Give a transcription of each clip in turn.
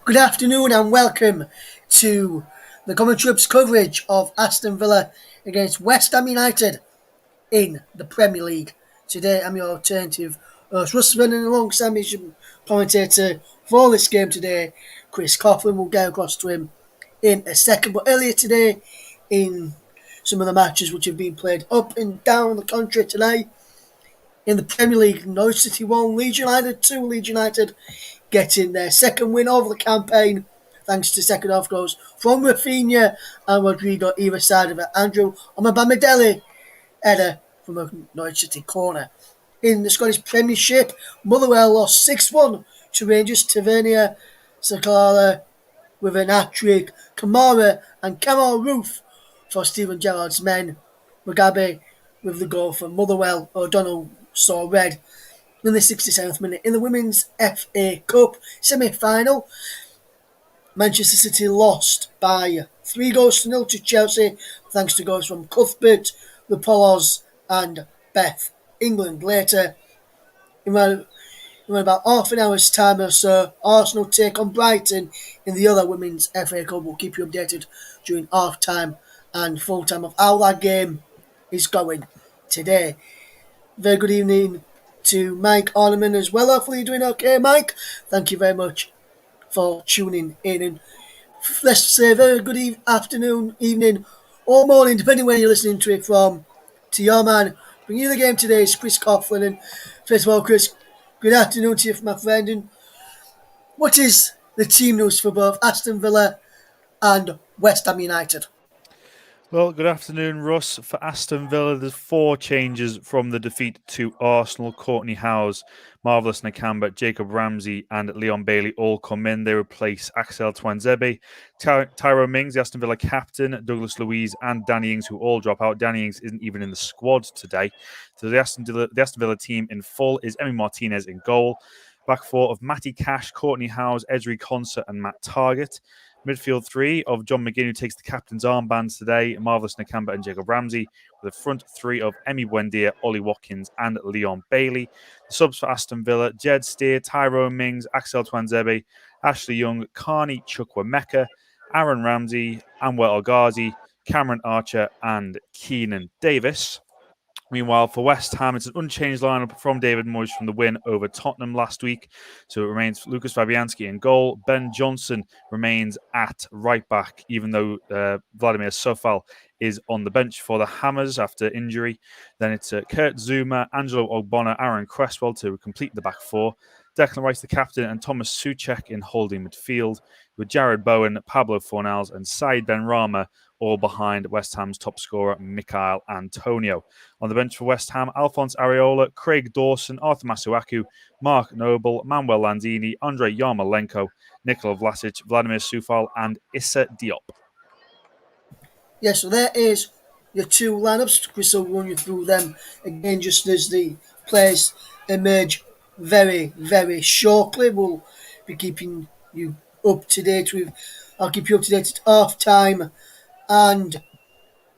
Good afternoon and welcome to the commentary coverage of Aston Villa against West Ham United in the Premier League. Today I'm your alternative host Russell, and alongside me is commentator for this game today, Chris Coughlin. We'll get across to him in a second. But earlier today, in some of the matches which have been played up and down the country tonight, in the Premier League, Norwich City 1, Leeds United 2, Leeds United getting their second win over the campaign thanks to second half goals from Rafinha and Rodrigo either side of it. Andrew Omabamidele header from a Norwich City corner. In the Scottish Premiership, Motherwell lost 6-1 to Rangers. Tavernier Sakala with an hat-trick, Kamara and Kamal Roof for Stephen Gerrard's men. Mugabe with the goal for Motherwell. O'Donnell saw red in the 67th minute. In the Women's FA Cup semi-final, Manchester City lost by 3-0 to Chelsea thanks to goals from Cuthbert, Rapollos and Beth. England later, in about half an hour's time or so, Arsenal take on Brighton in the other Women's FA Cup. We'll keep you updated during half-time and full-time of how that game is going today. Very good evening to Mike Orneman as well. Hopefully you're doing okay, Mike. Thank you very much for tuning in. And let's say very good afternoon, evening, or morning, depending where you're listening to it from, to your man. Bringing you the game today is Chris Coughlin. And first of all, Chris, good afternoon to you, my friend. And what is the team news for both Aston Villa and West Ham United? Well, good afternoon, Russ. For Aston Villa, there's 4 changes from the defeat to Arsenal. Courtney Howes, Marvelous Nakamba, Jacob Ramsey and Leon Bailey all come in. They replace Axel Twanzebe, Tyrone Mings, the Aston Villa captain, Douglas Luiz and Danny Ings, who all drop out. Danny Ings isn't even in the squad today. So the Aston Villa team in full is Emi Martinez in goal. Back 4 of Matty Cash, Courtney Howes, Edry Concert and Matt Targett. Midfield 3 of John McGinn, who takes the captain's armbands today, Marvelous Nakamba and Jacob Ramsey, with a front 3 of Emi Buendia, Ollie Watkins and Leon Bailey. The subs for Aston Villa, Jed Steer, Tyrone Mings, Axel Twanzebe, Ashley Young, Carney Chukwemeka, Aaron Ramsey, Anwar El Ghazi, Cameron Archer and Keenan Davis. Meanwhile, for West Ham, it's an unchanged lineup from David Moyes from the win over Tottenham last week. So it remains Lucas Fabianski in goal. Ben Johnson remains at right back, even though Vladimir Sofal is on the bench for the Hammers after injury. Then it's Kurt Zuma, Angelo Ogbonna, Aaron Cresswell to complete the back 4. Declan Rice, the captain, and Thomas Souček in holding midfield, with Jared Bowen, Pablo Fornals, and Said Benrahma all behind West Ham's top scorer, Mikhail Antonio. On the bench for West Ham, Alphonse Areola, Craig Dawson, Arthur Masuaku, Mark Noble, Manuel Landini, Andrei Yarmolenko, Nikola Vlasic, Vladimir Sufal, and Issa Diop. Yes, so there is your 2 lineups. Chris will run you through them again just as the players emerge very, very shortly. We'll be keeping you up to date I'll keep you up to date at half time and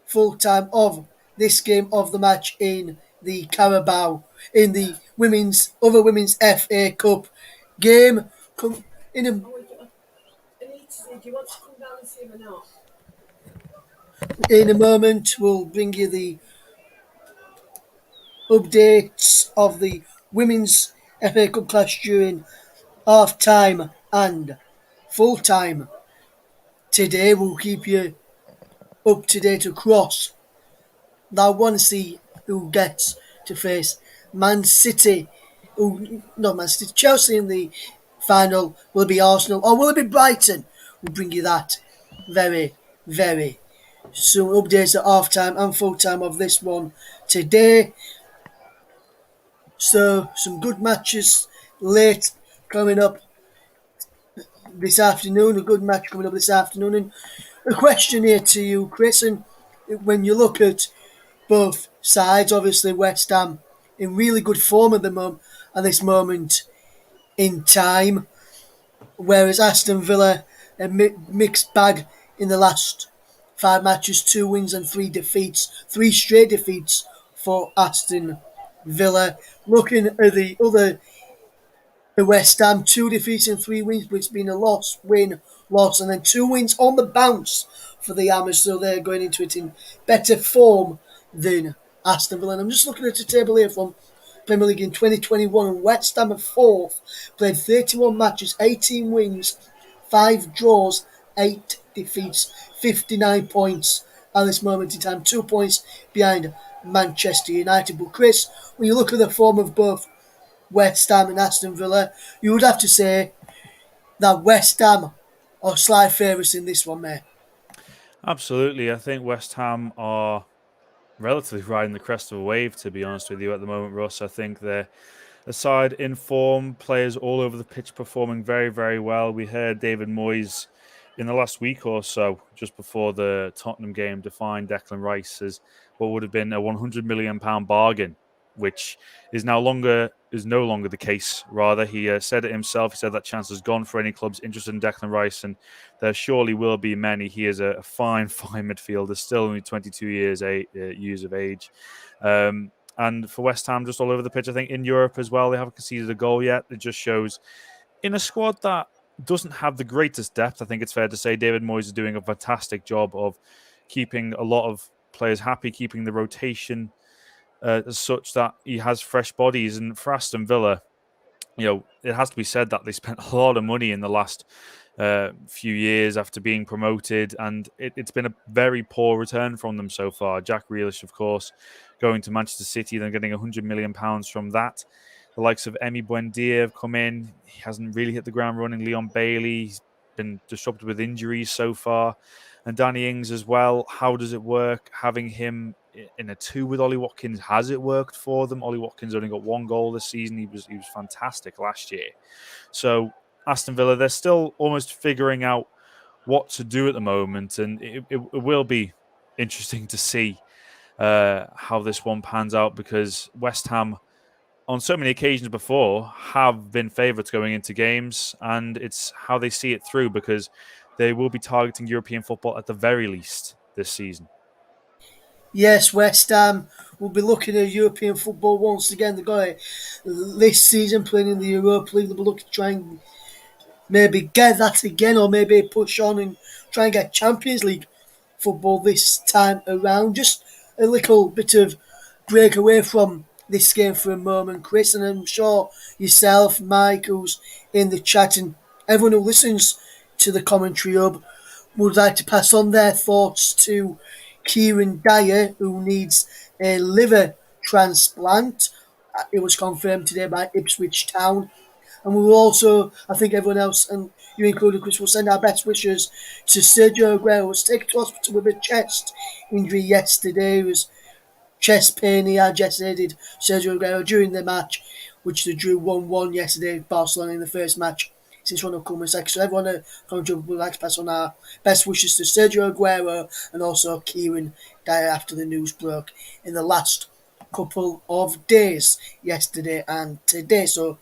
full time of this game of the match in the Carabao, in the women's FA Cup game. Do you want to come down and see him or not? In a moment, we'll bring you the updates of the women's FA Cup clash during half time and full time. Today, we'll keep you up to date across. Now, I want to see who gets to face Man City. Chelsea in the final. Will it be Arsenal or will it be Brighton? We'll bring you that very, very soon. Updates at half time and full time of this one today. So, some good matches late coming up this afternoon. A good match coming up this afternoon. And a question here to you, Chris. And when you look at both sides, obviously West Ham in really good form at this moment in time, whereas Aston Villa a mixed bag in the last 5 matches, 2 wins and 3 defeats, 3 straight defeats for Aston Villa. Looking at the other West Ham, 2 defeats and 3 wins, but it's been a loss, win, loss, and then 2 wins on the bounce for the Hammers, so they're going into it in better form than Aston Villa. And I'm just looking at the table here from Premier League in 2021, and West Ham are 4th, played 31 matches, 18 wins, 5 draws, 8 defeats, 59 points at this moment in time, 2 points behind Manchester United. But Chris, when you look at the form of both West Ham and Aston Villa, you would have to say that West Ham are slight favourites in this one, mate. Absolutely. I think West Ham are relatively riding the crest of a wave, to be honest with you, at the moment, Russ. I think they're a side in form, players all over the pitch performing very, very well. We heard David Moyes in the last week or so, just before the Tottenham game, defined Declan Rice as what would have been a £100 million bargain, which is no longer the case. Rather, he said it himself. He said that chance has gone for any clubs interested in Declan Rice, and there surely will be many. He is a fine, fine midfielder, still only 22 years of age. And for West Ham, just all over the pitch. I think in Europe as well, they haven't conceded a goal yet. It just shows in a squad that doesn't have the greatest depth. I think it's fair to say David Moyes is doing a fantastic job of keeping a lot of players happy, keeping the rotation such that he has fresh bodies. And for Aston Villa, it has to be said that they spent a lot of money in the last few years after being promoted, and it's been a very poor return from them so far. Jack Grealish, of course, going to Manchester City, then getting £100 million from that. The likes of Emi Buendia have come in. He hasn't really hit the ground running. Leon Bailey's been disrupted with injuries so far. And Danny Ings as well. How does it work? Having him in a 2 with Ollie Watkins, has it worked for them? Ollie Watkins only got 1 goal this season. He was fantastic last year. So Aston Villa, they're still almost figuring out what to do at the moment. And it will be interesting to see how this one pans out, because West Ham, on so many occasions before, have been favourites going into games, and it's how they see it through, because they will be targeting European football at the very least this season. Yes, West Ham will be looking at European football once again. They've got it this season playing in the Europa League. They'll be looking to try and maybe get that again, or maybe push on and try and get Champions League football this time around. Just a little bit of break away from this game for a moment, Chris, and I'm sure yourself, Mike, who's in the chat, and everyone who listens to the commentary hub would like to pass on their thoughts to Kieran Dyer, who needs a liver transplant. It was confirmed today by Ipswich Town. And we will also, I think everyone else, and you included, Chris, will send our best wishes to Sergio Aguero, who was taken to hospital with a chest injury yesterday. It was chest pain he had yesterday, did Sergio Aguero, during the match, which they drew 1-1 yesterday, Barcelona, in the first match since Ronald Koeman's second. So everyone would like to pass on our best wishes to Sergio Aguero and also Kieran Dyer after the news broke in the last couple of days, yesterday and today. So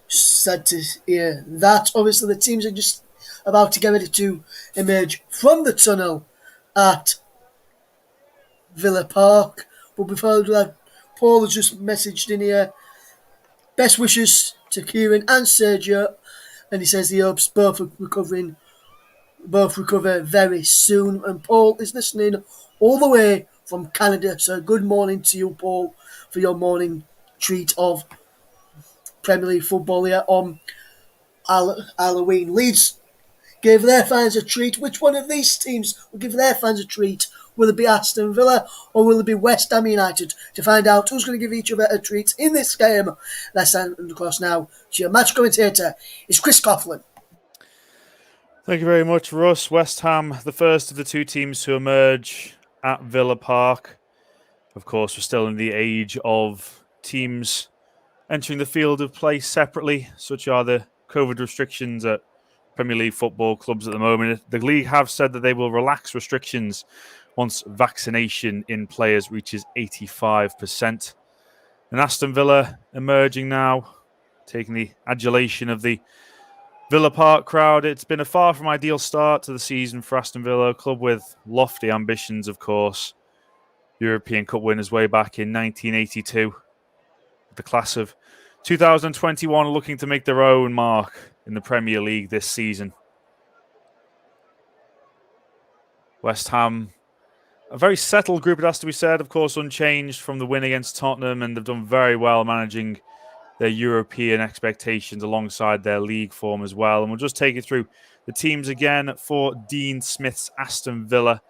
sad to hear that. Obviously, the teams are just about to get ready to emerge from the tunnel at Villa Park. But before I do that, Paul has just messaged in here, best wishes to Kieran and Sergio, and he says he hopes both recover very soon. And Paul is listening all the way from Canada, so good morning to you, Paul, for your morning treat of Premier League football here on Halloween. Leeds gave their fans a treat. Which one of these teams will give their fans a treat? Will it be Aston Villa or will it be West Ham United? To find out who's going to give each other a treat in this game, let's send across now to your match commentator. It's Chris Coughlin. Thank you very much, Russ. West Ham, the first of the 2 teams to emerge at Villa Park. Of course, we're still in the age of teams entering the field of play separately. Such are the COVID restrictions at Premier League football clubs at the moment. The league have said that they will relax restrictions once vaccination in players reaches 85%. And Aston Villa emerging now, taking the adulation of the Villa Park crowd. It's been a far from ideal start to the season for Aston Villa, a club with lofty ambitions, of course. European Cup winners way back in 1982. The class of 2021 looking to make their own mark in the Premier League this season. West Ham, a very settled group, it has to be said, of course, unchanged from the win against Tottenham, and they've done very well managing their European expectations alongside their league form as well. And we'll just take you through the teams again for Dean Smith's Aston Villa.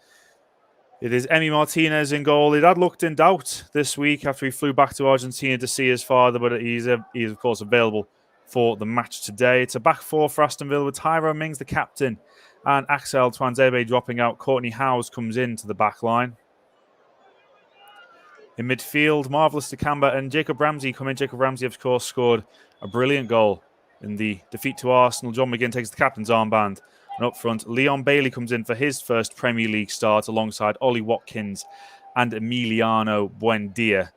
It is Emi Martinez in goal. He had looked in doubt this week after he flew back to Argentina to see his father, but he is of course available for the match today. It's a back four for Aston Villa with Tyrone Mings, the captain, and Axel Tuanzebe dropping out. Courtney Howes comes into the back line. In midfield, Marvellous Nakamba and Jacob Ramsey come in. Jacob Ramsey, of course, scored a brilliant goal in the defeat to Arsenal. John McGinn takes the captain's armband. And up front, Leon Bailey comes in for his first Premier League start alongside Ollie Watkins and Emiliano Buendia.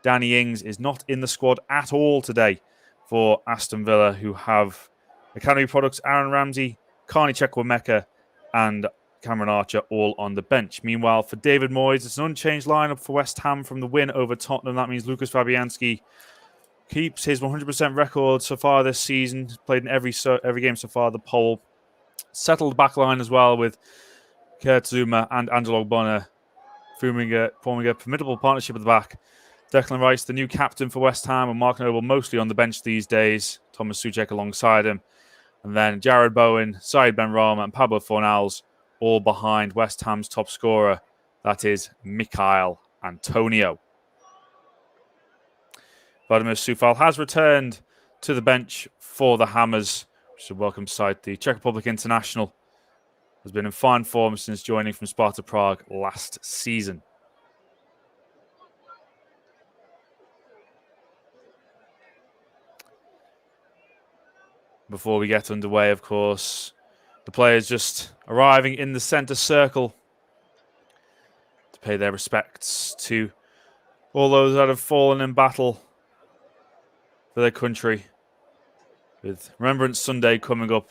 Danny Ings is not in the squad at all today for Aston Villa, who have academy products Aaron Ramsey, Carney Chukwuemeka, and Cameron Archer all on the bench. Meanwhile, for David Moyes, it's an unchanged lineup for West Ham from the win over Tottenham. That means Lucas Fabianski keeps his 100% record so far this season. He's played in every game so far. The poll settled backline as well with Kurt Zuma and Angelo Bonner forming a formidable partnership at the back. Declan Rice, the new captain for West Ham, and Mark Noble mostly on the bench these days. Thomas Souček alongside him. And then Jared Bowen, Said Benrahma, and Pablo Fornals all behind West Ham's top scorer. That is Michail Antonio. Vladimir Sufal has returned to the bench for the Hammers, which is a welcome sight. The Czech Republic international has been in fine form since joining from Sparta Prague last season. Before we get underway, of course, the players just arriving in the centre circle to pay their respects to all those that have fallen in battle for their country. With Remembrance Sunday coming up,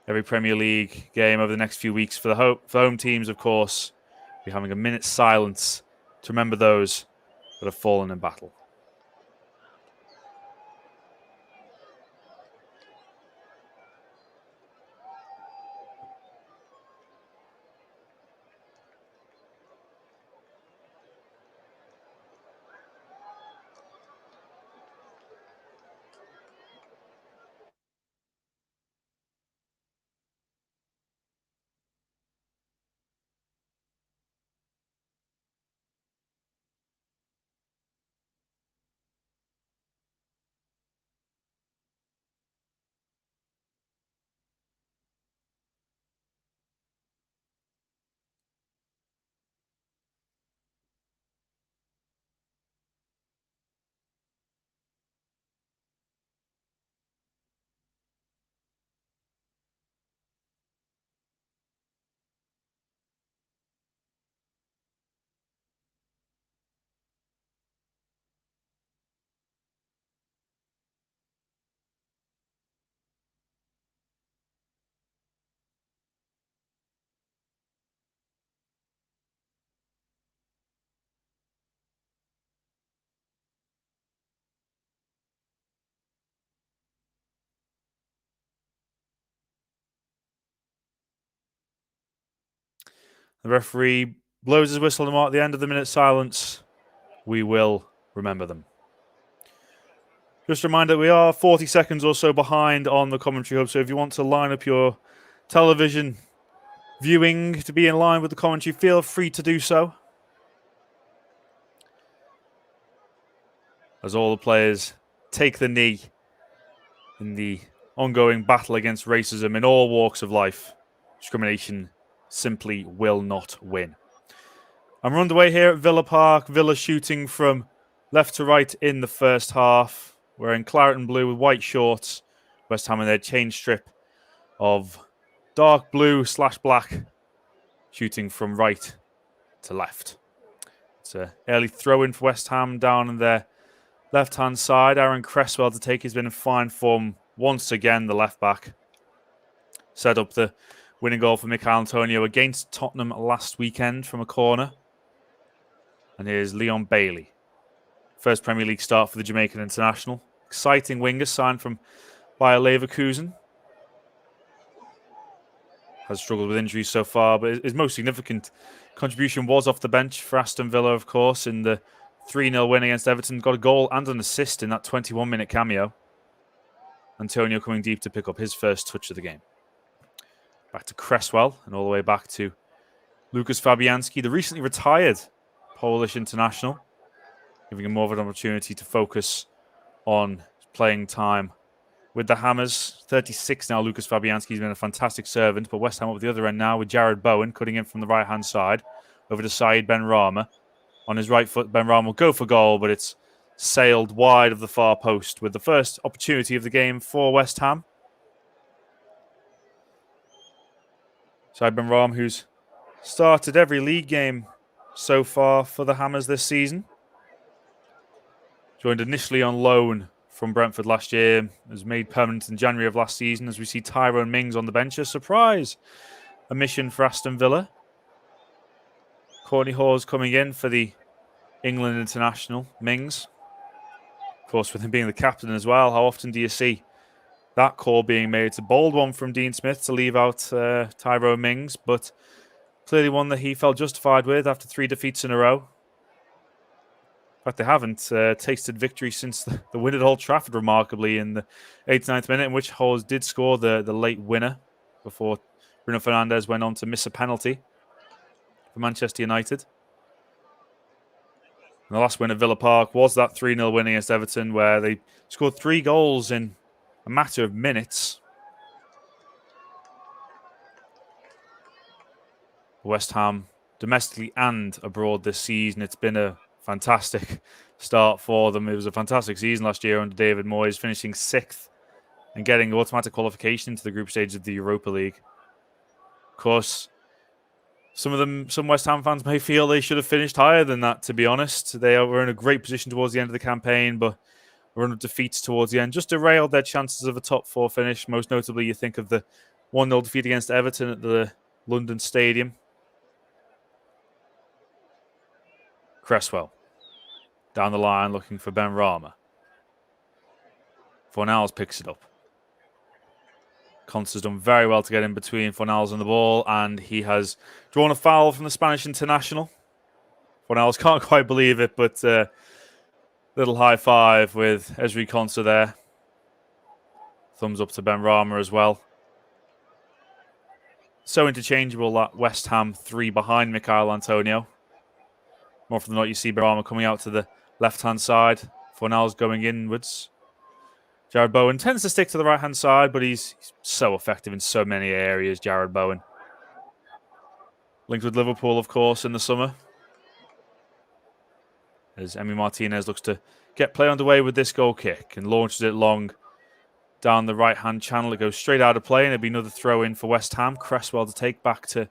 every Premier League game over the next few weeks for the home teams, of course, we're having a minute's silence to remember those that have fallen in battle. The referee blows his whistle and at the end of the minute's silence, we will remember them. Just a reminder, we are 40 seconds or so behind on the commentary hub, so if you want to line up your television viewing to be in line with the commentary, feel free to do so. As all the players take the knee in the ongoing battle against racism in all walks of life, discrimination simply will not win. And we're underway here at Villa Park. Villa shooting from left to right in the first half. Wearing claret and blue with white shorts. West Ham in their change strip of dark blue / black. Shooting from right to left. It's an early throw in for West Ham down in their left-hand side. Aaron Cresswell to take. He's been in fine form once again, the left back. Set up the winning goal for Michail Antonio against Tottenham last weekend from a corner. And here's Leon Bailey. First Premier League start for the Jamaican international. exciting winger signed from Bayer Leverkusen. Has struggled with injuries so far, but his most significant contribution was off the bench for Aston Villa, of course, in the 3-0 win against Everton. Got a goal and an assist in that 21-minute cameo. Antonio coming deep to pick up his first touch of the game. Back to Cresswell and all the way back to Lukas Fabianski, the recently retired Polish international, giving him more of an opportunity to focus on playing time with the Hammers. 36 now, Lukas Fabianski's been a fantastic servant, but West Ham up the other end now with Jared Bowen cutting in from the right-hand side over to Said Benrahma. On his right foot, Benrahma will go for goal, but it's sailed wide of the far post with the first opportunity of the game for West Ham. Said Benrahma, who's started every league game so far for the Hammers this season. Joined initially on loan from Brentford last year, was made permanent in January of last season as we see Tyrone Mings on the bench. A surprise omission for Aston Villa. Courtney Hawes coming in for the England international, Mings. Of course, with him being the captain as well, how often do you see that call being made? It's a bold one from Dean Smith to leave out Tyrone Mings, but clearly one that he felt justified with after 3 defeats in a row. In fact, they haven't tasted victory since the win at Old Trafford, remarkably, in the 89th minute, in which Hawes did score the late winner before Bruno Fernandes went on to miss a penalty for Manchester United. And the last win at Villa Park was that 3-0 win against Everton, where they scored 3 goals in a matter of minutes. West Ham, domestically and abroad this season, it's been a fantastic start for them. It was a fantastic season last year under David Moyes, finishing 6th and getting automatic qualification into the group stage of the Europa League. Of course, some West Ham fans may feel they should have finished higher than that, to be honest. They were in a great position towards the end of the campaign, but a run of defeats towards the end just derailed their chances of a top 4 finish. Most notably, you think of the 1-0 defeat against Everton at the London Stadium. Cresswell down the line looking for Benrahma. Fornals picks it up. Conce's done very well to get in between Fornals and the ball, and he has drawn a foul from the Spanish international. Fornals can't quite believe it, but little high five with Ezri Konsa there. Thumbs up to Benrahma as well. So interchangeable, that West Ham 3 behind Michail Antonio. More often than not, you see Benrahma coming out to the left-hand side. Fornals going inwards. Jared Bowen tends to stick to the right-hand side, but he's so effective in so many areas, Jared Bowen. Linked with Liverpool, of course, in the summer. As Emi Martinez looks to get play underway with this goal kick and launches it long down the right-hand channel. It goes straight out of play, and it'll be another throw-in for West Ham. Cresswell to take back to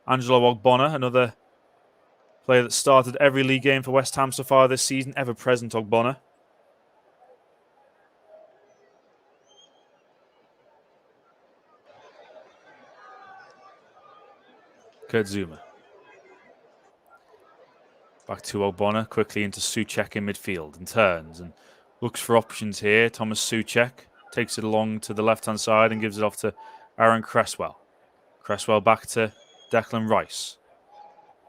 Angelo Ogbonna, another player that started every league game for West Ham so far this season. Ever-present Ogbonna. Kurt Zouma. Back to Ogbonna, quickly into Souček in midfield and turns and looks for options here. Thomas Souček takes it along to the left-hand side and gives it off to Aaron Cresswell. Cresswell back to Declan Rice.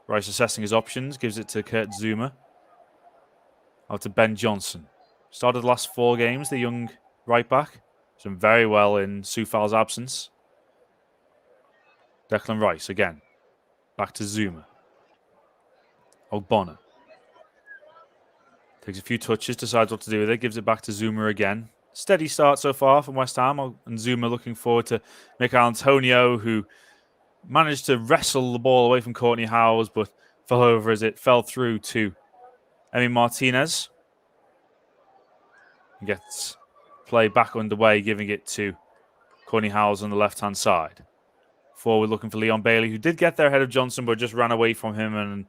Rice assessing his options, gives it to Kurt Zouma. Out to Ben Johnson. Started the last 4 games, the young right-back. Done very well in Soufal's absence. Declan Rice again. Back to Zouma. Ogbonna. Takes a few touches, decides what to do with it, gives it back to Zouma again. Steady start so far from West Ham, and Zouma looking forward to Michail Antonio, who managed to wrestle the ball away from Courtney Hawes, but fell over as it fell through to Emi Martinez. He gets play back underway, giving it to Courtney Hawes on the left-hand side. Forward looking for Leon Bailey, who did get there ahead of Johnson, but just ran away from him, and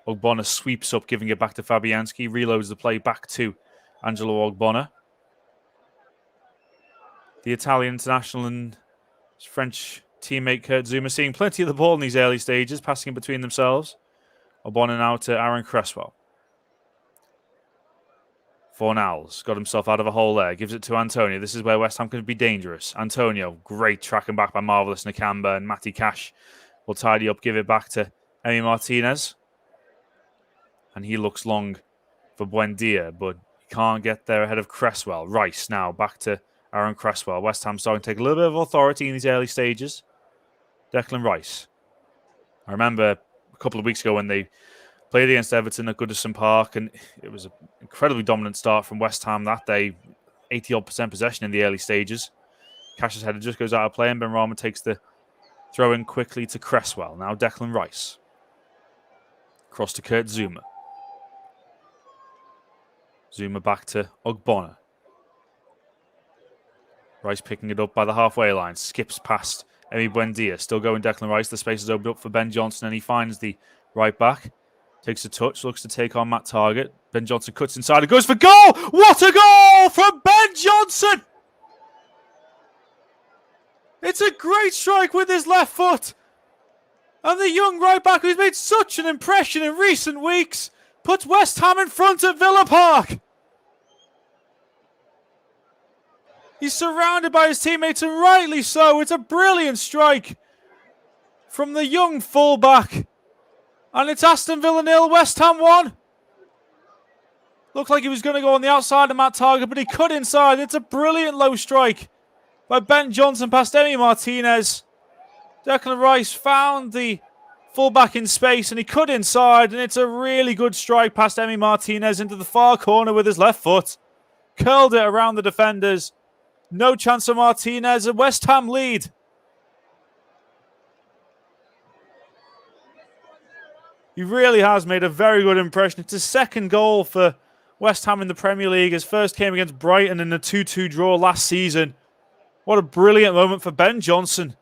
Ogbonna sweeps up, giving it back to Fabianski. Reloads the play back to Angelo Ogbonna. The Italian international and his French teammate Kurt Zouma seeing plenty of the ball in these early stages, passing in between themselves. Ogbonna now to Aaron Cresswell. Fornals got himself out of a hole there. Gives it to Antonio. This is where West Ham can be dangerous. Antonio, great tracking back by Marvellous Nakamba, and Matty Cash will tidy up, give it back to Emi Martinez. And he looks long for Buendia, but he can't get there ahead of Cresswell. Rice now back to Aaron Cresswell. West Ham starting to take a little bit of authority in these early stages. Declan Rice. I remember a couple of weeks ago when they played against Everton at Goodison Park, and it was an incredibly dominant start from West Ham that day. 80-odd% possession in the early stages. Cash's header just goes out of play, and Benrahma takes the throw in quickly to Cresswell. Now Declan Rice. Cross to Kurt Zouma. Zouma back to Ogbonna. Rice picking it up by the halfway line. Skips past Emi Buendia. Still going Declan Rice. The space is opened up for Ben Johnson, and he finds the right back. Takes a touch, looks to take on Matt Targett. Ben Johnson cuts inside and goes for goal! What a goal from Ben Johnson! It's a great strike with his left foot. And the young right back, who's made such an impression in recent weeks, puts West Ham in front at Villa Park. He's surrounded by his teammates, and rightly so. It's a brilliant strike from the young fullback. And it's Aston Villa 0, West Ham 1. Looked like he was going to go on the outside of Matt Targett, but he cut inside. It's a brilliant low strike by Ben Johnson past Emi Martinez. Declan Rice found the fullback in space, and he cut inside, and it's a really good strike past Emi Martinez into the far corner with his left foot. Curled it around the defenders. No chance for Martinez. A West Ham lead. He really has made a very good impression. It's his second goal for West Ham in the Premier League. His first came against Brighton in a 2-2 draw last season. What a brilliant moment for Ben Johnson.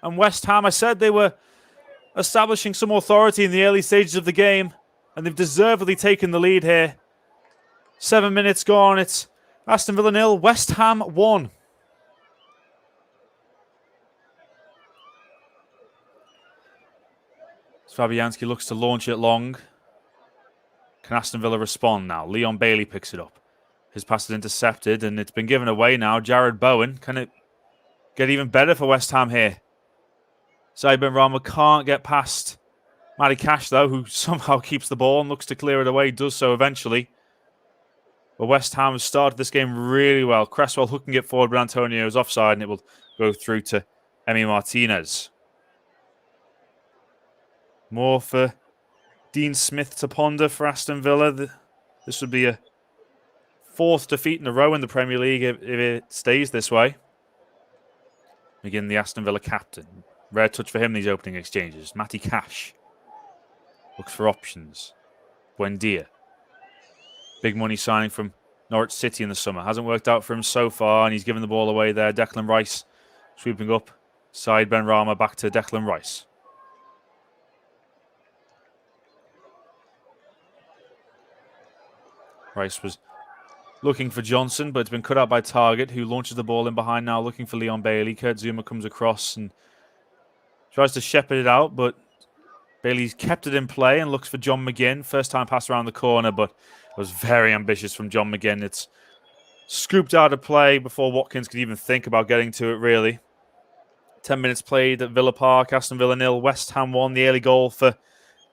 And West Ham, I said they were establishing some authority in the early stages of the game, and they've deservedly taken the lead here. 7 minutes gone. It's Aston Villa 0, West Ham 1. Fabianski looks to launch it long. Can Aston Villa respond now? Leon Bailey picks it up. His pass is intercepted, and it's been given away now. Jared Bowen. Can it get even better for West Ham here? Said Benrahma can't get past Matty Cash, though, who somehow keeps the ball and looks to clear it away. Does so eventually. But West Ham has started this game really well. Cresswell hooking it forward, but Antonio is offside, and it will go through to Emi Martinez. More for Dean Smith to ponder for Aston Villa. This would be a fourth defeat in a row in the Premier League if it stays this way. Again, the Aston Villa captain. Rare touch for him, these opening exchanges. Matty Cash looks for options. Buendia. Big money signing from Norwich City in the summer. Hasn't worked out for him so far, and he's given the ball away there. Declan Rice sweeping up. Side Benrahma back to Declan Rice. Rice was looking for Johnson, but it's been cut out by Targett, who launches the ball in behind now, looking for Leon Bailey. Kurt Zouma comes across and tries to shepherd it out, but Bailey's kept it in play and looks for John McGinn. First time pass around the corner, but it was very ambitious from John McGinn. It's scooped out of play before Watkins could even think about getting to it, really. 10 minutes played at Villa Park. Aston Villa 0, West Ham 1. The early goal for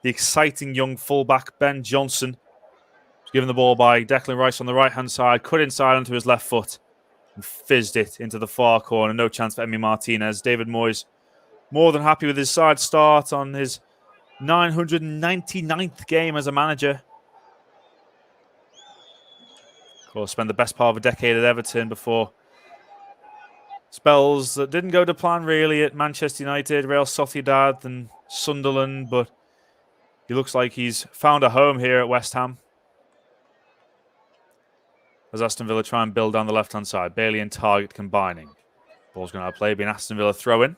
the exciting young fullback, Ben Johnson. Given the ball by Declan Rice on the right-hand side, cut inside onto his left foot and fizzed it into the far corner. No chance for Emi Martinez. David Moyes more than happy with his side start on his 999th game as a manager. Of course, spent the best part of a decade at Everton before spells that didn't go to plan really at Manchester United, Real Sociedad and Sunderland, but he looks like he's found a home here at West Ham. As Aston Villa try and build down the left-hand side. Bailey and Targett combining. Ball's going out of play, being Aston Villa throw-in.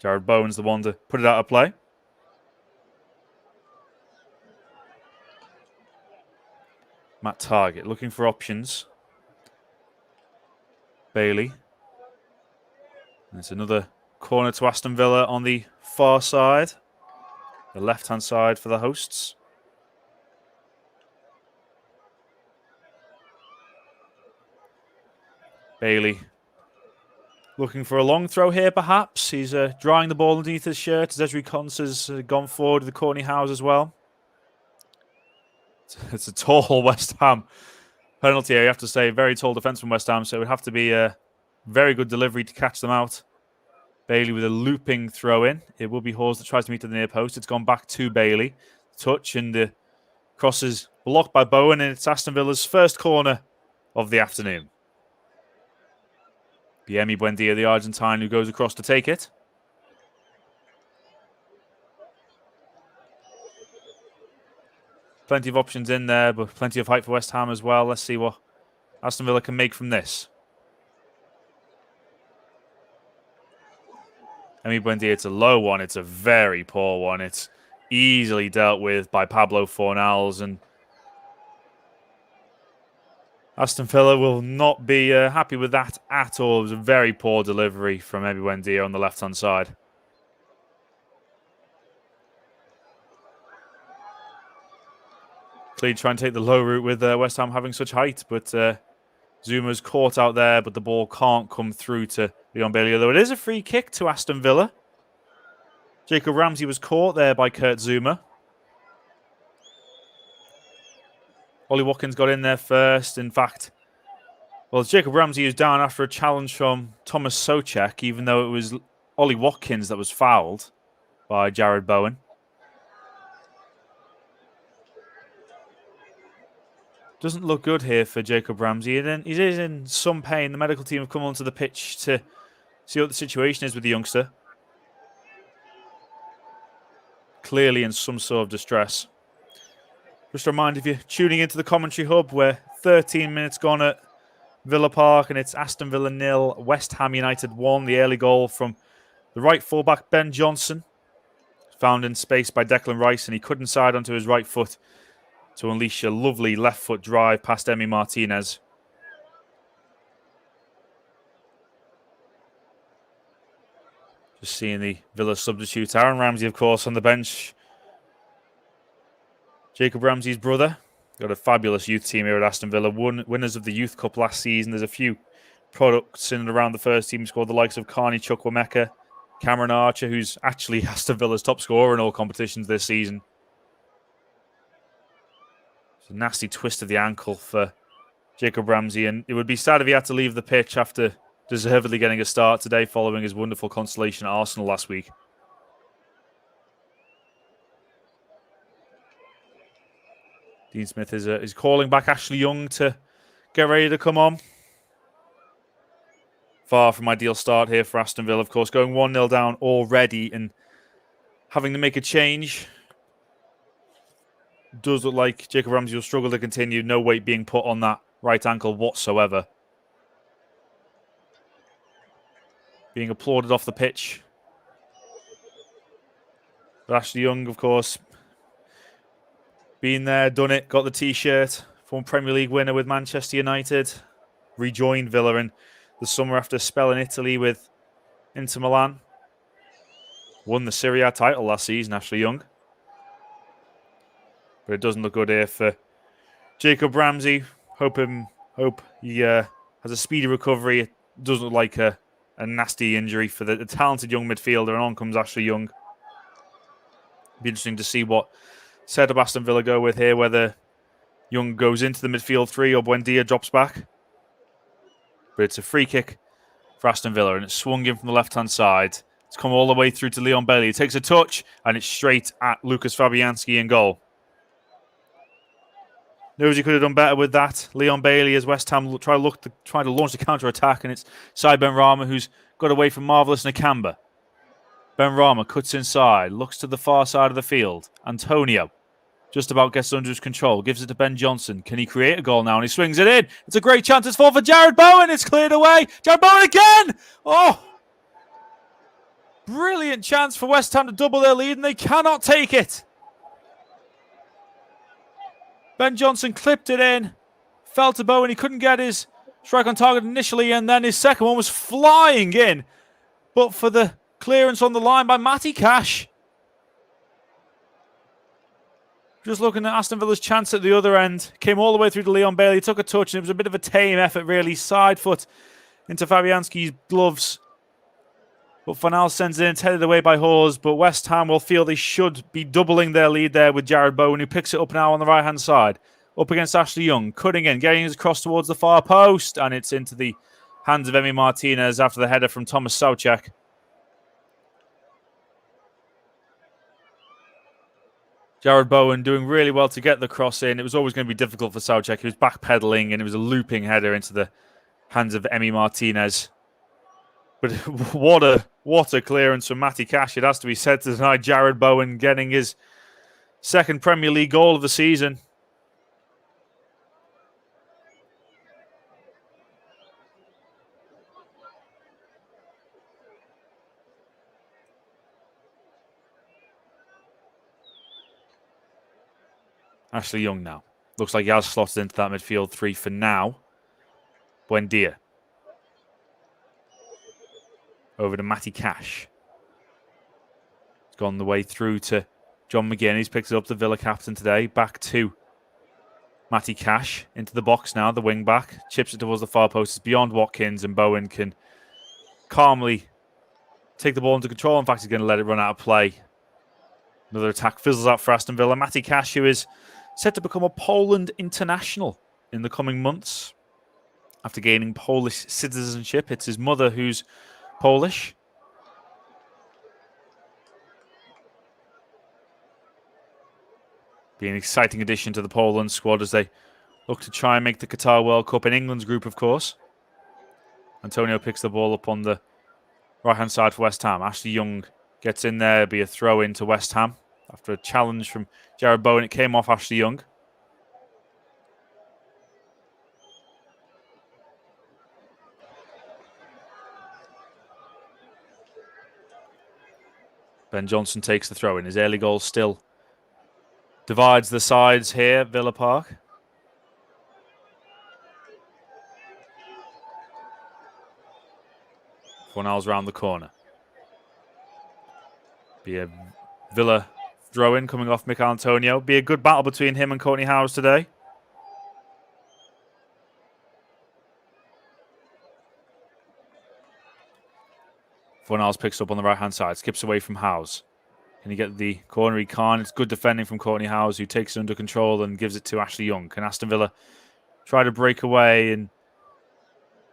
Jared Bowen's the one to put it out of play. Matt Targett looking for options. Bailey. And it's another corner to Aston Villa on the far side. The left-hand side for the hosts. Bailey looking for a long throw here, perhaps. He's drying the ball underneath his shirt as Ezri Konsa's gone forward to the Courtney House as well. It's a tall West Ham penalty here, you have to say. Very tall defence from West Ham, so it would have to be a very good delivery to catch them out. Bailey with a looping throw in. It will be Hawes that tries to meet to the near post. It's gone back to Bailey. Touch, and the cross is blocked by Bowen, and it's Aston Villa's first corner of the afternoon. Biemi Buendia, the Argentine, who goes across to take it. Plenty of options in there, but plenty of height for West Ham as well. Let's see what Aston Villa can make from this. Emi Buendia, it's a low one. It's a very poor one. It's easily dealt with by Pablo Fornals, and Aston Villa will not be happy with that at all. It was a very poor delivery from Emi Buendia on the left-hand side. Clearly trying to take the low route with West Ham having such height, but Zuma's caught out there, but the ball can't come through to Leon Bailey, although it is a free kick to Aston Villa. Jacob Ramsey was caught there by Kurt Zouma. Ollie Watkins got in there first. In fact, well, Jacob Ramsey is down after a challenge from Thomas Soucek, even though it was Ollie Watkins that was fouled by Jared Bowen. Doesn't look good here for Jacob Ramsey. And he is in some pain. The medical team have come onto the pitch to see what the situation is with the youngster. Clearly in some sort of distress. Just a reminder, if you're tuning into the commentary hub, we're 13 minutes gone at Villa Park, and it's Aston Villa 0, West Ham United 1. The early goal from the right fullback, Ben Johnson. Found in space by Declan Rice, and he couldn't side onto his right foot to unleash a lovely left foot drive past Emi Martinez. Just seeing the Villa substitutes. Aaron Ramsey, of course, on the bench. Jacob Ramsey's brother. Got a fabulous youth team here at Aston Villa. Winners of the Youth Cup last season. There's a few products in and around the first team squad. The likes of Carney Chukwuemeka, Cameron Archer, who's actually Aston Villa's top scorer in all competitions this season. It's a nasty twist of the ankle for Jacob Ramsey, and it would be sad if he had to leave the pitch after deservedly getting a start today following his wonderful consolation at Arsenal last week. Dean Smith is calling back Ashley Young to get ready to come on. Far from ideal start here for Aston Villa, of course, going 1-0 down already and having to make a change. Does look like Jacob Ramsey will struggle to continue. No weight being put on that right ankle whatsoever. Being applauded off the pitch. But Ashley Young, of course, been there, done it, got the T-shirt. Former Premier League winner with Manchester United. Rejoined Villa in the summer after a spell in Italy with Inter Milan. Won the Serie A title last season, Ashley Young. But it doesn't look good here for Jacob Ramsey. Hope he has a speedy recovery. It doesn't look like a nasty injury for the talented young midfielder. And on comes Ashley Young. Be interesting to see what setup Aston Villa go with here, whether Young goes into the midfield three or Buendia drops back. But it's a free kick for Aston Villa, and it's swung in from the left-hand side. It's come all the way through to Leon Bailey. He takes a touch, and it's straight at Lucas Fabianski in goal. Knows he could have done better with that. Leon Bailey, as West Ham try to launch the counter-attack, and it's Said Benrahma who's got away from Marvellous Nakamba. Benrahma cuts inside, looks to the far side of the field. Antonio just about gets under his control, gives it to Ben Johnson. Can he create a goal now? And he swings it in. It's a great chance. It's for Jared Bowen. It's cleared away. Jared Bowen again! Oh! Brilliant chance for West Ham to double their lead, and they cannot take it. Ben Johnson clipped it in. Fell to Bowen. He couldn't get his strike on target initially, and then his second one was flying in. But for the clearance on the line by Matty Cash. Just looking at Aston Villa's chance at the other end. Came all the way through to Leon Bailey. Took a touch, and it was a bit of a tame effort, really. Side foot into Fabianski's gloves. But Fornals sends it in, it's headed away by Hawes. But West Ham will feel they should be doubling their lead there with Jared Bowen, who picks it up now on the right-hand side. Up against Ashley Young, cutting in, getting his cross towards the far post. And it's into the hands of Emi Martinez after the header from Thomas Soucek. Jared Bowen doing really well to get the cross in. It was always going to be difficult for Soucek. He was backpedaling, and it was a looping header into the hands of Emi Martinez. But what a clearance from Matty Cash, it has to be said tonight. Jared Bowen getting his second Premier League goal of the season. Ashley Young now. Looks like he has slotted into that midfield three for now. Buendia. Over to Matty Cash. He's gone the way through to John McGinn. He's picked it up, the Villa captain today. Back to Matty Cash. Into the box now, the wing back. Chips it towards the far post. It's beyond Watkins, and Bowen can calmly take the ball into control. In fact, he's going to let it run out of play. Another attack fizzles out for Aston Villa. Matty Cash, who is set to become a Poland international in the coming months after gaining Polish citizenship. It's his mother who's Polish. Be an exciting addition to the Poland squad as they look to try and make the Qatar World Cup in England's group, of course. Antonio picks the ball up on the right-hand side for West Ham. Ashley Young gets in there. Be a throw in to West Ham. After a challenge from Jared Bowen, it came off Ashley Young. Ben Johnson takes the throw in. His early goal still divides the sides here at Villa Park. Fornals round the corner. Be a Villa throw-in coming off Mikel Antonio. Be a good battle between him and Courtney Howes today. Fornals picks up on the right-hand side. Skips away from Howes. Can he get the corner? He can't. It's good defending from Courtney Howes, who takes it under control and gives it to Ashley Young. Can Aston Villa try to break away and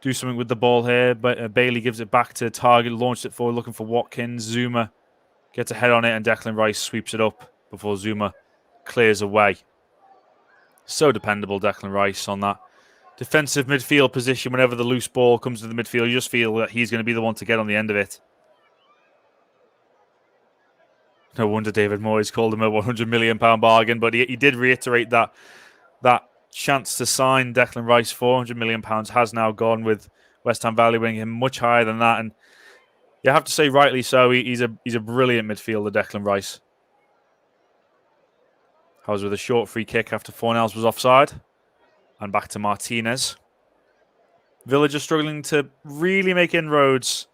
do something with the ball here? But Bailey gives it back to target, launched it forward, looking for Watkins. Zuma gets a head on it, and Declan Rice sweeps it up before Zuma clears away. So dependable, Declan Rice, on that defensive midfield position. Whenever the loose ball comes to the midfield, you just feel that he's going to be the one to get on the end of it. No wonder David Moyes called him a £100 million bargain, but he did reiterate that chance to sign Declan Rice, £400 million, has now gone, with West Ham valuing him much higher than that. And you have to say, rightly so, he's a brilliant midfielder, Declan Rice. Howes with a short free kick after Fornals was offside. And back to Martinez. Villa just struggling to really make inroads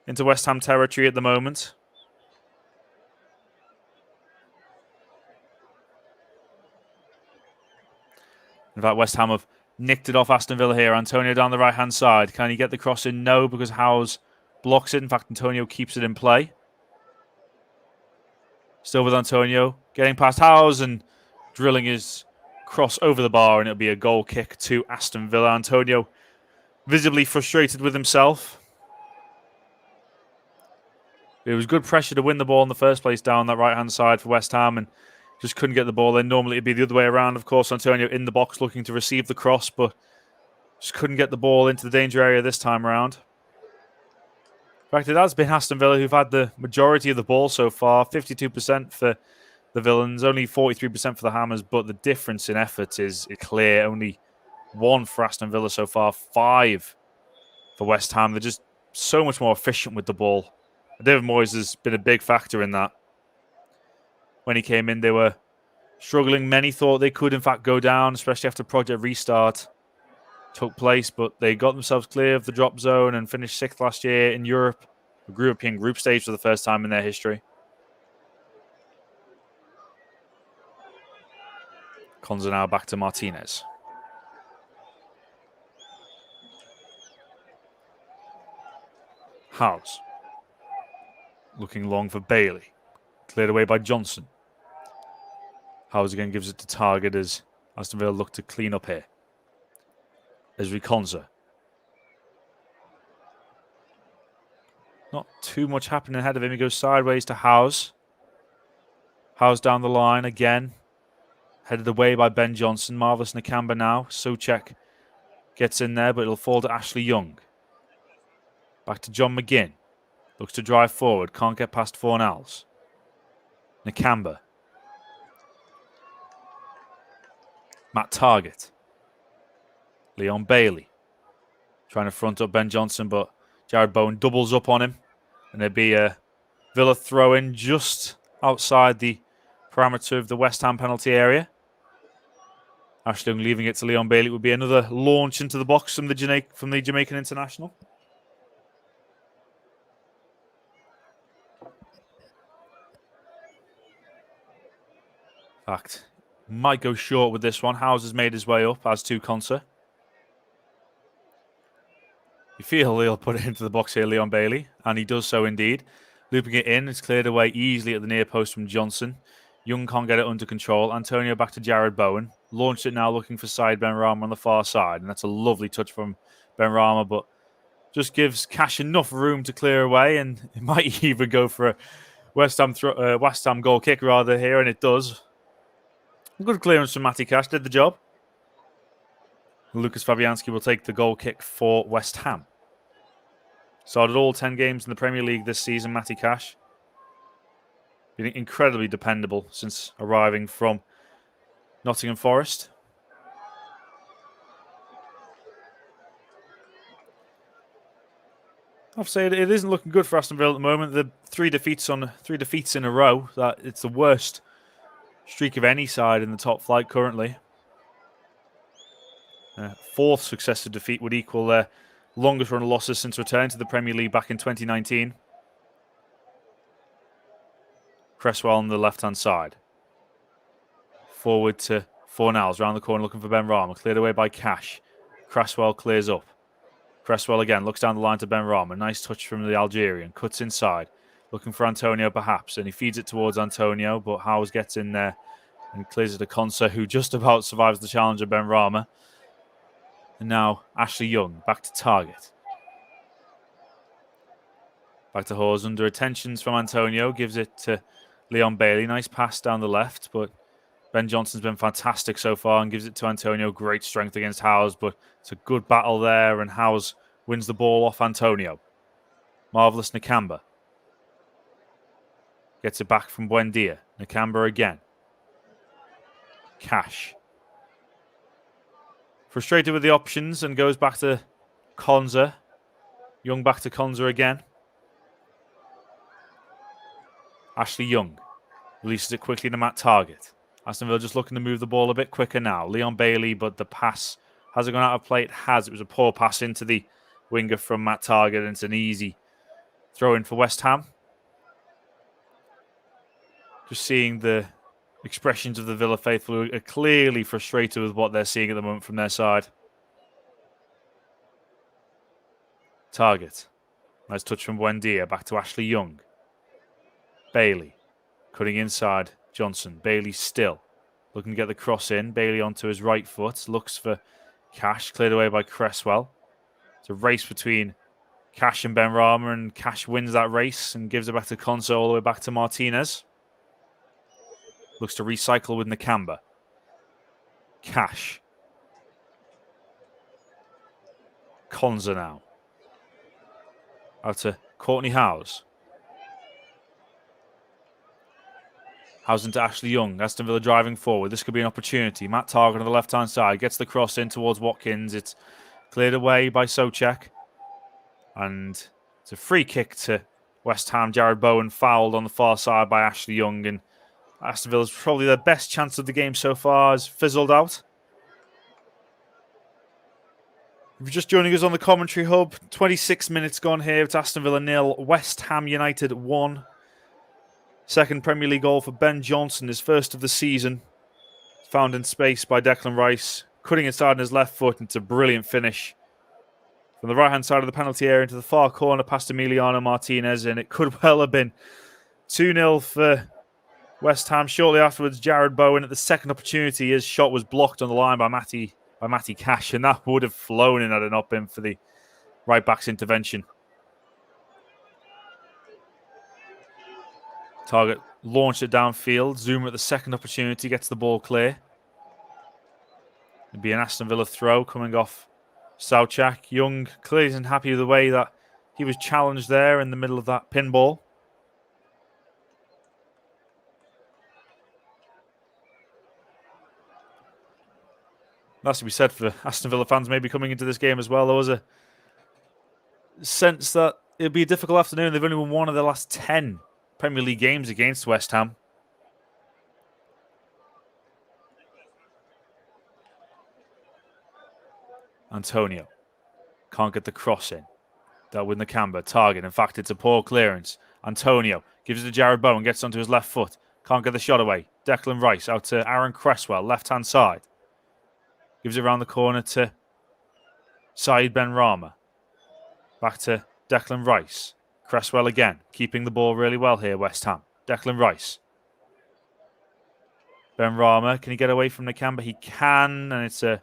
into West Ham territory at the moment. In fact, West Ham have nicked it off Aston Villa here. Antonio down the right-hand side. Can he get the cross in? No, because Howes blocks it. In fact, Antonio keeps it in play. Still with Antonio. Getting past Howes and drilling his cross over the bar, and it'll be a goal kick to Aston Villa. Antonio visibly frustrated with himself. It was good pressure to win the ball in the first place down that right-hand side for West Ham, and just couldn't get the ball in. Normally it'd be the other way around. Of course, Antonio in the box looking to receive the cross, but just couldn't get the ball into the danger area this time around. In fact, it has been Aston Villa who've had the majority of the ball so far. 52% for the Villains, only 43% for the Hammers, but the difference in effort is clear. Only 1 for Aston Villa so far, 5 for West Ham. They're just so much more efficient with the ball. David Moyes has been a big factor in that. When he came in, they were struggling. Many thought they could, in fact, go down, especially after Project Restart took place, but they got themselves clear of the drop zone and finished 6th last year in Europe. The European group stage for the first time in their history. Konza now back to Martinez. Howes. Looking long for Bailey. Cleared away by Johnson. Howes again gives it to Target as Aston Villa look to clean up here. Ezri Konsa. Not too much happening ahead of him. He goes sideways to Howes. Howes down the line again. Headed away by Ben Johnson. Marvellous Nakamba now. Souček gets in there, but it'll fall to Ashley Young. Back to John McGinn. Looks to drive forward. Can't get past Fornals. Nakamba. Matt Target. Leon Bailey. Trying to front up Ben Johnson, but Jared Bowen doubles up on him. And there'd be a Villa throw-in just outside the parameter of the West Ham penalty area. Ashley Young leaving it to Leon Bailey. It would be another launch into the box from the Jamaican international. In fact, might go short with this one. Howes has made his way up, as to Konsa. You feel he'll put it into the box here, Leon Bailey, and he does so indeed. Looping it in, it's cleared away easily at the near post from Johnson. Young can't get it under control. Antonio back to Jared Bowen. Launched it now, looking for side Benrahma on the far side, and that's a lovely touch from Benrahma, but just gives Cash enough room to clear away, and it might even go for a West Ham goal kick rather here, and it does. Good clearance from Matty Cash, did the job. Lucas Fabianski will take the goal kick for West Ham. Started all 10 games in the Premier League this season, Matty Cash. Been incredibly dependable since arriving from Nottingham Forest. I have to say it isn't looking good for Aston Villa at the moment. The three defeats in a row. That it's the worst streak of any side in the top flight currently. Fourth successive defeat would equal their longest run of losses since returning to the Premier League back in 2019. Cresswell on the left-hand side. Forward to Fornals, round the corner looking for Benrahma. Cleared away by Cash. Cresswell clears up. Cresswell again looks down the line to Benrahma. Nice touch from the Algerian. Cuts inside. Looking for Antonio perhaps. And he feeds it towards Antonio, but Howes gets in there and clears it to Konsa, who just about survives the challenge of Benrahma. And now Ashley Young back to Target. Back to Hawes under attentions from Antonio. Gives it to Leon Bailey. Nice pass down the left, but Ben Johnson's been fantastic so far and gives it to Antonio. Great strength against Howes, but it's a good battle there, and Howes wins the ball off Antonio. Marvellous Nakamba. Gets it back from Buendia. Nakamba again. Cash. Frustrated with the options and goes back to Konsa. Young back to Konsa again. Ashley Young releases it quickly to Matt Target. Aston Villa just looking to move the ball a bit quicker now. Leon Bailey, but the pass, has it gone out of play? It has. It was a poor pass into the winger from Matt Target, and it's an easy throw in for West Ham. Just seeing the expressions of the Villa faithful who are clearly frustrated with what they're seeing at the moment from their side. Target. Nice touch from Buendia. Back to Ashley Young. Bailey. Cutting inside. Johnson. Bailey still. Looking to get the cross in. Bailey onto his right foot. Looks for Cash. Cleared away by Cresswell. It's a race between Cash and Benrahma, and Cash wins that race and gives it back to Konsa all the way back to Martinez. Looks to recycle with Nakamba. Cash. Konsa now. Out to Courtney Howes. Howes into Ashley Young. Aston Villa driving forward. This could be an opportunity. Matt Target on the left-hand side. Gets the cross in towards Watkins. It's cleared away by Souček. And it's a free kick to West Ham. Jared Bowen fouled on the far side by Ashley Young. And Aston Villa's probably their best chance of the game so far has fizzled out. If you're just joining us on the commentary hub, 26 minutes gone here. It's Aston Villa 0, West Ham United 1. Second Premier League goal for Ben Johnson, his first of the season. Found in space by Declan Rice. Cutting inside on his left foot, and it's a brilliant finish from the right-hand side of the penalty area into the far corner past Emiliano Martinez, and it could well have been 2-0 for West Ham. Shortly afterwards, Jared Bowen at the second opportunity, his shot was blocked on the line by Matty Cash, and that would have flown in had it not been for the right-back's intervention. Target launched it downfield. Zuma at the second opportunity gets the ball clear. It'd be an Aston Villa throw coming off Souček. Young clearly isn't happy with the way that he was challenged there in the middle of that pinball. That's to be said for Aston Villa fans maybe coming into this game as well. There was a sense that it'd be a difficult afternoon. They've only won one of their last 10 Premier League games against West Ham. Antonio can't get the cross in. Dealt with Nakamba. Target. In fact, it's a poor clearance. Antonio gives it to Jared Bowen. Gets onto his left foot. Can't get the shot away. Declan Rice out to Aaron Cresswell. Left-hand side. Gives it around the corner to Saeed Benrahma. Back to Declan Rice. Cresswell again. Keeping the ball really well here, West Ham. Declan Rice. Benrahma. Can he get away from Nakamba? He can. And it's a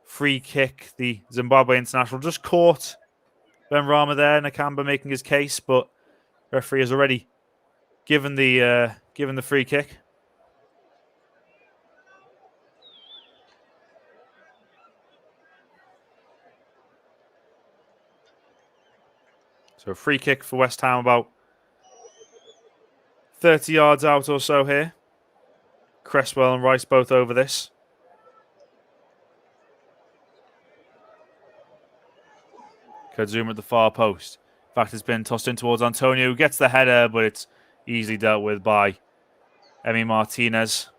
free kick. The Zimbabwe international just caught Benrahma there. Nakamba making his case, but the referee has already given the free kick. So a free kick for West Ham about 30 yards out or so here. Cresswell and Rice both over this. Kazuma at the far post. In fact, it's been tossed in towards Antonio, who gets the header, but it's easily dealt with by Emi Martinez.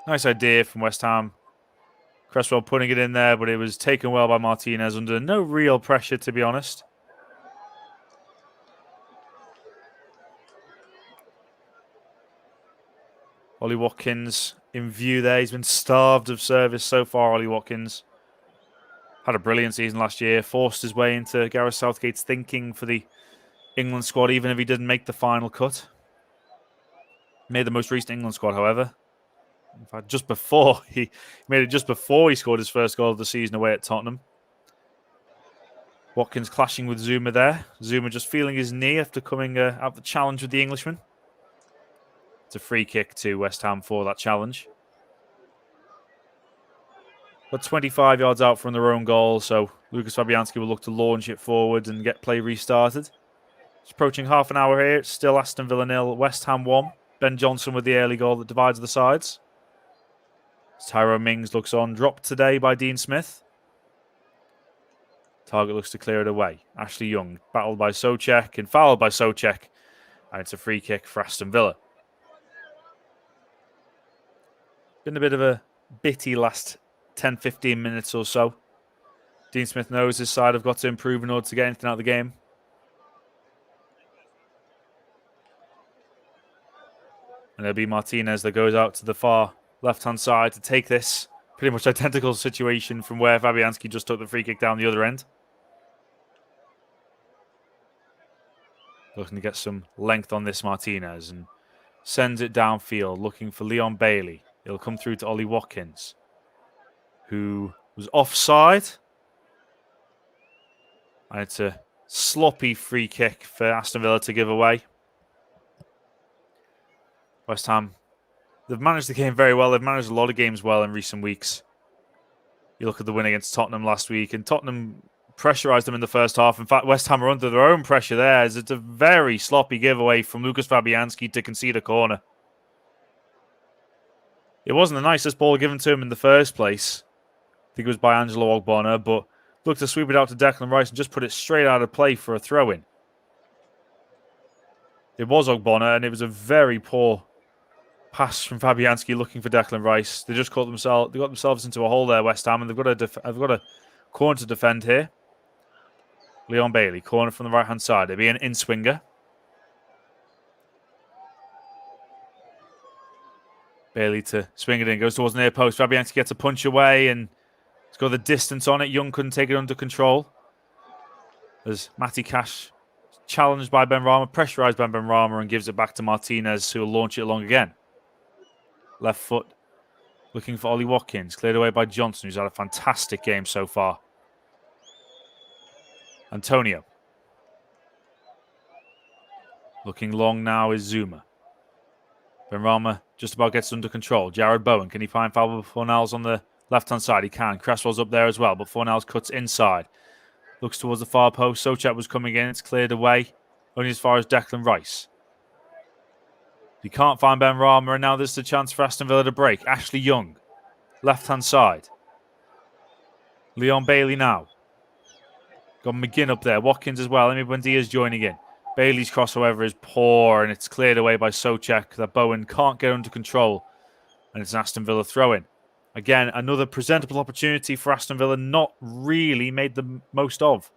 Nice idea from West Ham. Cresswell putting it in there, but it was taken well by Martinez under no real pressure, to be honest. Ollie Watkins in view there. He's been starved of service so far, Ollie Watkins. Had a brilliant season last year. Forced his way into Gareth Southgate's thinking for the England squad, even if he didn't make the final cut. Made the most recent England squad, however. In fact, just before he made it just before he scored his first goal of the season away at Tottenham. Watkins clashing with Zuma there. Zuma just feeling his knee after coming out the challenge with the Englishman. It's a free kick to West Ham for that challenge. But 25 yards out from their own goal, so Lucas Fabianski will look to launch it forward and get play restarted. It's approaching half an hour here. It's still Aston Villa 0, West Ham 1. Ben Johnson with the early goal that divides the sides. Tyrone Mings looks on, dropped today by Dean Smith. Target looks to clear it away. Ashley Young, battled by Souček and fouled by Souček. And it's a free kick for Aston Villa. Been a bit of a bitty last 10-15 minutes or so. Dean Smith knows his side have got to improve in order to get anything out of the game. And it'll be Martinez that goes out to the far left-hand side to take this pretty much identical situation from where Fabianski just took the free kick down the other end. Looking to get some length on this Martinez and sends it downfield, looking for Leon Bailey. It'll come through to Ollie Watkins, who was offside. And it's a sloppy free kick for Aston Villa to give away. West Ham, they've managed the game very well. They've managed a lot of games well in recent weeks. You look at the win against Tottenham last week, and Tottenham pressurised them in the first half. In fact, West Ham are under their own pressure there, as it's a very sloppy giveaway from Lucas Fabianski to concede a corner. It wasn't the nicest ball given to him in the first place. I think it was by Angelo Ogbonna, but looked to sweep it out to Declan Rice and just put it straight out of play for a throw-in. It was Ogbonna, and it was a very poor pass from Fabianski looking for Declan Rice. They just got themselves into a hole there, West Ham, and they've got a corner to defend here. Leon Bailey, corner from the right-hand side. It'll be an in-swinger. Bailey to swing it in, goes towards the near post. Fabianski gets a punch away, and Let's go the distance on it. Young couldn't take it under control. As Matty Cash challenged by Benrahma, pressurised by Benrahma, and gives it back to Martinez, who will launch it along again. Left foot, looking for Ollie Watkins. Cleared away by Johnson, who's had a fantastic game so far. Antonio. Looking long now is Zuma. Benrahma just about gets under control. Jared Bowen, can he find Fabio Fornals on the left-hand side? He can. Cresswell's up there as well, but Fornals cuts inside. Looks towards the far post. Socek was coming in. It's cleared away. Only as far as Declan Rice. He can't find Benrahma, and now there's the chance for Aston Villa to break. Ashley Young, left-hand side. Leon Bailey now. Got McGinn up there. Watkins as well. Emi Buendia's joining in. Bailey's cross, however, is poor, and it's cleared away by Socek that Bowen can't get under control. And it's an Aston Villa throw-in. Again, another presentable opportunity for Aston Villa, not really made the most of.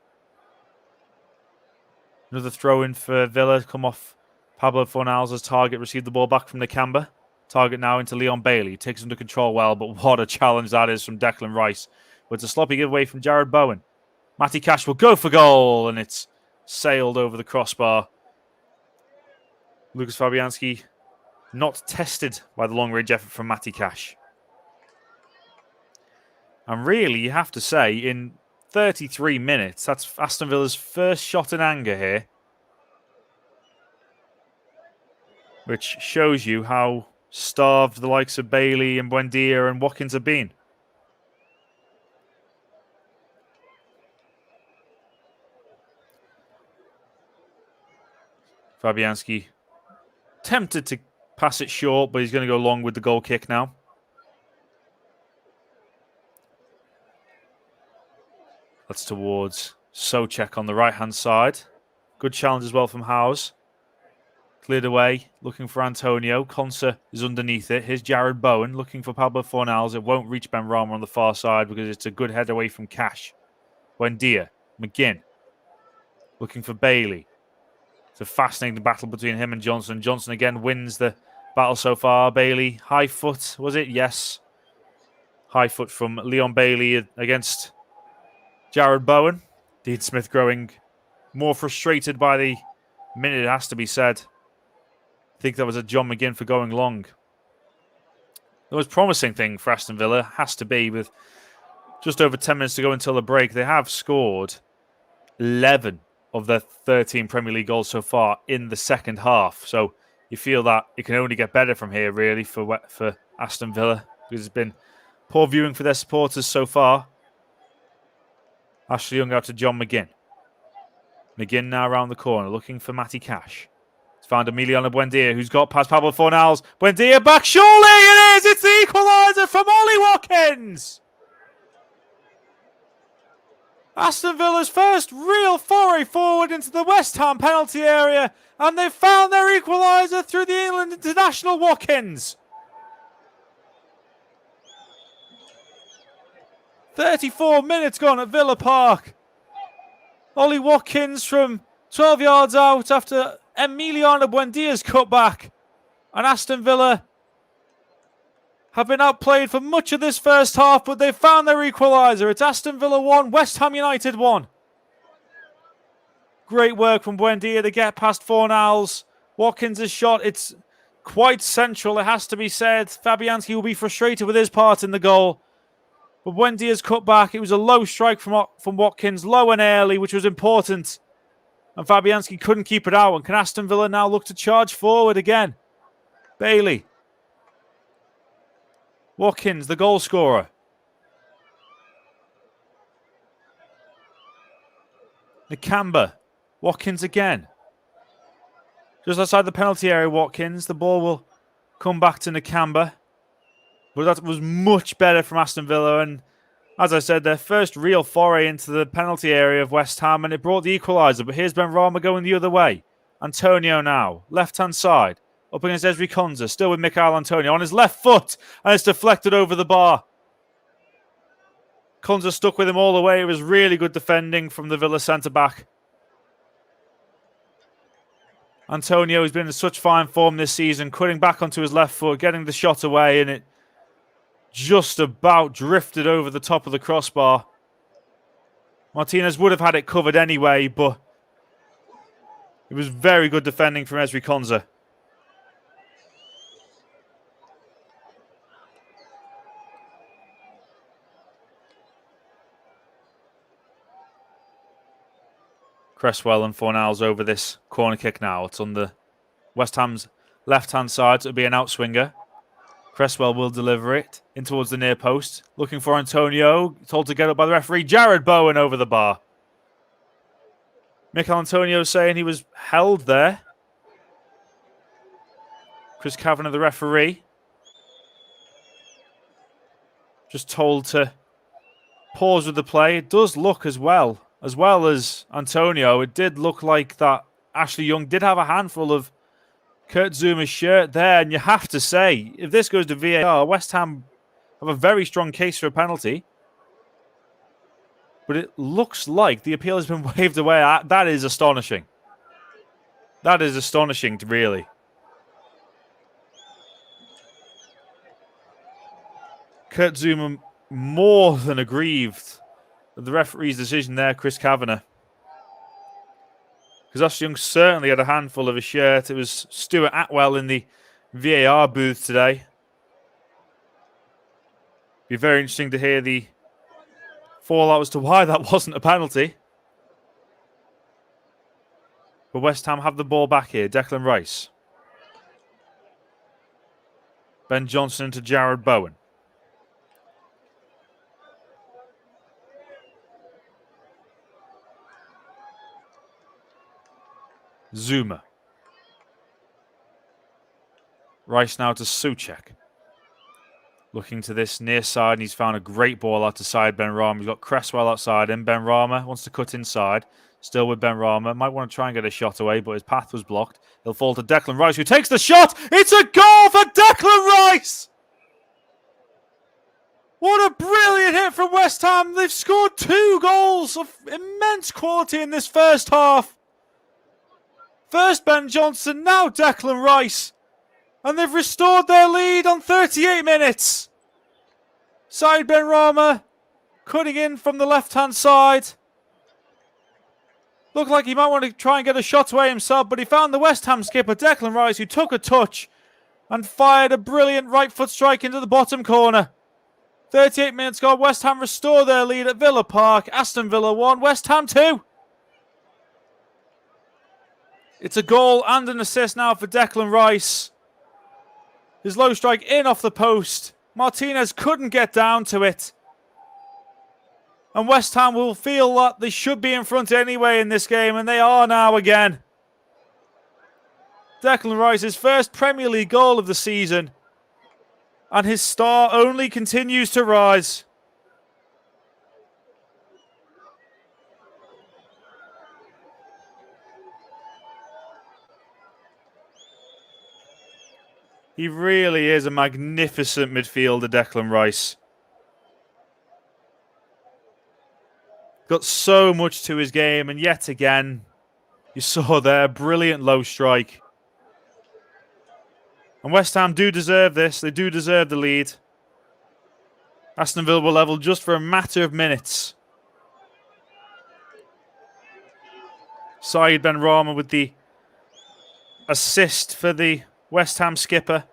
Another throw-in for Villa, come off Pablo Fornals as Target received the ball back from Nakamba. Target now into Leon Bailey. He takes under control well, but what a challenge that is from Declan Rice. But it's a sloppy giveaway from Jared Bowen. Matty Cash will go for goal, and it's sailed over the crossbar. Lucas Fabianski not tested by the long-range effort from Matty Cash. And really, you have to say, in 33 minutes, that's Aston Villa's first shot in anger here. Which shows you how starved the likes of Bailey and Buendia and Watkins have been. Fabianski tempted to pass it short, but he's going to go long with the goal kick now. That's towards Socek on the right-hand side. Good challenge as well from Howes. Cleared away, looking for Antonio. Konsa is underneath it. Here's Jared Bowen looking for Pablo Fornals. It won't reach Benrahma on the far side because it's a good head away from Cash. Buendia, McGinn, looking for Bailey. It's a fascinating battle between him and Johnson. Johnson again wins the battle so far. Bailey, high foot, was it? Yes. High foot from Leon Bailey against Jared Bowen. Dean Smith growing more frustrated by the minute, it has to be said. I think that was a John McGinn for going long. The most promising thing for Aston Villa has to be, with just over 10 minutes to go until the break, they have scored 11 of their 13 Premier League goals so far in the second half. So you feel that it can only get better from here, really, for Aston Villa, because it's been poor viewing for their supporters so far. Ashley Young out to John McGinn. McGinn now around the corner, looking for Matty Cash. He's found Emiliano Buendia, who's got past Pablo Fornals. Buendia back, surely it is! It's the equaliser from Ollie Watkins! Aston Villa's first real foray forward into the West Ham penalty area, and they've found their equaliser through the England international Watkins. 34 minutes gone at Villa Park. Ollie Watkins from 12 yards out after Emiliano Buendia's cut back. And Aston Villa have been outplayed for much of this first half, but they've found their equaliser. It's Aston Villa 1, West Ham United 1. Great work from Buendia to get past Fornals. Watkins' shot, it's quite central, it has to be said. Fabianski will be frustrated with his part in the goal. But Buendia's cut back, it was a low strike from Watkins, low and early, which was important. And Fabianski couldn't keep it out. And can Aston Villa now look to charge forward again? Bailey. Watkins, the goal scorer. Nakamba. Watkins again. Just outside the penalty area, Watkins. The ball will come back to Nakamba. But that was much better from Aston Villa. And as I said, their first real foray into the penalty area of West Ham. And it brought the equaliser. But here's Benrahma going the other way. Antonio now. Left-hand side. Up against Ezri Konsa. Still with Michail Antonio on his left foot. And it's deflected over the bar. Konsa stuck with him all the way. It was really good defending from the Villa centre-back. Antonio has been in such fine form this season. Cutting back onto his left foot. Getting the shot away. And it just about drifted over the top of the crossbar. Martinez would have had it covered anyway, but it was very good defending from Ezri Konsa. Cresswell and Fornals over this corner kick now. It's on the West Ham's left-hand side, so it'll be an outswinger. Cresswell will deliver it in towards the near post. Looking for Antonio, told to get up by the referee. Jared Bowen over the bar. Mikel Antonio saying he was held there. Chris Kavanagh, the referee, just told to pause with the play. It does look as well as Antonio, it did look like that Ashley Young did have a handful of Kurt Zouma's shirt there. And you have to say, if this goes to VAR, West Ham have a very strong case for a penalty. But it looks like the appeal has been waved away. That is astonishing. That is astonishing, really. Kurt Zouma more than aggrieved with the referee's decision there, Chris Kavanagh. Because Ashley Young certainly had a handful of his shirt. It was Stuart Atwell in the VAR booth today. Be very interesting to hear the fallout as to why that wasn't a penalty. But West Ham have the ball back here. Declan Rice. Ben Johnson to Jared Bowen. Zouma. Rice now to Souček. Looking to this near side, and he's found a great ball out to side Benrahma. He's got Cresswell outside, and Benrahma wants to cut inside. Still with Benrahma. Might want to try and get a shot away, but his path was blocked. He'll fall to Declan Rice, who takes the shot. It's a goal for Declan Rice! What a brilliant hit from West Ham. They've scored 2 goals of immense quality in this first half. First Ben Johnson, now Declan Rice. And they've restored their lead on 38 minutes. Said Benrahma cutting in from the left-hand side. Looked like he might want to try and get a shot away himself, but he found the West Ham skipper, Declan Rice, who took a touch and fired a brilliant right foot strike into the bottom corner. 38 minutes gone, West Ham restore their lead at Villa Park. Aston Villa 1, West Ham 2. It's a goal and an assist now for Declan Rice. His low strike in off the post. Martinez couldn't get down to it. And West Ham will feel that they should be in front anyway in this game, and they are now again. Declan Rice's first Premier League goal of the season. And his star only continues to rise. He really is a magnificent midfielder, Declan Rice. Got so much to his game, and yet again, you saw there, brilliant low strike. And West Ham do deserve this. They do deserve the lead. Aston Villa will level just for a matter of minutes. Said Benrahma with the assist for the West Ham skipper.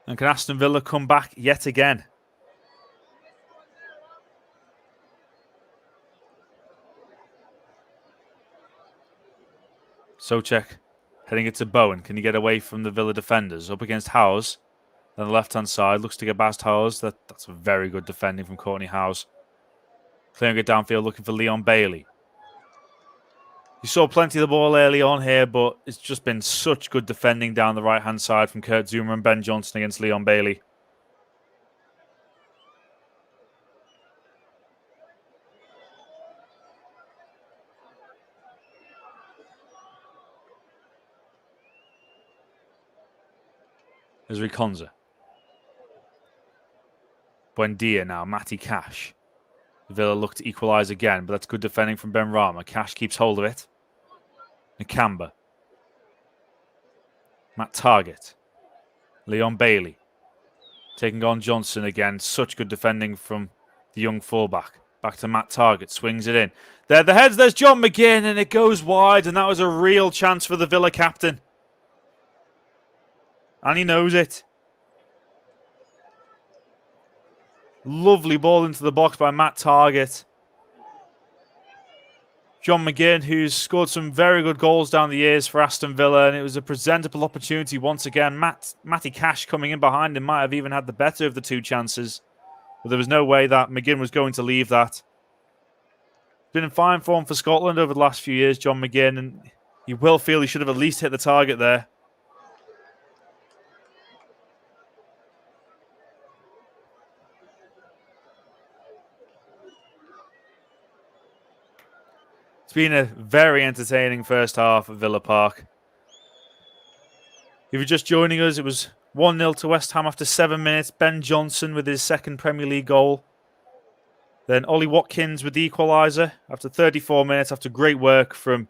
And can Aston Villa come back yet again? Souček heading it to Bowen. Can he get away from the Villa defenders? Up against Howes. On the left-hand side. Looks to get past Howes. That's a very good defending from Courtney Howes. Clearing it downfield, looking for Leon Bailey. You saw plenty of the ball early on here, but it's just been such good defending down the right-hand side from Kurt Zouma and Ben Johnson against Leon Bailey. Ezri Konsa. Buendia now, Matty Cash. Villa look to equalise again, but that's good defending from Benrahma. Cash keeps hold of it. Nakamba. Matt Targett. Leon Bailey. Taking on Johnson again. Such good defending from the young fullback. Back to Matt Targett. Swings it in. There the heads. There's John McGinn, and it goes wide, and that was a real chance for the Villa captain. And he knows it. Lovely ball into the box by Matt Targett. John McGinn, who's scored some very good goals down the years for Aston Villa, and it was a presentable opportunity once again. Matty Cash coming in behind him might have even had the better of the two chances, but there was no way that McGinn was going to leave that. Been in fine form for Scotland over the last few years, John McGinn, and you will feel he should have at least hit the target there. It's been a very entertaining first half at Villa Park. If you're just joining us, it was 1-0 to West Ham after 7 minutes. Ben Johnson with his second Premier League goal. Then Ollie Watkins with the equaliser after 34 minutes after great work from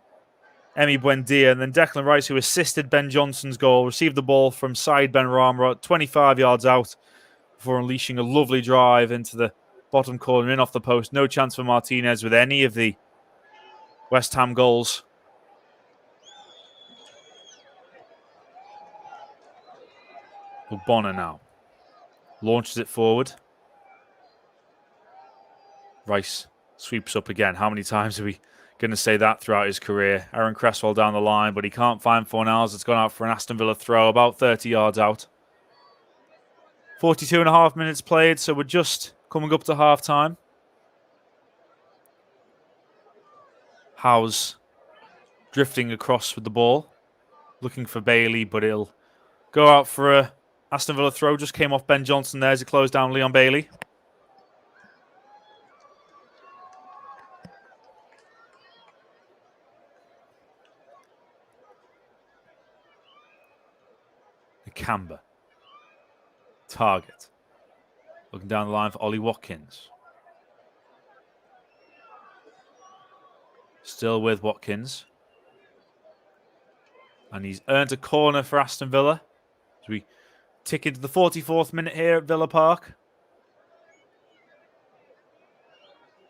Emi Buendia. And then Declan Rice, who assisted Ben Johnson's goal, received the ball from Said Benrahma 25 yards out before unleashing a lovely drive into the bottom corner in off the post. No chance for Martinez with any of the West Ham goals. Bonner now launches it forward. Rice sweeps up again. How many times are we going to say that throughout his career? Aaron Cresswell down the line, but he can't find Fornals. It's gone out for an Aston Villa throw, about 30 yards out. 42 and a half minutes played, so we're just coming up to half time. Howes drifting across with the ball, looking for Bailey, but he'll go out for a Aston Villa throw. Just came off Ben Johnson there as he closed down Leon Bailey. Nakamba. Target. Looking down the line for Ollie Watkins. Still with Watkins. And he's earned a corner for Aston Villa. As we tick into the 44th minute here at Villa Park.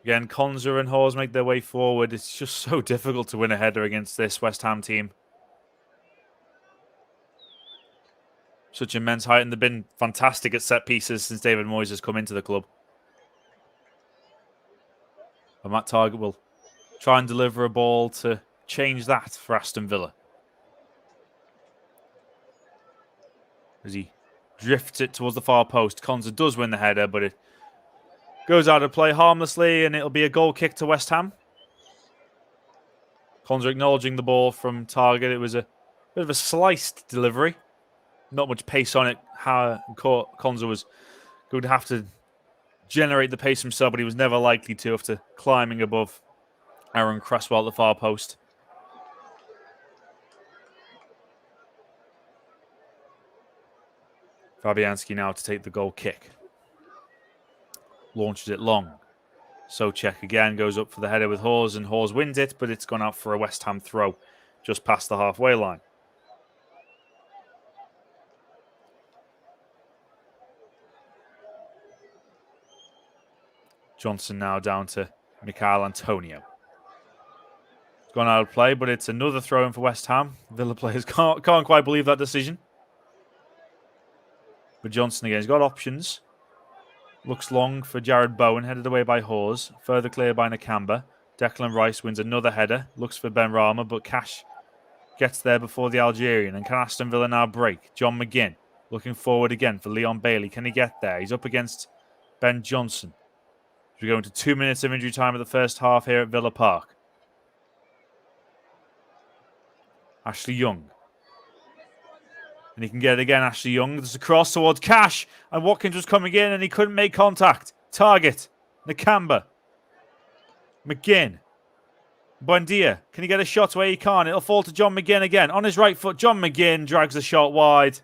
Again, Konza and Hawes make their way forward. It's just so difficult to win a header against this West Ham team. Such immense height, and they've been fantastic at set pieces since David Moyes has come into the club. And Matt Targett will try and deliver a ball to change that for Aston Villa. As he drifts it towards the far post. Konza does win the header, but it goes out of play harmlessly, and it'll be a goal kick to West Ham. Konza acknowledging the ball from Targett. It was a bit of a sliced delivery. Not much pace on it. Konza was going to have to generate the pace himself, but he was never likely to after climbing above Aaron Cresswell at the far post. Fabianski now to take the goal kick. Launches it long. Souček again goes up for the header with Hawes, and Hawes wins it, but it's gone out for a West Ham throw just past the halfway line. Johnson now down to Michail Antonio. It's gone out of play, but it's another throw in for West Ham. Villa players can't quite believe that decision. But Johnson again, he's got options. Looks long for Jared Bowen, headed away by Hawes. Further clear by Nakamba. Declan Rice wins another header. Looks for Benrahma, but Cash gets there before the Algerian. And can Aston Villa now break? John McGinn looking forward again for Leon Bailey. Can he get there? He's up against Ben Johnson. We go into 2 minutes of injury time at the first half here at Villa Park. Ashley Young. And he can get it again, Ashley Young. There's a cross towards Cash. And Watkins was coming in and he couldn't make contact. Target. Nakamba. McGinn. Buendia. Can he get a shot where he can't? It'll fall to John McGinn again. On his right foot, John McGinn drags the shot wide.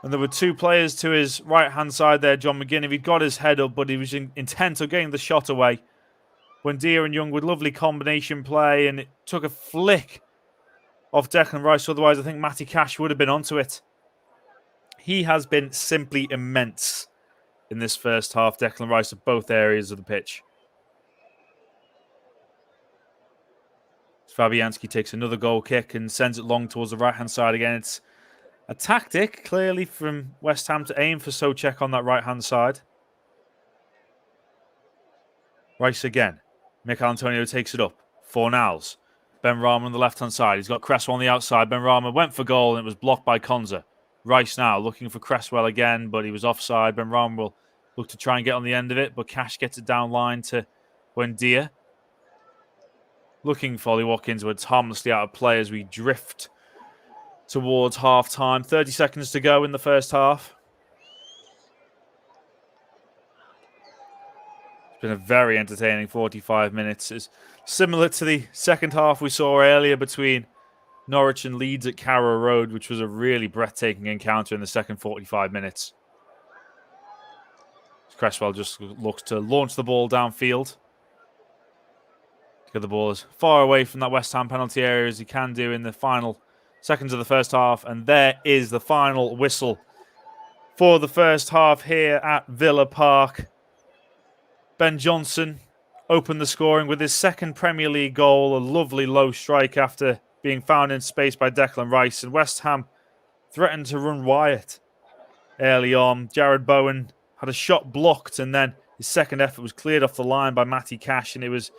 And there were two players to his right-hand side there, John McGinnivan. He'd got his head up, but he was intent on getting the shot away. Buendia and Young with lovely combination play, and it took a flick off Declan Rice. Otherwise, I think Matty Cash would have been onto it. He has been simply immense in this first half, Declan Rice, at both areas of the pitch. Fabianski takes another goal kick and sends it long towards the right-hand side again. It's a tactic, clearly, from West Ham to aim for Souček on that right-hand side. Rice again. Mikel Antonio takes it up. Fornals. Benrahma on the left-hand side. He's got Cresswell on the outside. Benrahma went for goal and it was blocked by Konza. Rice now looking for Cresswell again, but he was offside. Benrahma will look to try and get on the end of it, but Cash gets it down line to Buendia. Looking for Ollie Watkins, but it's harmlessly out of play as we drift towards half-time. 30 seconds to go in the first half. It's been a very entertaining 45 minutes. It's similar to the second half we saw earlier between Norwich and Leeds at Carrow Road, which was a really breathtaking encounter in the second 45 minutes. Cresswell just looks to launch the ball downfield. Get the ball as far away from that West Ham penalty area as he can do in the final seconds of the first half. And there is the final whistle for the first half here at Villa Park. Ben Johnson opened the scoring with his second Premier League goal, a lovely low strike after being found in space by Declan Rice. And West Ham threatened to run riot early on. Jared Bowen had a shot blocked, and then his second effort was cleared off the line by Matty Cash, and it was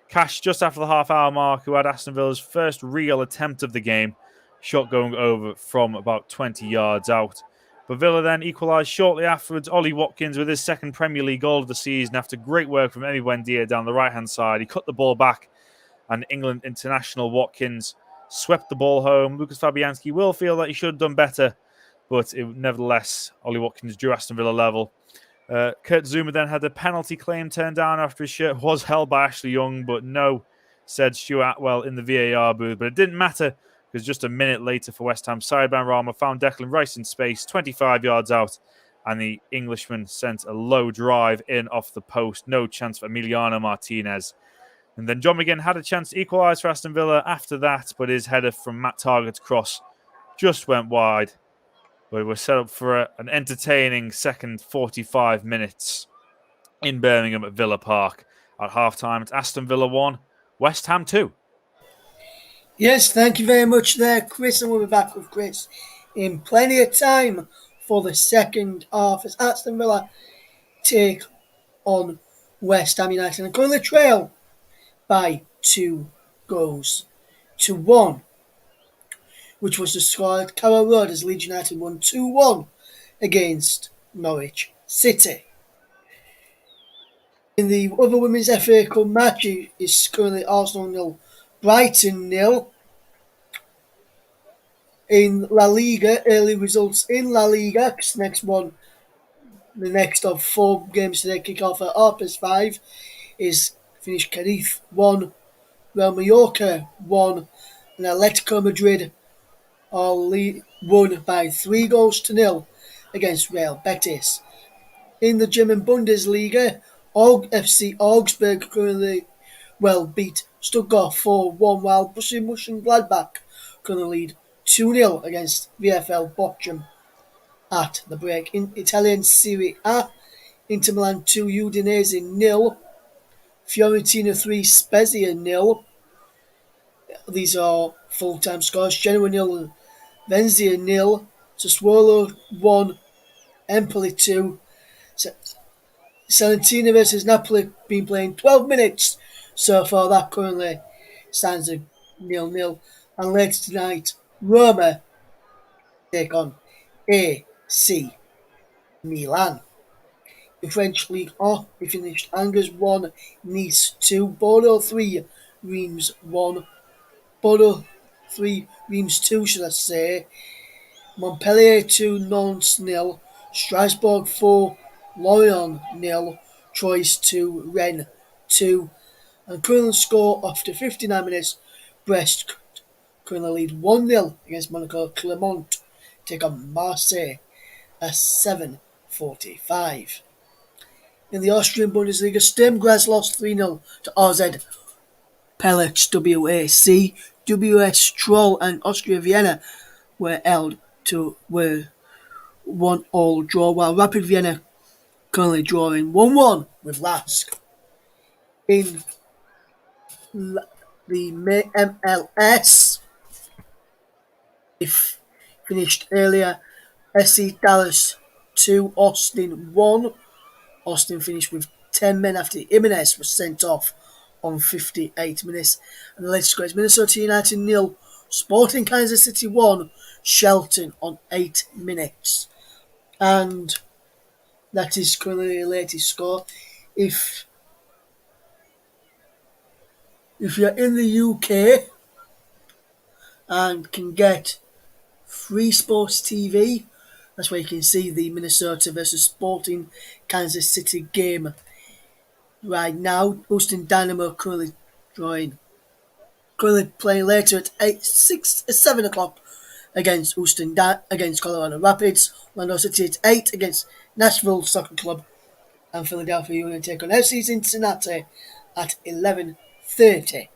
Cash just after the half-hour mark who had Aston Villa's first real attempt of the game, shot going over from about 20 yards out. But Villa then equalised shortly afterwards. Ollie Watkins with his second Premier League goal of the season after great work from Emi Buendia down the right-hand side. He cut the ball back, and England international Watkins swept the ball home. Lucas Fabianski will feel that he should have done better, but nevertheless, Ollie Watkins drew Aston Villa level. Kurt Zouma then had a penalty claim turned down after his shirt was held by Ashley Young, but no, said Stuart Atwell in the VAR booth. But it didn't matter because just a minute later for West Ham side, Benrahma found Declan Rice in space, 25 yards out, and the Englishman sent a low drive in off the post. No chance for Emiliano Martinez. And then John McGinn had a chance to equalise for Aston Villa after that, but his header from Matt Targett's cross just went wide. We were set up for an entertaining second 45 minutes in Birmingham at Villa Park. At half-time, it's Aston Villa 1, West Ham 2. Yes, thank you very much there, Chris, and we'll be back with Chris in plenty of time for the second half as Aston Villa take on West Ham United and currently trail by 2 goals to 1. Which was the score at Carrow Road as Leeds United won 2-1 against Norwich City. In the other Women's FA Cup match is currently Arsenal 0, Brighton 0. In La Liga, early results in La Liga, the next of 4 games today kick off at 5:30 is finished Cadiz 1, Real Mallorca 1, and Atletico Madrid all won by 3-0 against Real Betis. In the German Bundesliga, FC Augsburg currently beat Stuttgart 4-1, while Borussia Mönchengladbach currently lead 2-0 against VfL Bochum at the break. In Italian Serie A, Inter Milan 2, Udinese 0, Fiorentina 3, Spezia 0. These are full-time scores. Genoa 0, Venezia 0, Sassuolo 1, Empoli 2. Salernitana versus Napoli been playing 12 minutes so far. That currently stands at 0-0. And later tonight, Roma take on AC Milan. In French League 1, we finished Angers 1, Nice 2, Bordeaux 3, Reims 1. Bordeaux 3, Reims 2, should I say. Montpellier 2, Nantes 0, Strasbourg 4, Lorient 0, Troyes 2, Rennes 2, and current score after 59 minutes, Brest currently lead 1-0 against Monaco. Clermont take on Marseille at 7:45. In the Austrian Bundesliga, Sturm Graz lost 3-0 to RZ Pelex WAC. WS Troll and Austria Vienna were 1-1 draw, while Rapid Vienna currently drawing 1-1 with Lask. In the MLS, if finished earlier, SC Dallas 2, Austin 1. Austin finished with 10 men after Jimenez was sent off on 58 minutes. And the latest score is Minnesota United 0, Sporting Kansas City 1, Shelton on 8 minutes. And that is currently the latest score. If you're in the UK and can get Free Sports TV, that's where you can see the Minnesota versus Sporting Kansas City game right now. Houston Dynamo currently playing later at 7 o'clock against against Colorado Rapids. Orlando City at 8 against Nashville Soccer Club, and Philadelphia Union take on FC Cincinnati at 11:30.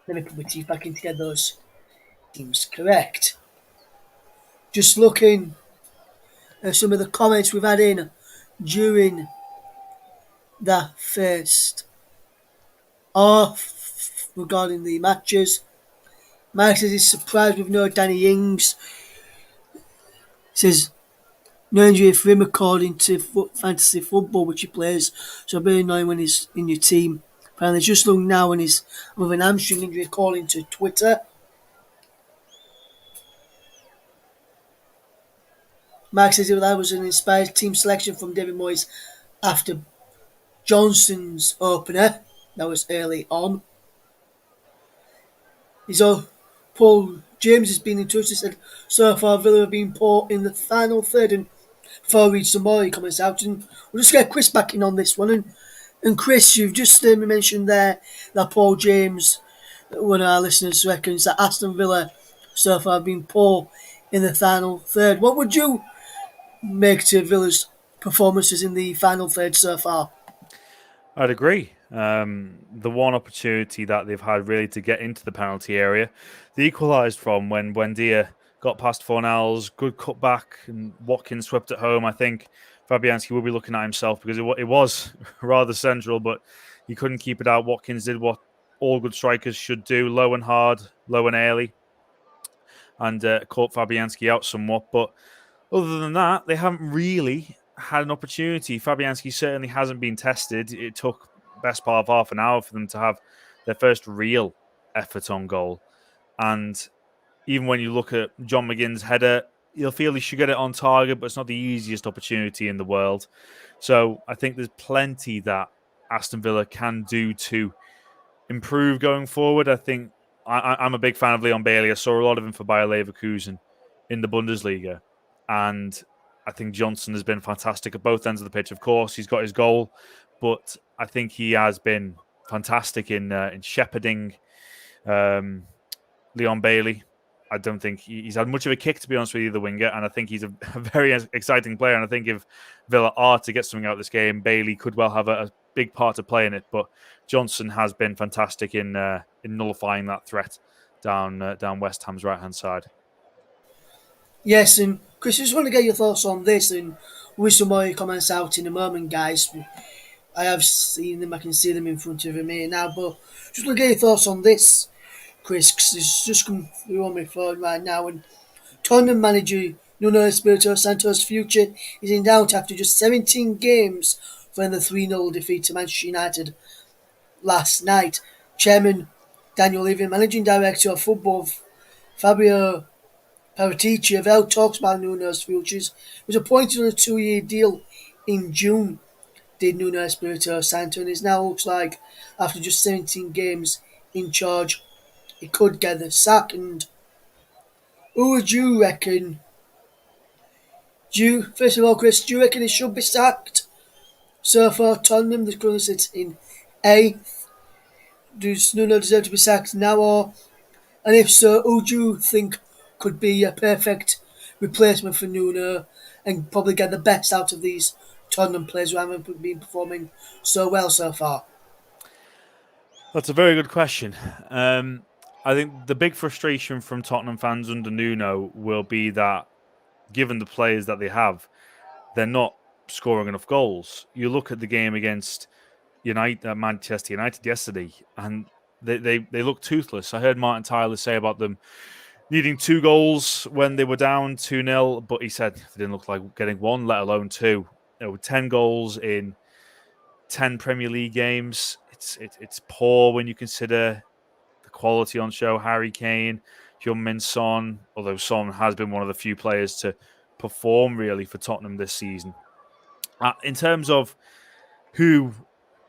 Let me put my teeth back in to get those teams correct. Just looking at some of the comments we've had in during the first half regarding the matches. Mike says he's surprised with no Danny Ings. Says no injury for him according to fantasy football, which he plays. So very annoying when he's in your team. Apparently just looking now when he's with an hamstring injury according to Twitter. Mark says that was an inspired team selection from David Moyes after Johnson's opener. That was early on. Paul James has been in touch. He said, so far Villa have been poor in the final third, and before we read some more, he comments out, and we'll just get Chris back in on this one. And Chris, you've just mentioned there that Paul James, one of our listeners, reckons that Aston Villa so far have been poor in the final third. What would you make to Villa's performances in the final third so far? I'd agree. The one opportunity that they've had really to get into the penalty area, they equalised from when Buendia got past Fornals, good cutback, and Watkins swept it home. I think Fabianski will be looking at himself because it was rather central, but he couldn't keep it out. Watkins did what all good strikers should do, low and hard, low and early, and caught Fabianski out somewhat. But other than that, they haven't really had an opportunity. Fabianski certainly hasn't been tested. It took best part of half an hour for them to have their first real effort on goal. And even when you look at John McGinn's header, you'll feel he should get it on target, but it's not the easiest opportunity in the world. So I think there's plenty that Aston Villa can do to improve going forward. I think I'm a big fan of Leon Bailey. I saw a lot of him for Bayer Leverkusen in the Bundesliga. And I think Johnson has been fantastic at both ends of the pitch. Of course, he's got his goal, but I think he has been fantastic in shepherding Leon Bailey. I don't think he's had much of a kick, to be honest with you, the winger, and I think he's a very exciting player. And I think if Villa are to get something out of this game, Bailey could well have a big part to play in it. But Johnson has been fantastic in nullifying that threat down West Ham's right-hand side. Yes, and Chris, I just want to get your thoughts on this, and with some more comments out in a moment, guys. I have seen them, I can see them in front of me now, but just want to get your thoughts on this, Chris, because it's just come through on my phone right now, and Tottenham manager Nuno Espirito Santo's future is in doubt after just 17 games following the 3-0 defeat to Manchester United last night. Chairman Daniel Levy, Managing Director of Football Fabio Paratici have held talks about Nuno's futures. He was appointed on a 2-year deal in June, did Nuno Espirito Santo, and it now looks like after just 17 games in charge, he could get the sack. And who would you reckon? First of all, Chris, do you reckon he should be sacked? So far, Tottenham, the currently sits in 8th. Does Nuno deserve to be sacked now, and if so, who do you think could be a perfect replacement for Nuno? and probably get the best out of these Tottenham players who haven't been performing so well so far? That's a very good question. I think the big frustration from Tottenham fans under Nuno will be that, given the players that they have, they're not scoring enough goals. You look at the game against Manchester United yesterday, and they look toothless. I heard Martin Tyler say about them needing 2 goals when they were down 2-0, but he said they didn't look like getting one, let alone two. 10 goals in 10 Premier League games. It's poor when you consider the quality on show. Harry Kane, Heung-min Son, although Son has been one of the few players to perform really for Tottenham this season. In terms of who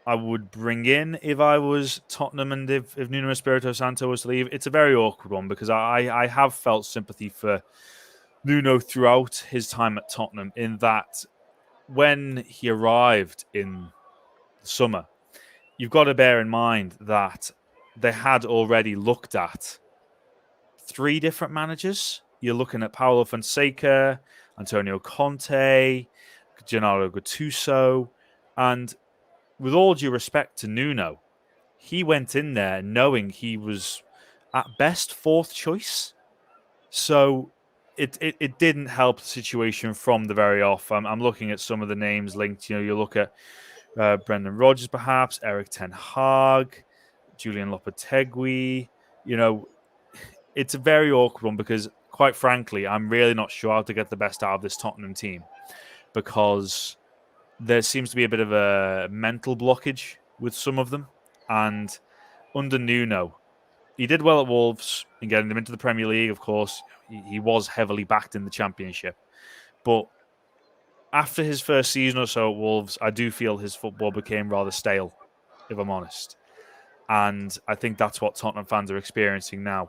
I would bring in if I was Tottenham and if Nuno Espirito Santo was to leave, it's a very awkward one because I have felt sympathy for Nuno throughout his time at Tottenham, in that when he arrived in the summer, you've got to bear in mind that they had already looked at 3 different managers. You're looking at Paulo Fonseca, Antonio Conte, Gennaro Gattuso, and with all due respect to Nuno, he went in there knowing he was at best 4th choice. So it didn't help the situation from the very off. I'm looking at some of the names linked. You look at Brendan Rodgers, perhaps Eric Ten Hag, Julian Lopetegui. It's a very awkward one because, quite frankly, I'm really not sure how to get the best out of this Tottenham team, because there seems to be a bit of a mental blockage with some of them. And under Nuno, he did well at Wolves in getting them into the Premier League, of course. He was heavily backed in the Championship. But after his first season or so at Wolves, I do feel his football became rather stale, if I'm honest. And I think that's what Tottenham fans are experiencing now.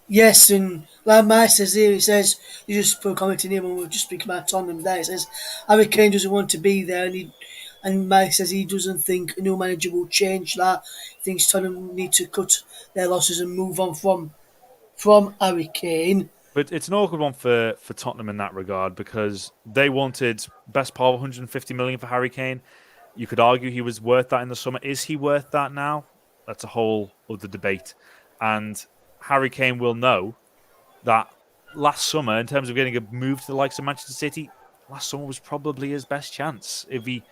Yes, and like Mike says here, he says, you just put a comment in here when we were just speaking about Tottenham there. He says, Harry Kane doesn't want to be there, and Mike says he doesn't think a new manager will change that. He thinks Tottenham need to cut their losses and move on from Harry Kane. But it's an awkward one for Tottenham in that regard, because they wanted best part of 150 million for Harry Kane. You could argue he was worth that in the summer. Is he worth that now? That's a whole other debate. And Harry Kane will know that last summer, in terms of getting a move to the likes of Manchester City, last summer was probably his best chance if he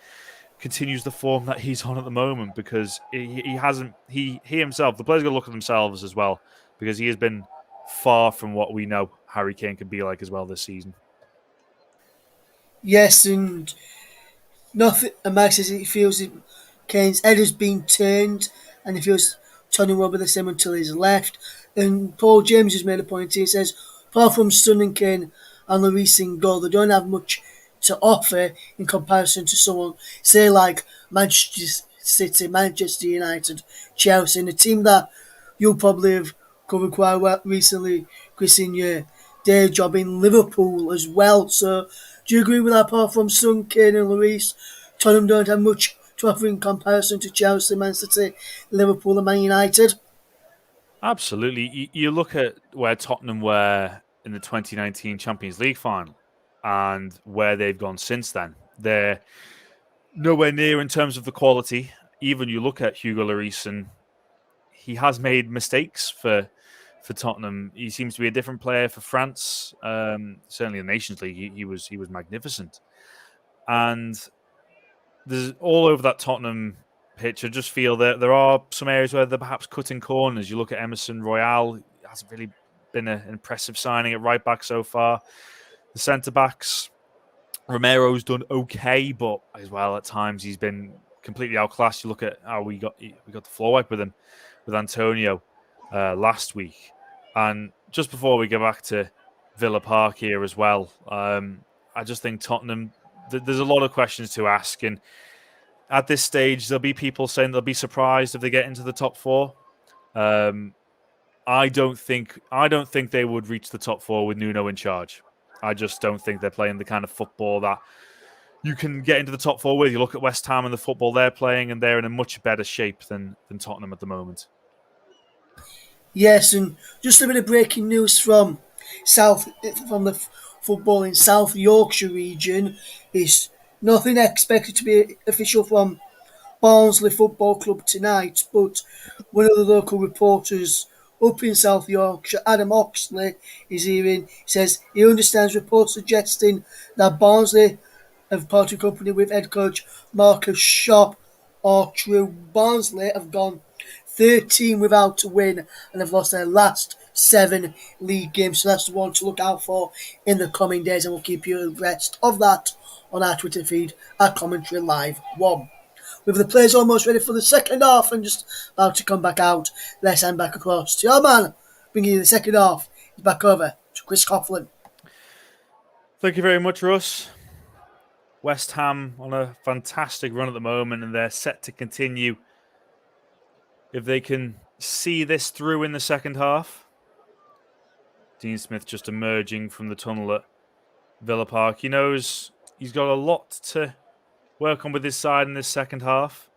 continues the form that he's on at the moment, because he hasn't, he himself, the players got to look at themselves as well, because he has been far from what we know Harry Kane could be like as well this season. Yes, and nothing. And Mike says he feels Kane's head has been turned, and he feels Tottenham will be the same until he's left. And Paul James has made a point. He says, apart from Son, Kane and Lloris in goal, they don't have much to offer in comparison to someone, say, like Manchester City, Manchester United, Chelsea, and a team that you'll probably have covered quite well recently, Chris, in your day job in Liverpool as well. So, do you agree with that? Apart from Son, Kane and Lloris, Tottenham don't have much to offer in comparison to Chelsea, Man City, Liverpool and Man United? Absolutely. You look at where Tottenham were in the 2019 Champions League final and where they've gone since then. They're nowhere near in terms of the quality. Even you look at Hugo Lloris, and he has made mistakes for Tottenham. He seems to be a different player for France. Certainly in the Nations League, he was magnificent. And there's all over that Tottenham pitch. I just feel that there are some areas where they're perhaps cutting corners. You look at Emerson Royale; it hasn't really been an impressive signing at right back so far. The centre backs, Romero's done okay, but as well at times he's been completely outclassed. You look at how we got the floor wipe with him, with Antonio last week. And just before we go back to Villa Park here as well, I just think Tottenham, there's a lot of questions to ask. And at this stage, there'll be people saying they'll be surprised if they get into the top 4. I don't think they would reach the top 4 with Nuno in charge. I just don't think they're playing the kind of football that you can get into the top 4 with. You look at West Ham and the football they're playing, and they're in a much better shape than Tottenham at the moment. Yes, and just a bit of breaking news from football in South Yorkshire region is nothing expected to be official from Barnsley Football Club tonight, but one of the local reporters up in South Yorkshire, Adam Oxley, is hearing, says he understands reports suggesting that Barnsley have parted company with head coach Marcus Sharp are true. Barnsley have gone 13 without a win and have lost their last 7 league games, so that's the one to look out for in the coming days, and we'll keep you abreast of that on our Twitter feed at Commentary Live 1. With the players almost ready for the second half and just about to come back out, let's hand back across to our man, bringing you the second half. He's back over to Chris Coughlin. Thank you very much, Russ. West Ham on a fantastic run at the moment, and they're set to continue if they can see this through in the second half. Dean Smith just emerging from the tunnel at Villa Park. He knows he's got a lot to work on with his side in this second half.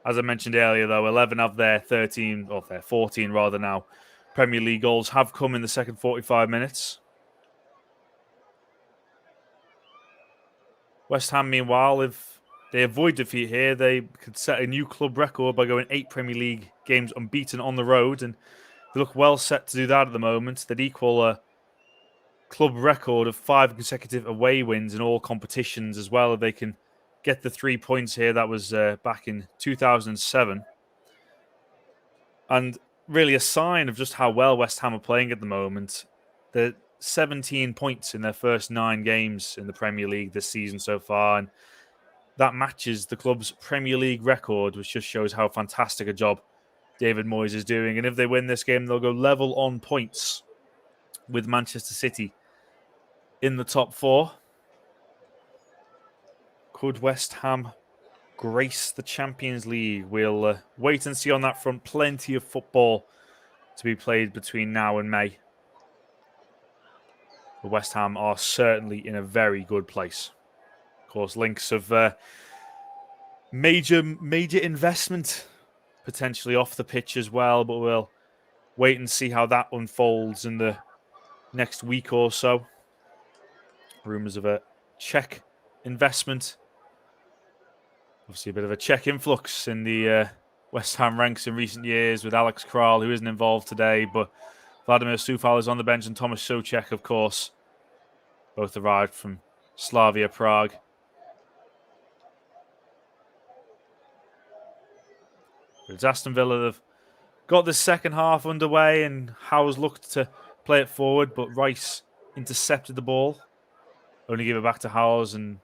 As I mentioned earlier, though, 11 of their 13, or their 14 rather now, Premier League goals have come in the second 45 minutes. West Ham, meanwhile, if they avoid defeat here, they could set a new club record by going 8 Premier League games unbeaten on the road, and they look well set to do that at the moment. They'd equal a club record of 5 consecutive away wins in all competitions as well if they can get the 3 points here. That was back in 2007. And really a sign of just how well West Ham are playing at the moment. They're 17 points in their first 9 games in the Premier League this season so far, and that matches the club's Premier League record, which just shows how fantastic a job David Moyes is doing. And if they win this game, they'll go level on points with Manchester City in the top 4. Could West Ham grace the Champions League? We'll wait and see on that front. Plenty of football to be played between now and May. The West Ham are certainly in a very good place. Of course, links of major investment potentially off the pitch as well, but we'll wait and see how that unfolds in the next week or so. Rumours of a Czech investment. Obviously a bit of a Czech influx in the West Ham ranks in recent years with Alex Kral, who isn't involved today, but Vladimir Sufal is on the bench, and Thomas Souček, of course. Both arrived from Slavia Prague. But it's Aston Villa that have got the second half underway, and Howes looked to play it forward, but Rice intercepted the ball. Only give it back to Howes, and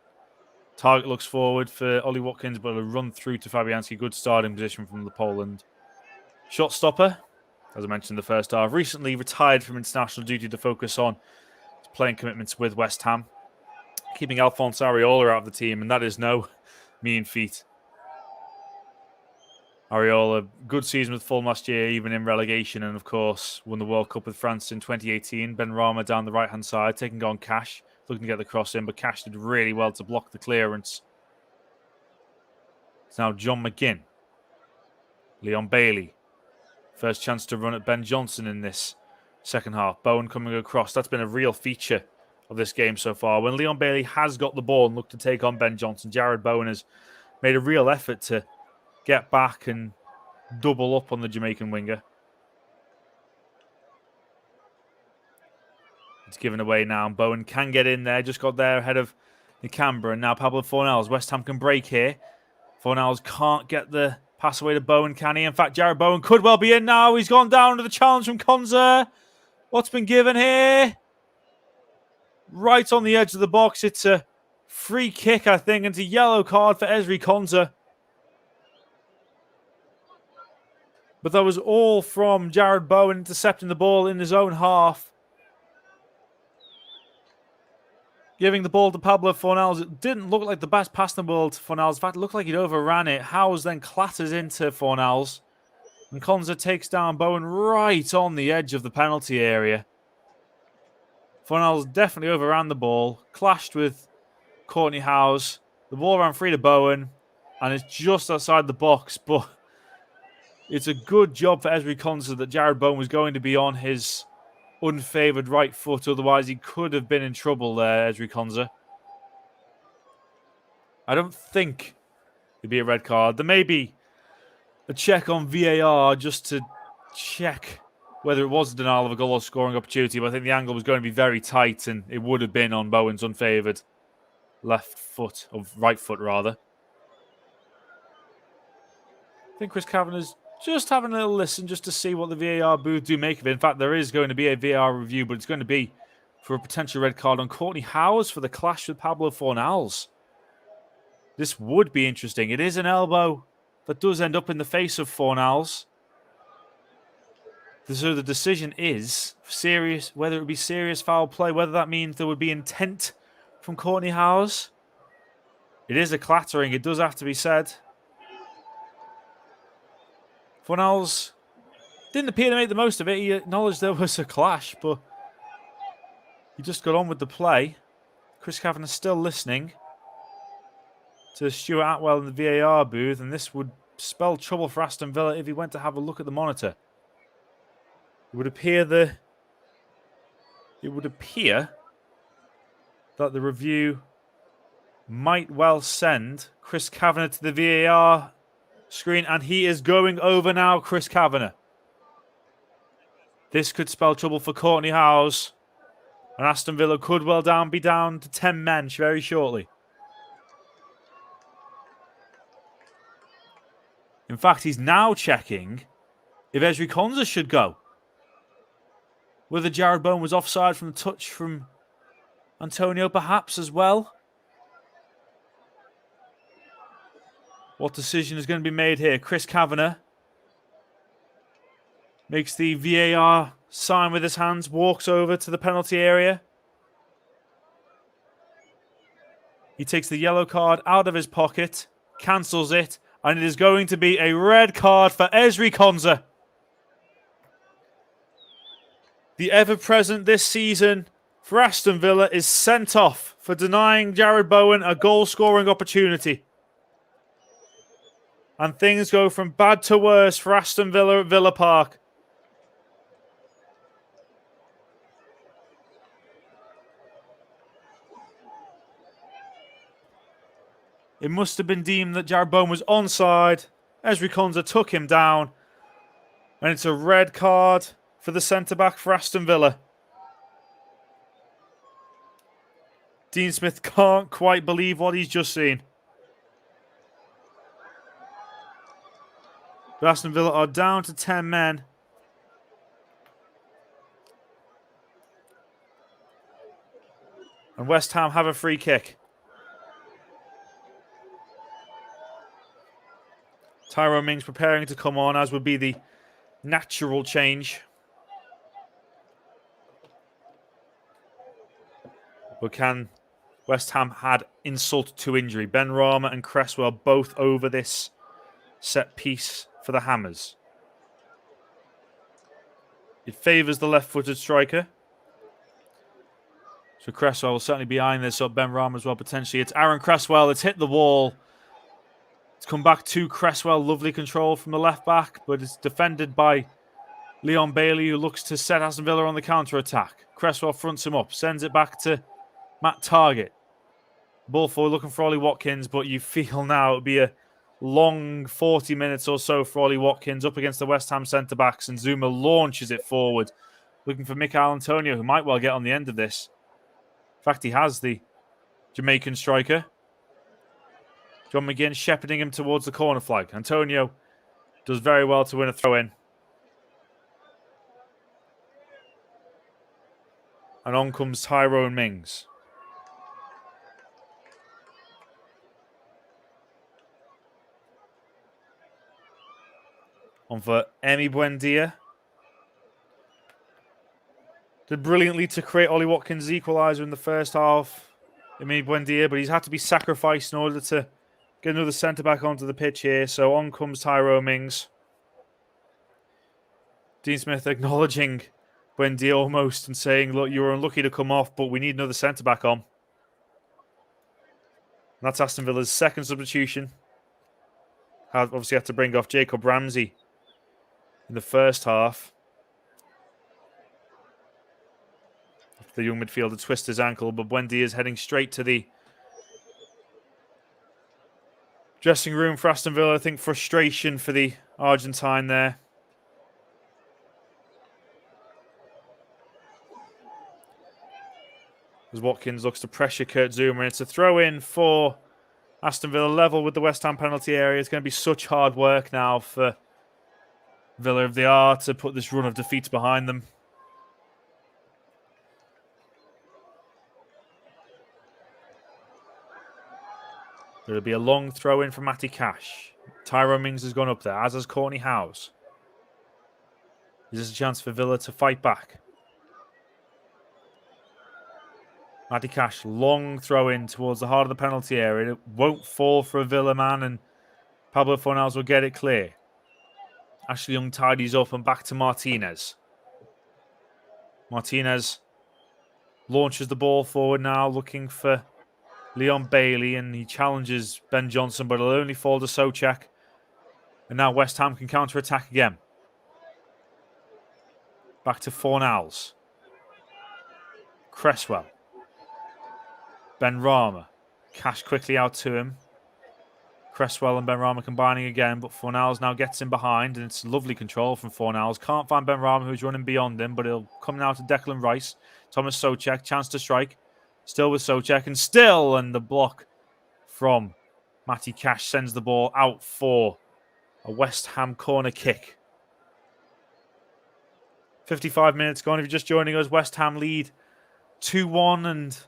target looks forward for Ollie Watkins, but a run through to Fabianski. Good starting position from the Poland shot stopper. As I mentioned in the first half, recently retired from international duty to focus on playing commitments with West Ham, keeping Alphonse Areola out of the team, and that is no mean feat. Areola, good season with Fulham last year, even in relegation, and of course won the World Cup with France in 2018. Ben Rama down the right-hand side, taking on Cash, looking to get the cross in, but Cash did really well to block the clearance. It's now John McGinn. Leon Bailey. First chance to run at Ben Johnson in this second half. Bowen coming across. That's been a real feature of this game so far. When Leon Bailey has got the ball and looked to take on Ben Johnson, Jared Bowen has made a real effort to get back and double up on the Jamaican winger. It's given away now, and Bowen can get in there. Just got there ahead of Nicambra, and now Pablo Fornells. West Ham can break here. Fornells can't get the pass away to Bowen, can he? In fact, Jared Bowen could well be in now. He's gone down to the challenge from Konza. What's been given here? Right on the edge of the box. It's a free kick, I think, and it's a yellow card for Ezri Konza. But that was all from Jared Bowen intercepting the ball in his own half. Giving the ball to Pablo Fornells. It didn't look like the best pass in the world to Fornells. In fact, it looked like he'd overran it. Howes then clatters into Fornells. And Konza takes down Bowen right on the edge of the penalty area. Fornells definitely overran the ball. Clashed with Courtney Howes. The ball ran free to Bowen. And it's just outside the box. But it's a good job for Ezri Konza that Jared Bowen was going to be on his unfavoured right foot. Otherwise, he could have been in trouble there, Ezri Konsa. I don't think it'd be a red card. There may be a check on VAR just to check whether it was a denial of a goal or scoring opportunity, but I think the angle was going to be very tight and it would have been on Bowen's unfavoured left foot, or right foot rather. I think Chris Kavanagh's just having a little listen just to see what the VAR booth do make of it. In fact, there is going to be a VAR review, but it's going to be for a potential red card on Courtney Howes for the clash with Pablo Fornals. This would be interesting. It is an elbow that does end up in the face of Fornals. So the decision is serious, whether it would be serious foul play, whether that means there would be intent from Courtney Howes. It is a clattering, it does have to be said. Fornals didn't appear to make the most of it. He acknowledged there was a clash, but he just got on with the play. Chris Kavanagh still listening to Stuart Atwell in the VAR booth, and this would spell trouble for Aston Villa if he went to have a look at the monitor. It would appear that the review might well send Chris Kavanagh to the VAR screen, and he is going over now, Chris Kavanagh. This could spell trouble for Courtney Howes, and Aston Villa could well be down to 10 men very shortly. In fact, he's now checking if Ezri Konsa should go. Whether Jared Bowen was offside from the touch from Antonio perhaps as well. What decision is going to be made here? Chris Kavanagh makes the VAR sign with his hands, walks over to the penalty area. He takes the yellow card out of his pocket, cancels it, and it is going to be a red card for Ezri Konsa. The ever-present this season for Aston Villa is sent off for denying Jared Bowen a goal-scoring opportunity. And things go from bad to worse for Aston Villa at Villa Park. It must have been deemed that Jared Bowen was onside. Ezri Konsa took him down. And it's a red card for the centre-back for Aston Villa. Dean Smith can't quite believe what he's just seen. But Aston Villa are down to 10 men. And West Ham have a free kick. Tyrone Mings preparing to come on, as would be the natural change. But can West Ham add insult to injury? Ben Rama and Cresswell both over this set piece for the Hammers. It favours the left-footed striker. So Cresswell will certainly be eyeing this up. Ben Rama as well, potentially. It's Aaron Cresswell. It's hit the wall. It's come back to Cresswell. Lovely control from the left-back, but it's defended by Leon Bailey, who looks to set Aston Villa on the counter-attack. Cresswell fronts him up, sends it back to Matt Targett. Ball forward looking for Ollie Watkins, but you feel now it'll be a long 40 minutes or so for Ollie Watkins up against the West Ham centre-backs, and Zuma launches it forward, looking for Mikel Antonio, who might well get on the end of this. In fact, he has the Jamaican striker. John McGinn shepherding him towards the corner flag. Antonio does very well to win a throw-in. And on comes Tyrone Mings. On for Emi Buendia. Did brilliantly to create Ollie Watkins' equaliser in the first half. Emi Buendia, but he's had to be sacrificed in order to get another centre-back onto the pitch here. So on comes Tyrone Mings. Dean Smith acknowledging Buendia almost and saying, look, you were unlucky to come off, but we need another centre-back on. And that's Aston Villa's second substitution. Obviously had to bring off Jacob Ramsey in the first half. the young midfielder twist his ankle, but Buendia is heading straight to the dressing room for Aston Villa. I think frustration for the Argentine there. As Watkins looks to pressure Kurt Zouma, and it's a throw in for Aston Villa, level with the West Ham penalty area. It's going to be such hard work now for Villa if they are to put this run of defeats behind them. There'll be a long throw in for Matty Cash. Tyrone Mings has gone up there, as has Courtney Howes. Is this a chance for Villa to fight back? Matty Cash, long throw in towards the heart of the penalty area. It won't fall for a Villa man, and Pablo Fornals will get it clear. Ashley Young tidies up and back to Martinez. Martinez launches the ball forward now, looking for Leon Bailey, and he challenges Ben Johnson, but it'll only fall to Souček. And now West Ham can counter-attack again. Back to Fornals. Cresswell. Benrahma. Cash quickly out to him. Cresswell and Benrahma combining again, but Fornals now gets in behind, and it's lovely control from Fornals. Can't find Benrahma, who's running beyond him, but he'll come now to Declan Rice. Thomas Souček, chance to strike. Still with Souček, and the block from Matty Cash sends the ball out for a West Ham corner kick. 55 minutes gone. If you're just joining us, West Ham lead 2-1, and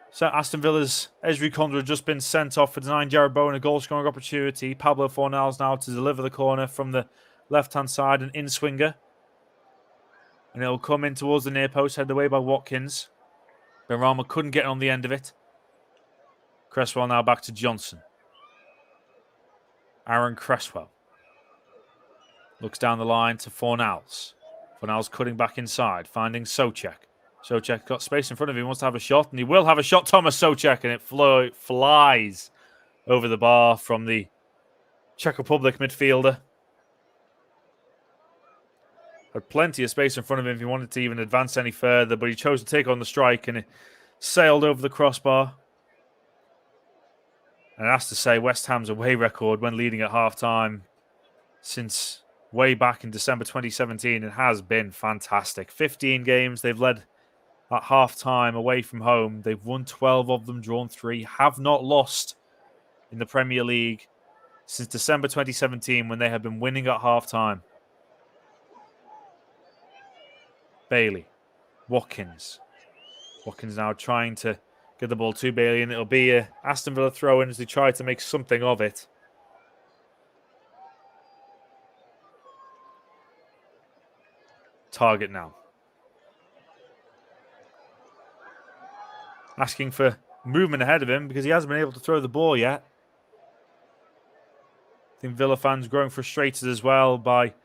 so Aston Villa's Ezri Konda had just been sent off for denying Jared Bowen a goal-scoring opportunity. Pablo Fornals now to deliver the corner from the left-hand side, an in-swinger. And it'll come in towards the near post, headed away by Watkins. Benrahma couldn't get on the end of it. Cresswell now back to Johnson. Aaron Cresswell looks down the line to Fornals. Fornals cutting back inside, finding Souček. Souček got space in front of him, wants to have a shot, and he will have a shot, Thomas Souček, and it flies over the bar from the Czech Republic midfielder. Had plenty of space in front of him if he wanted to even advance any further, but he chose to take on the strike, and it sailed over the crossbar. And it has to say, West Ham's away record when leading at half-time since way back in December 2017, it has been fantastic. 15 games they've led at half-time away from home. They've won 12 of them, drawn 3, have not lost in the Premier League since December 2017 when they have been winning at half-time. Bailey. Watkins. Watkins now trying to get the ball to Bailey, and it'll be a Aston Villa throw-in as they try to make something of it. Target now. Asking for movement ahead of him because he hasn't been able to throw the ball yet. I think Villa fans growing frustrated as well by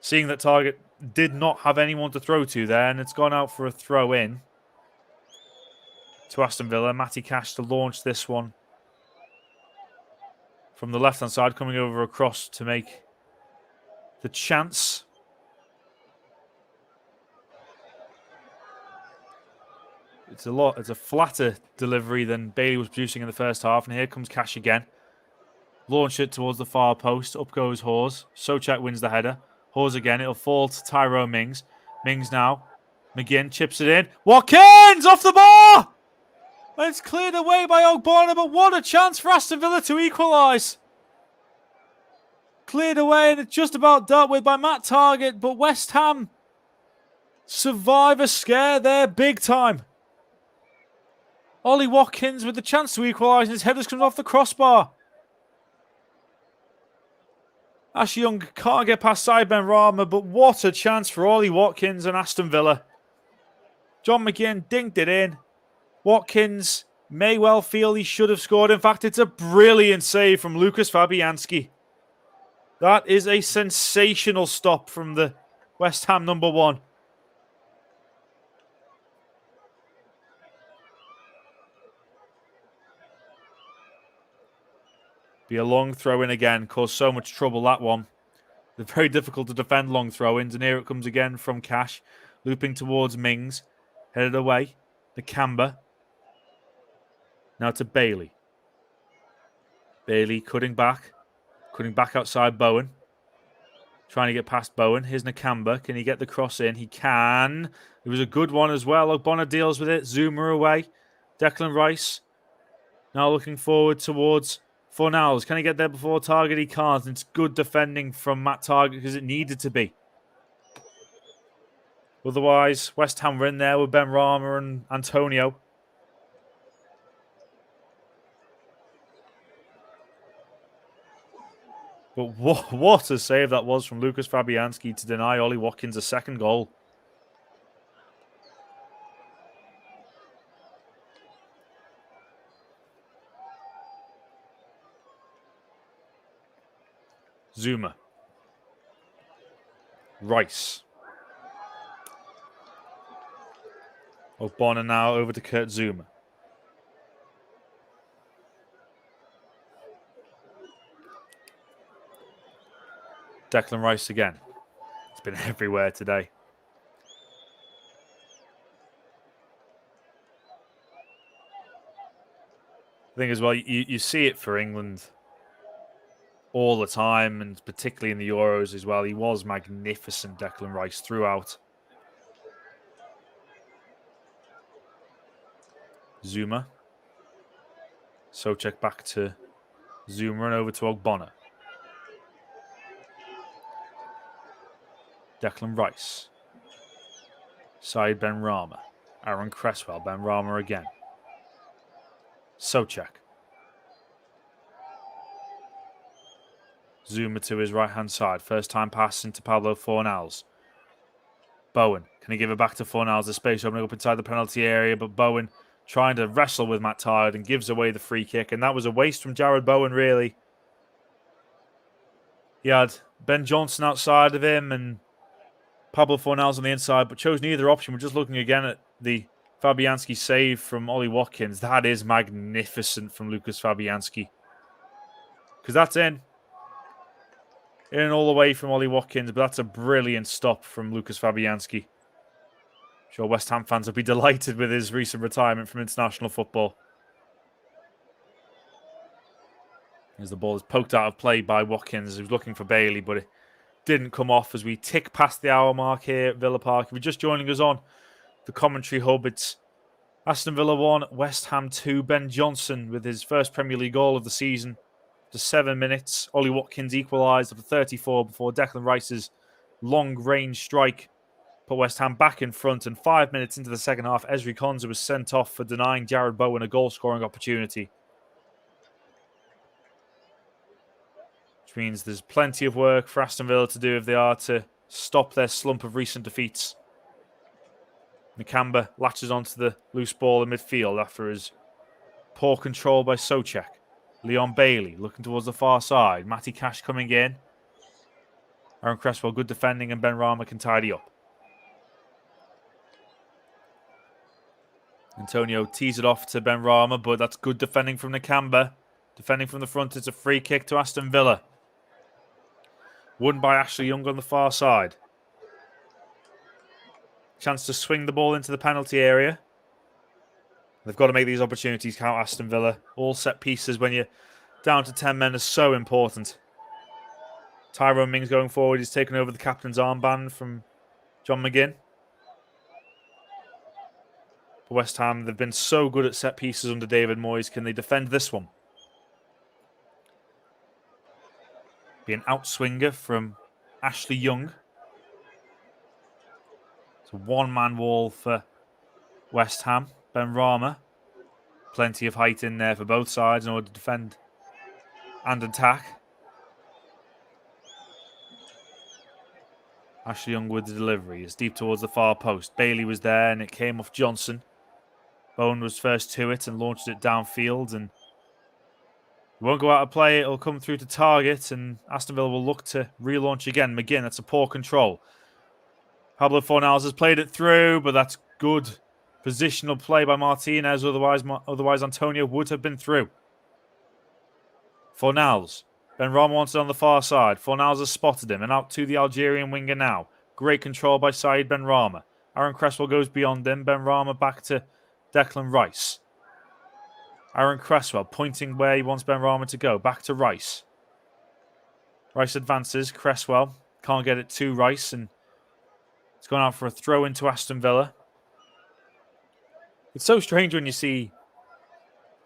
seeing that Target did not have anyone to throw to there, and it's gone out for a throw-in to Aston Villa. Matty Cash to launch this one from the left-hand side, coming over across to make the chance. It's a flatter delivery than Bailey was producing in the first half, and here comes Cash again. Launch it towards the far post. Up goes Hawes. Souček wins the header. Hawes again. It'll fall to Tyrone Mings. Mings now. McGinn chips it in. Watkins off the bar! And it's cleared away by Ogbonna, but what a chance for Aston Villa to equalise. Cleared away, and it's just about dealt with by Matt Target, but West Ham survive a scare there big time. Ollie Watkins with the chance to equalise, and his headers comes off the crossbar. Ashley Young can't get past side Benrahma, but what a chance for Ollie Watkins and Aston Villa. John McGinn dinked it in. Watkins may well feel he should have scored. In fact, it's a brilliant save from Lucas Fabianski. That is a sensational stop from the West Ham number 1. Be a long throw-in again. Caused so much trouble, that one. They're very difficult to defend long throw-ins. And here it comes again from Cash. Looping towards Mings. Headed away. Nakamba. Now to Bailey. Bailey cutting back outside Bowen. Trying to get past Bowen. Here's Nakamba. Can he get the cross in? He can. It was a good one as well. Ogbonna deals with it. Zuma away. Declan Rice. Now looking forward towards Fornals. Can he get there before Target? He can't. And it's good defending from Matt Target because it needed to be. Otherwise, West Ham were in there with Ben Rama and Antonio. But what a save that was from Lucas Fabianski to deny Ollie Watkins a second goal. Zuma. Rice. Ogbonna now over to Kurt Zuma. Declan Rice again. It's been everywhere today. I think as well, you see it for England all the time, and particularly in the Euros as well. He was magnificent, Declan Rice, throughout. Zuma. Souček back to Zuma and over to Ogbonna. Declan Rice. Side Ben Rama. Aaron Cresswell. Ben Rama again. Souček. Zuma to his right-hand side. First time pass into Pablo Fornals. Bowen. Can he give it back to Fornals? The space opening up inside the penalty area, but Bowen trying to wrestle with Matt Tired and gives away the free kick. And that was a waste from Jared Bowen, really. He had Ben Johnson outside of him and Pablo Fornals on the inside, but chose neither option. We're just looking again at the Fabianski save from Ollie Watkins. That is magnificent from Lucas Fabianski. Because that's in. In all the way from Ollie Watkins, but that's a brilliant stop from Lucas Fabianski. I'm sure West Ham fans will be delighted with his recent retirement from international football. As the ball is poked out of play by Watkins, who's looking for Bailey, but it didn't come off as we tick past the hour mark here at Villa Park. If you're just joining us on the commentary hub, it's Aston Villa 1, West Ham 2. Ben Johnson with his first Premier League goal of the season. After 7 minutes, Ollie Watkins equalised after 34 before Declan Rice's long-range strike put West Ham back in front. And 5 minutes into the second half, Ezri Konsa was sent off for denying Jared Bowen a goal-scoring opportunity. Which means there's plenty of work for Aston Villa to do if they are to stop their slump of recent defeats. Nakamba latches onto the loose ball in midfield after his poor control by Souček. Leon Bailey looking towards the far side. Matty Cash coming in. Aaron Cresswell, good defending, and Ben Rama can tidy up. Antonio tees it off to Ben Rama, but that's good defending from Nakamba. Defending from the front, it's a free kick to Aston Villa. Won by Ashley Young on the far side. Chance to swing the ball into the penalty area. They've got to make these opportunities count, Aston Villa. All set pieces when you're down to 10 men are so important. Tyrone Mings going forward. He's taken over the captain's armband from John McGinn. For West Ham, they've been so good at set pieces under David Moyes. Can they defend this one? Be an outswinger from Ashley Young. It's a one-man wall for West Ham. Ben Rama. Plenty of height in there for both sides in order to defend and attack. Ashley Young with the delivery. It's deep towards the far post. Bailey was there and it came off Johnson. Bowen was first to it and launched it downfield, and it won't go out of play. It'll come through to target, and Aston Villa will look to relaunch again. McGinn, that's a poor control. Pablo Fornals has played it through, but that's good positional play by Martinez. Otherwise Antonio would have been through. Fornals. Ben Rama wants it on the far side. Fornals has spotted him and out to the Algerian winger now. Great control by Said Ben Rama. Aaron Cresswell goes beyond him. Benrahma back to Declan Rice. Aaron Cresswell pointing where he wants Benrahma to go. Back to Rice. Rice advances. Cresswell can't get it to Rice, and it's gone out for a throw into Aston Villa. It's so strange when you see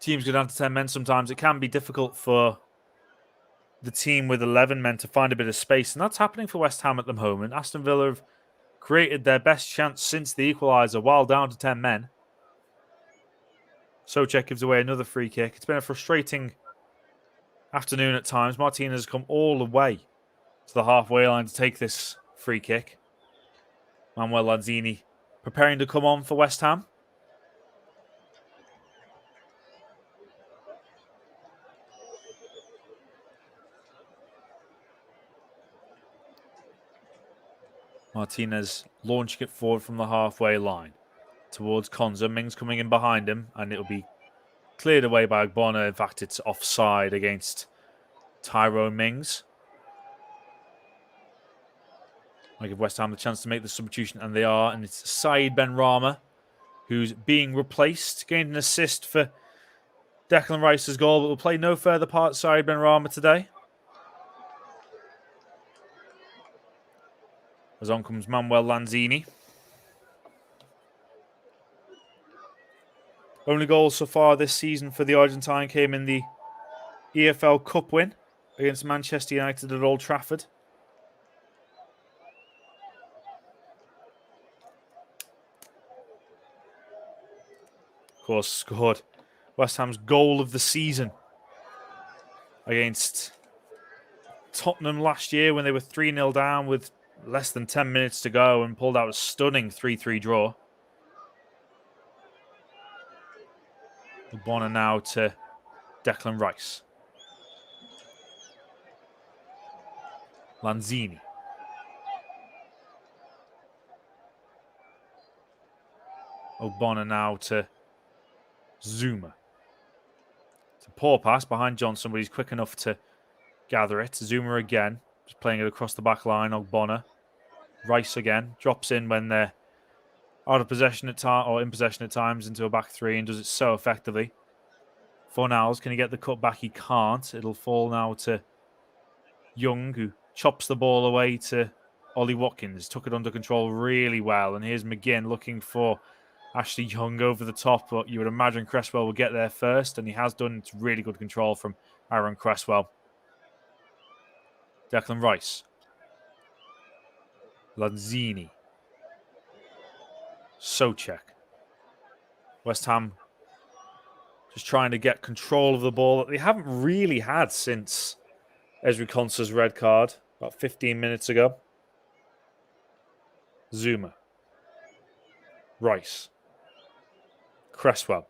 teams go down to 10 men sometimes. It can be difficult for the team with 11 men to find a bit of space, and that's happening for West Ham at the moment. Aston Villa have created their best chance since the equaliser while down to 10 men. Souček gives away another free kick. It's been a frustrating afternoon at times. Martinez has come all the way to the halfway line to take this free kick. Manuel Lanzini preparing to come on for West Ham. Martinez launching it forward from the halfway line towards Konza. Mings coming in behind him, and it'll be cleared away by Ogbonna. In fact, it's offside against Tyrone Mings. I give West Ham the chance to make the substitution, and they are. And it's Saeed Benrahma who's being replaced. Gained an assist for Declan Rice's goal, but will play no further part. Saeed Benrahma today. As on comes Manuel Lanzini. Only goals so far this season for the Argentine came in the EFL Cup win against Manchester United at Old Trafford. Of course, scored West Ham's goal of the season against Tottenham last year when they were 3-0 down with less than 10 minutes to go and pulled out a stunning 3-3 draw. Bonner now to Declan Rice. Lanzini. Ogbonna now to Zuma. It's a poor pass behind Johnson, but he's quick enough to gather it. Zuma again, just playing it across the back line. Ogbonna. Rice again, drops in when they're out of possession at time or in possession at times into a back three and does it so effectively. Fornals, can he get the cut back? He can't. It'll fall now to Young, who chops the ball away to Ollie Watkins. Took it under control really well. And here's McGinn looking for Ashley Young over the top, but you would imagine Cresswell will get there first, and he has done. It's really good control from Aaron Cresswell. Declan Rice. Lanzini. Souček. West Ham just trying to get control of the ball that they haven't really had since Ezri Konsa's red card about 15 minutes ago. Zuma. Rice. Cresswell.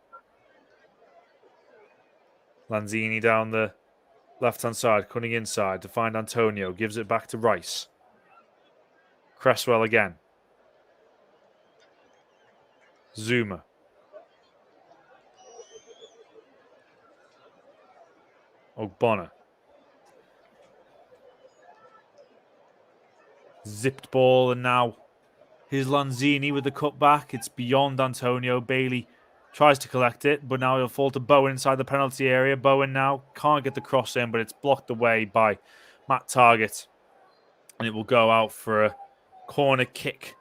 Lanzini down the left-hand side, cutting inside to find Antonio. Gives it back to Rice. Cresswell again. Zuma. Ogbonna. Zipped ball, and now here's Lanzini with the cutback. It's beyond Antonio. Bailey tries to collect it, but now he'll fall to Bowen inside the penalty area. Bowen now can't get the cross in, but it's blocked away by Matt Targett. And it will go out for a corner kick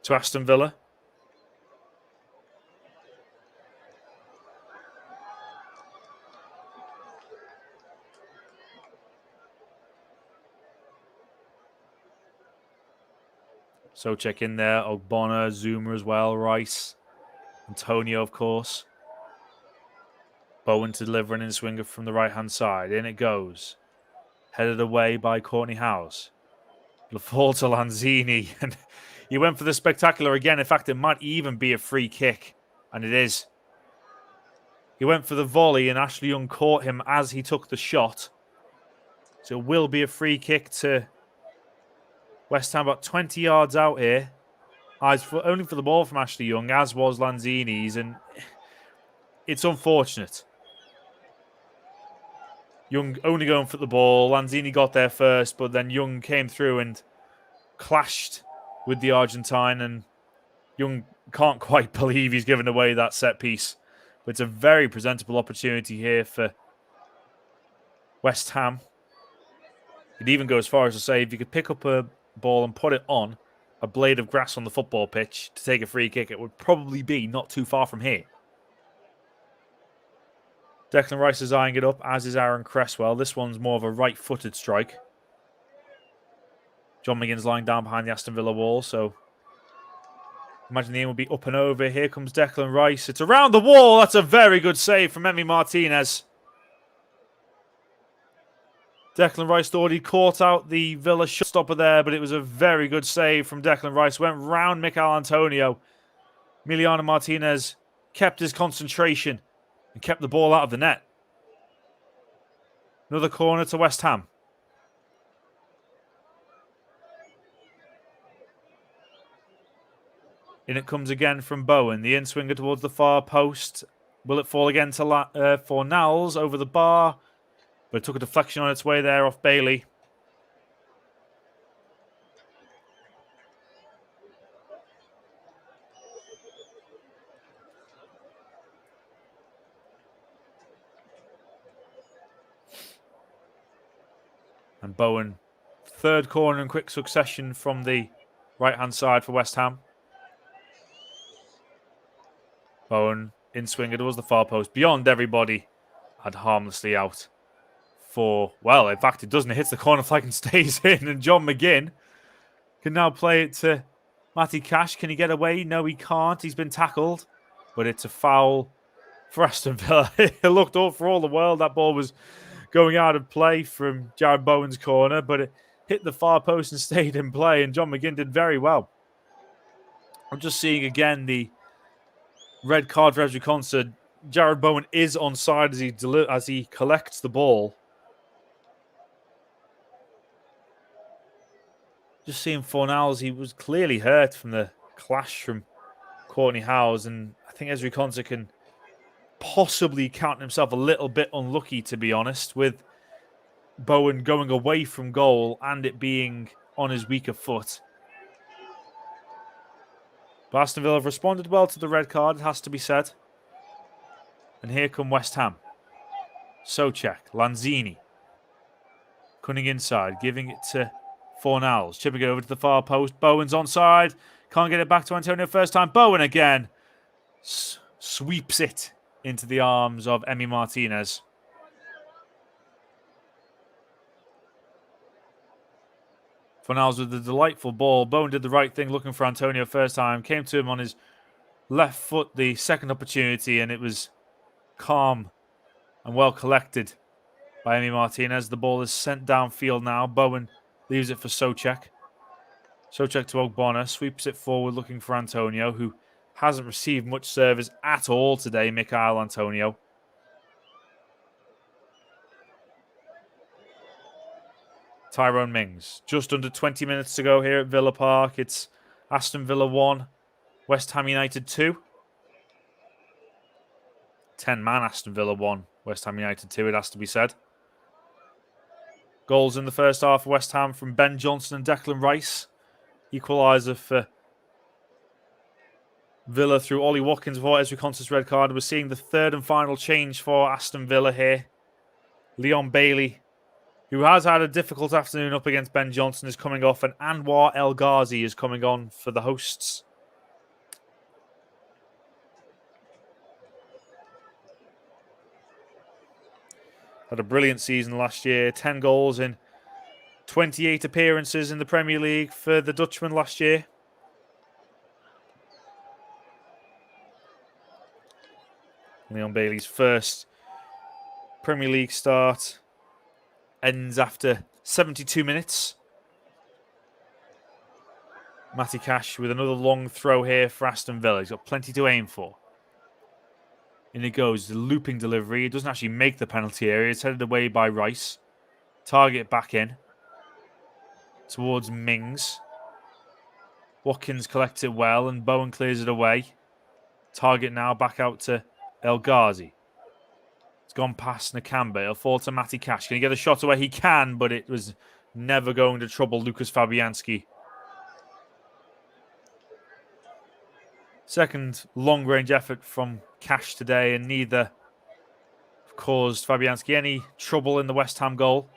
to Aston Villa. Souček in there, Ogbonna, Zuma as well, Rice, Antonio, of course. Bowen to deliver an in-swinger from the right-hand side. In it goes. Headed away by Courtney Howes. It'll fall to Lanzini. And he went for the spectacular again. In fact, it might even be a free kick. And it is. He went for the volley, and Ashley Young caught him as he took the shot. So it will be a free kick to West Ham, about 20 yards out here. Eyes only for the ball from Ashley Young, as was Lanzini's, and it's unfortunate. Young only going for the ball. Lanzini got there first, but then Young came through and clashed with the Argentine, and Young can't quite believe he's given away that set piece. But it's a very presentable opportunity here for West Ham. He'd even go as far as to say if you could pick up a ball and put it on a blade of grass on the football pitch to take a free kick, it would probably be not too far from here. Declan Rice is eyeing it up, as is Aaron Cresswell. This one's more of a right-footed strike. John McGinn's lying down behind the Aston Villa wall, so imagine the aim will be up and over. Here comes Declan Rice. It's around the wall. That's a very good save from Emi Martinez. Declan Rice thought he caught out the Villa shot-stopper there, but it was a very good save from Declan Rice. Went round Mikel Antonio. Emiliano Martinez kept his concentration and kept the ball out of the net. Another corner to West Ham. In it comes again from Bowen. The in-swinger towards the far post. Will it fall again to for Nals over the bar? But it took a deflection on its way there off Bailey. And Bowen, third corner in quick succession from the right-hand side for West Ham. Bowen, in-swinger towards the far post. Beyond everybody, had harmlessly out. Well, in fact, it doesn't. It hits the corner flag and stays in. And John McGinn can now play it to Matty Cash. Can he get away? No, he can't. He's been tackled. But it's a foul for Aston Villa. It looked all for all the world. That ball was going out of play from Jared Bowen's corner. But it hit the far post and stayed in play. And John McGinn did very well. I'm just seeing again the red card for Ezri Konsa. Jared Bowen is onside as he collects the ball. Just seeing Fornals, he was clearly hurt from the clash from Courtney Howes, and I think Ezri Konsa can possibly count himself a little bit unlucky, to be honest, with Bowen going away from goal and it being on his weaker foot. But Aston Villa have responded well to the red card, it has to be said. And here come West Ham. Souček, Lanzini. Cunning inside, giving it to Fornals. Chipping it over to the far post. Bowen's onside. Can't get it back to Antonio first time. Bowen again. Sweeps it into the arms of Emi Martinez. Fornals with the delightful ball. Bowen did the right thing looking for Antonio first time. Came to him on his left foot the second opportunity, and it was calm and well collected by Emi Martinez. The ball is sent downfield now. Bowen leaves it for Souček. Souček to Ogbonna. Sweeps it forward looking for Antonio, who hasn't received much service at all today, Mikel Antonio. Tyrone Mings. Just under 20 minutes to go here at Villa Park. It's Aston Villa 1, West Ham United 2. 10-man Aston Villa 1, West Ham United 2, it has to be said. Goals in the first half for West Ham from Ben Johnson and Declan Rice. Equaliser for Villa through Ollie Watkins before Ezri Konsa's red card. We're seeing the third and final change for Aston Villa here. Leon Bailey, who has had a difficult afternoon up against Ben Johnson, is coming off, and Anwar El Ghazi is coming on for the hosts. Had a brilliant season last year. 10 goals in 28 appearances in the Premier League for the Dutchman last year. Leon Bailey's first Premier League start ends after 72 minutes. Matty Cash with another long throw here for Aston Villa. He's got plenty to aim for. In it goes, the looping delivery. It doesn't actually make the penalty area. It's headed away by Rice. Target back in. Towards Mings. Watkins collects it well and Bowen clears it away. Target now back out to El Ghazi. It's gone past Nakamba. It'll fall to Matty Cash. Can he get a shot away? He can, but it was never going to trouble Lucas Fabianski. Second long-range effort from Cash today, and neither caused Fabianski any trouble in the West Ham goal.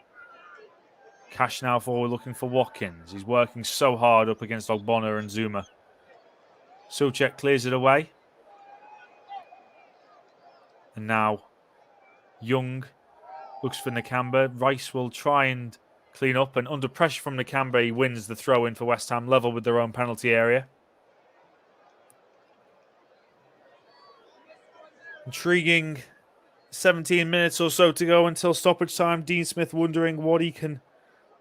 Cash now forward looking for Watkins. He's working so hard up against Ogbonna and Zuma. Souček clears it away. And now Young looks for Nakamba. Rice will try and clean up, and under pressure from Nakamba, he wins the throw-in for West Ham, level with their own penalty area. Intriguing 17 minutes or so to go until stoppage time. Dean Smith wondering what he can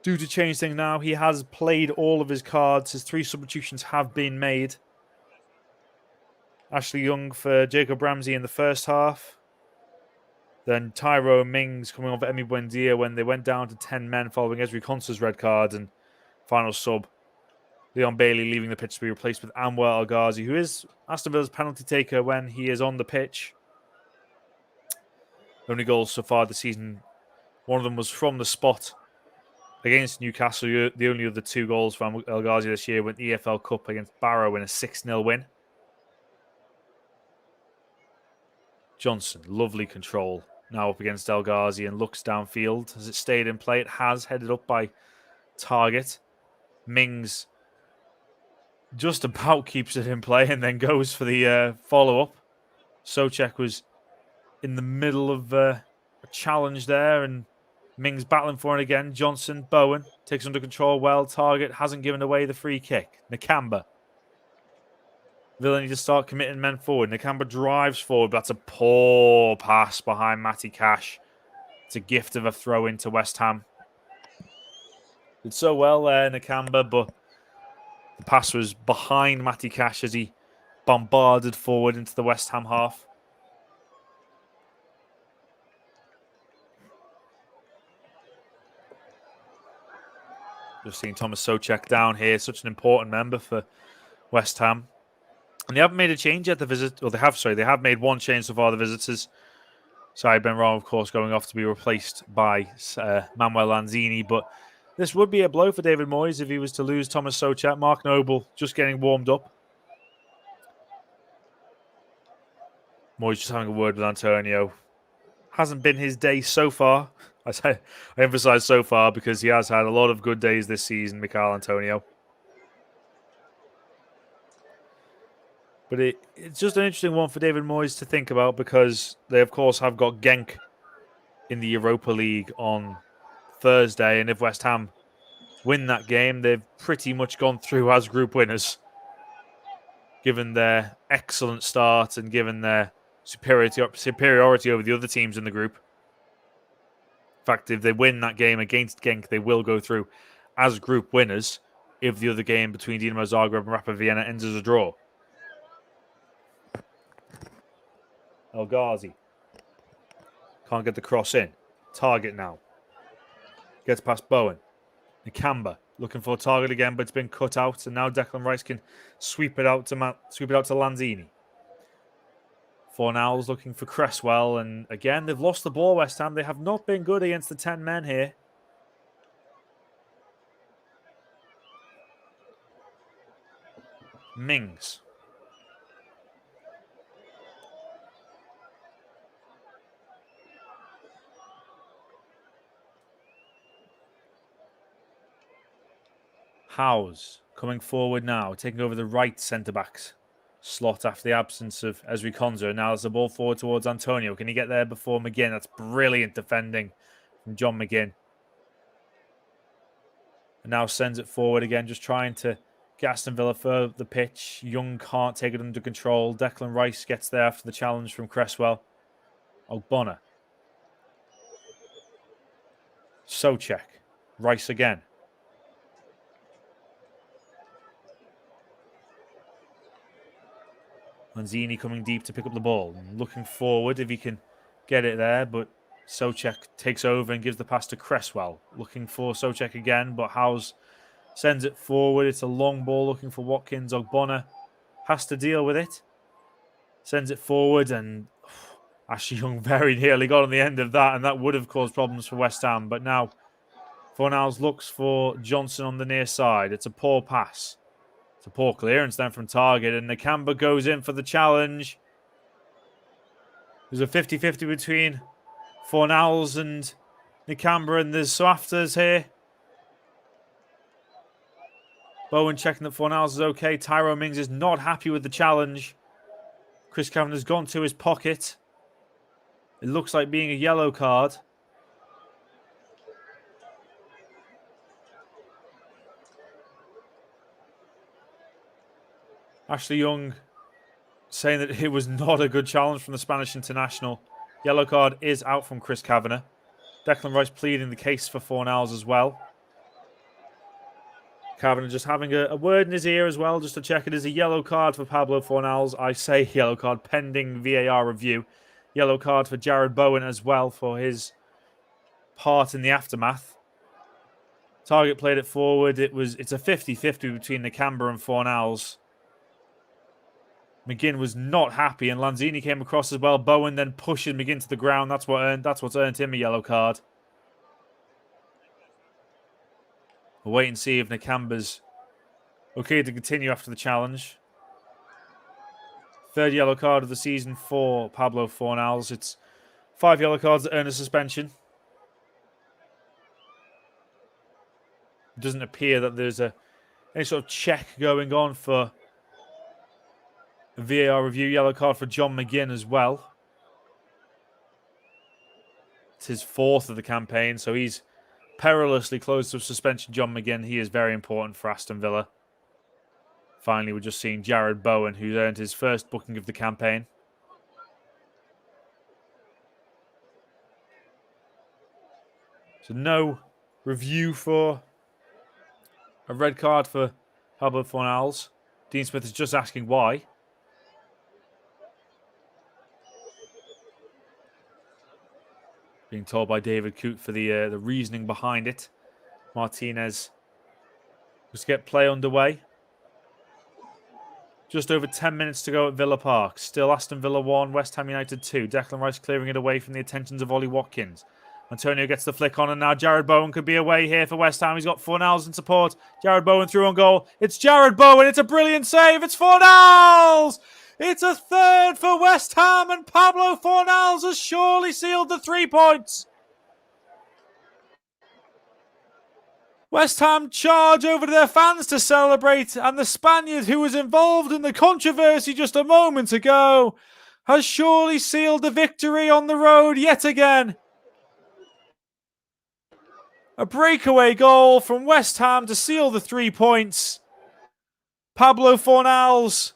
do to change things now. He has played all of his cards. His 3 substitutions have been made. Ashley Young for Jacob Ramsey in the first half. Then Tyro Mings coming on for Emi Buendia when they went down to 10 men following Ezri Konsa's red card. And final sub, Leon Bailey leaving the pitch to be replaced with Anwar El Ghazi, who is Aston Villa's penalty taker when he is on the pitch. Only goals so far this season. One of them was from the spot against Newcastle. The only other 2 goals from El Ghazi this year went the EFL Cup against Barrow in a 6-0 win. Johnson, lovely control. Now up against El Ghazi and looks downfield. Has it stayed in play? It has, headed up by Target. Mings just about keeps it in play and then goes for the follow-up. Souček was in the middle of a challenge there, and Mings battling for it again. Johnson, Bowen takes under control well. Target hasn't given away the free kick. Nakamba. Villa need to start committing men forward. Nakamba drives forward, but that's a poor pass behind Matty Cash. It's a gift of a throw into West Ham. Did so well there, Nakamba, but the pass was behind Matty Cash as he bombarded forward into the West Ham half. Just seeing Thomas Souček down here, such an important member for West Ham. And they haven't made a change yet, the visit. Well, they have made 1 change so far, the visitors. Sai Benrahma, of course, going off to be replaced by Manuel Lanzini. But this would be a blow for David Moyes if he was to lose Thomas Souček. Mark Noble just getting warmed up. Moyes just having a word with Antonio. Hasn't been his day so far. I emphasize so far because he has had a lot of good days this season, Michail Antonio. But it's just an interesting one for David Moyes to think about because they, of course, have got Genk in the Europa League on Thursday. And if West Ham win that game, they've pretty much gone through as group winners, given their excellent start and given their superiority over the other teams in the group. In fact, if they win that game against Genk, they will go through as group winners if the other game between Dinamo Zagreb and Rapid Vienna ends as a draw. El Ghazi can't get the cross in. Target now. Gets past Bowen. Nakamba looking for a target again, but it's been cut out. And now Declan Rice can sweep it out to Lanzini. Fornals looking for Cresswell. And again, they've lost the ball, West Ham. They have not been good against the 10 men here. Mings. Howes coming forward now, taking over the right centre-back's slot after the absence of Ezri Konsa. Now there's the ball forward towards Antonio. Can he get there before McGinn? That's brilliant defending from John McGinn. And now sends it forward again, just trying to get Aston Villa further the pitch. Young can't take it under control. Declan Rice gets there after the challenge from Cresswell. Ogbonna. Souček. Rice again. Lanzini coming deep to pick up the ball. Looking forward if he can get it there, but Souček takes over and gives the pass to Cresswell. Looking for Souček again, but Howes sends it forward. It's a long ball looking for Watkins. Ogbonna has to deal with it. Sends it forward, and Ashley Young very nearly got on the end of that, and that would have caused problems for West Ham. But now Fornals looks for Johnson on the near side. It's a poor pass. It's a poor clearance then from target, and Nakamba goes in for the challenge. There's a 50-50 between Fornals and Nakamba, and there's Swafters here. Bowen checking that Fornals is okay. Tyrone Mings is not happy with the challenge. Chris Kavanagh has gone to his pocket. It looks like being a yellow card. Ashley Young saying that it was not a good challenge from the Spanish international. Yellow card is out from Chris Kavanagh. Declan Rice pleading the case for Fornals as well. Kavanagh just having a word in his ear as well, just to check it is a yellow card for Pablo Fornals. I say yellow card pending VAR review. Yellow card for Jared Bowen as well for his part in the aftermath. Target played it forward. It's a 50-50 between Nakamba and Fornals. McGinn was not happy, and Lanzini came across as well. Bowen then pushing McGinn to the ground. That's what's earned him a yellow card. We'll wait and see if Nakamba's okay to continue after the challenge. Third yellow card of the season for Pablo Fornals. It's 5 yellow cards that earn a suspension. It doesn't appear that there's any sort of check going on for a VAR review. Yellow card for John McGinn as well. It's his 4th of the campaign, so he's perilously close to suspension. John McGinn, he is very important for Aston Villa. Finally, we're just seeing Jared Bowen, who's earned his first booking of the campaign. So no review for a red card for Pablo Fornals. Dean Smith is just asking why. Being told by David Coote for the reasoning behind it. Martinez just get play underway. Just over 10 minutes to go at Villa Park. Still Aston Villa 1, West Ham United 2. Declan Rice clearing it away from the attentions of Ollie Watkins. Antonio gets the flick on, and now Jared Bowen could be away here for West Ham. He's got Fornals in support. Jared Bowen through on goal. It's Jared Bowen. It's a brilliant save. It's Fornals! It's a 3rd for West Ham, and Pablo Fornals has surely sealed the 3 points. West Ham charge over to their fans to celebrate, and the Spaniard who was involved in the controversy just a moment ago has surely sealed the victory on the road yet again. A breakaway goal from West Ham to seal the 3 points. Pablo Fornals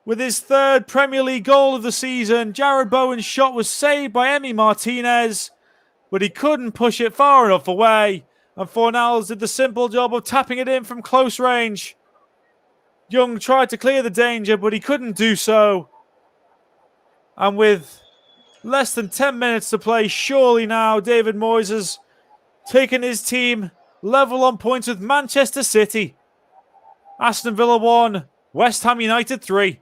with his 3rd Premier League goal of the season. Jared Bowen's shot was saved by Emi Martinez, but he couldn't push it far enough away. And Fornals did the simple job of tapping it in from close range. Young tried to clear the danger, but he couldn't do so. And with less than 10 minutes to play, surely now David Moyes has taken his team level on points with Manchester City. Aston Villa 1, West Ham United 3.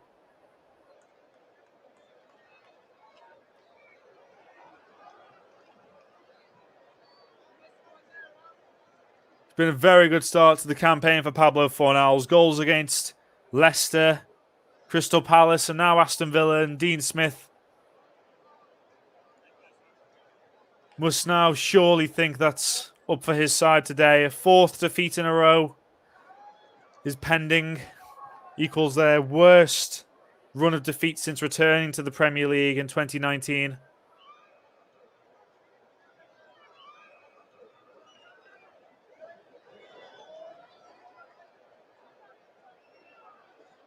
It's been a very good start to the campaign for Pablo Fornals. Goals against Leicester, Crystal Palace, and now Aston Villa. And Dean Smith must now surely think that's up for his side today. A 4th defeat in a row is pending. Equals their worst run of defeat since returning to the Premier League in 2019.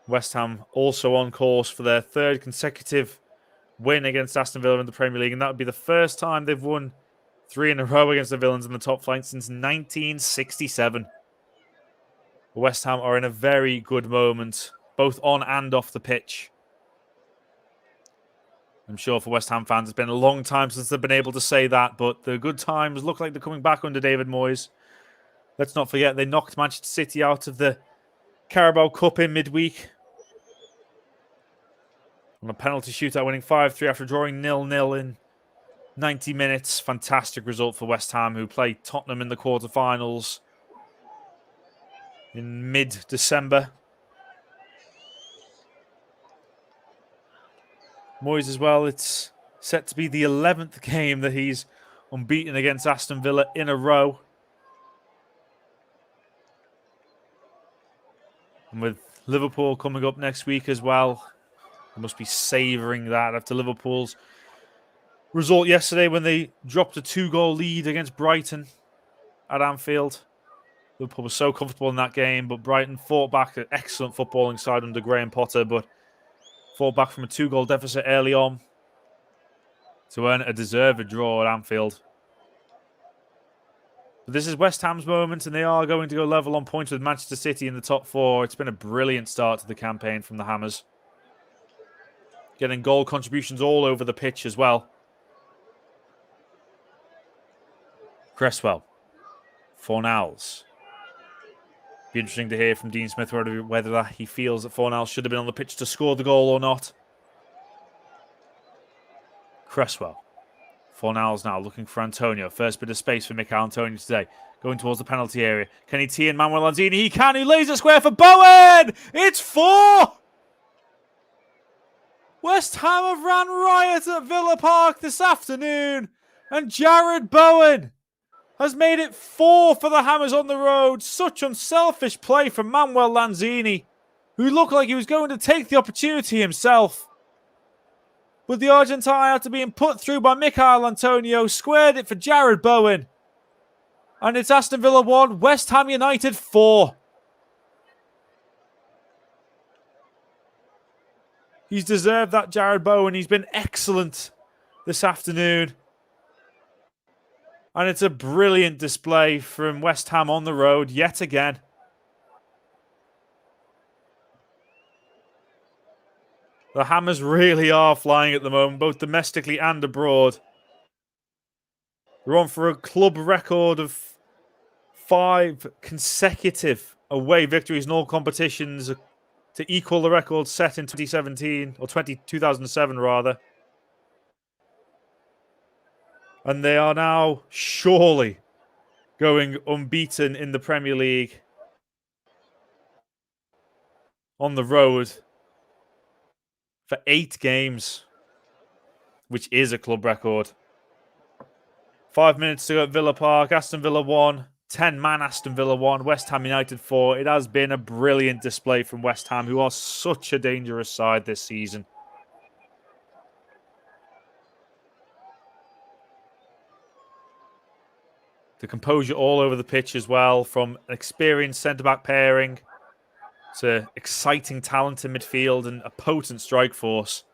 West Ham also on course for their 3rd consecutive win against Aston Villa in the Premier League, and that would be the first time they've won 3 in a row against the Villains in the top flight since 1967. West Ham are in a very good moment, both on and off the pitch. I'm sure for West Ham fans, it's been a long time since they've been able to say that, but the good times look like they're coming back under David Moyes. Let's not forget, they knocked Manchester City out of the Carabao Cup in midweek on a penalty shootout, winning 5-3 after drawing 0-0 in 90 minutes. Fantastic result for West Ham, who play Tottenham in the quarterfinals in mid-December. Moyes as well, it's set to be the 11th game that he's unbeaten against Aston Villa in a row. And with Liverpool coming up next week as well, they must be savouring that after Liverpool's result yesterday when they dropped a 2-goal lead against Brighton at Anfield. Liverpool was so comfortable in that game, but Brighton fought back. An excellent footballing side under Graham Potter, but fought back from a 2-goal deficit early on to earn a deserved draw at Anfield. But this is West Ham's moment, and they are going to go level on points with Manchester City in the top 4. It's been a brilliant start to the campaign from the Hammers. Getting goal contributions all over the pitch as well. Cresswell. Fornals. Be interesting to hear from Dean Smith whether he feels that Fornals should have been on the pitch to score the goal or not. Cresswell. Fornals now looking for Antonio. First bit of space for Mikel Antonio today. Going towards the penalty area. Can he tee in Manuel Lanzini? He can. He lays a square for Bowen. It's 4. West Ham have ran riot at Villa Park this afternoon. And Jared Bowen has made it 4 for the Hammers on the road. Such unselfish play from Manuel Lanzini, who looked like he was going to take the opportunity himself. But the Argentine, after being put through by Mikel Antonio, squared it for Jared Bowen. And it's Aston Villa 1, West Ham United 4. He's deserved that, Jared Bowen. He's been excellent this afternoon. And it's a brilliant display from West Ham on the road yet again. The Hammers really are flying at the moment, both domestically and abroad. They're on for a club record of 5 consecutive away victories in all competitions to equal the record set in 2017, or 2007 rather. And they are now surely going unbeaten in the Premier League on the road for 8 games, which is a club record. 5 minutes to go at Villa Park. Aston Villa 1, 10-man Aston Villa 1, West Ham United 4. It has been a brilliant display from West Ham, who are such a dangerous side this season. The composure all over the pitch as well, from an experienced centre-back pairing to exciting talent in midfield and a potent strike force.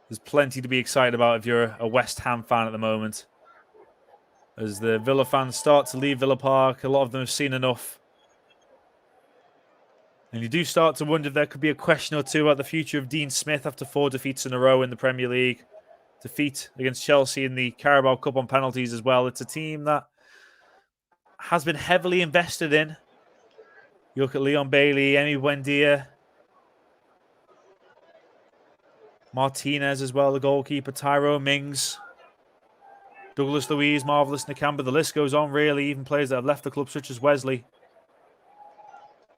There's plenty to be excited about if you're a West Ham fan at the moment. As the Villa fans start to leave Villa Park, a lot of them have seen enough. And you do start to wonder if there could be a question or two about the future of Dean Smith after 4 defeats in a row in the Premier League. Defeat against Chelsea in the Carabao Cup on penalties as well. It's a team that has been heavily invested in. You look at Leon Bailey, Emi Buendia, Martinez as well, the goalkeeper, Tyrone Mings, Douglas Luiz, Marvellous Nakamba. The list goes on, really. Even players that have left the club, such as Wesley.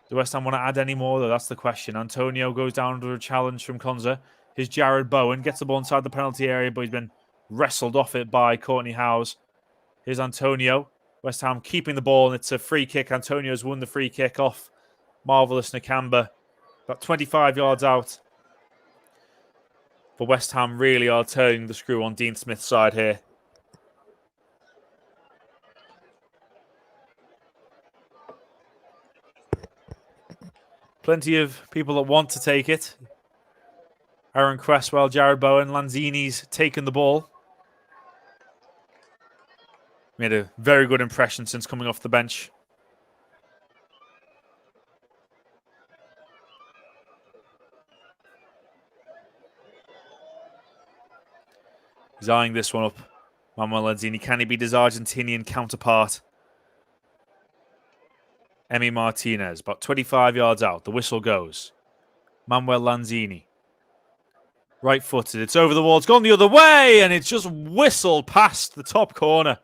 Do West Ham want to add any more, though? That's the question. Antonio goes down under a challenge from Konza. Here's Jared Bowen. Gets the ball inside the penalty area, but he's been wrestled off it by Courtney Howes. Here's Antonio. West Ham keeping the ball, and it's a free kick. Antonio's won the free kick off Marvellous Nakamba. About 25 yards out. But West Ham really are turning the screw on Dean Smith's side here. Plenty of people that want to take it. Aaron Cresswell, Jared Bowen, Lanzini's taken the ball. Made a very good impression since coming off the bench. He's eyeing this one up. Manuel Lanzini, can he beat his Argentinian counterpart? Emi Martinez, about 25 yards out. The whistle goes. Manuel Lanzini. Right-footed. It's over the wall. It's gone the other way, and it's just whistled past the top corner.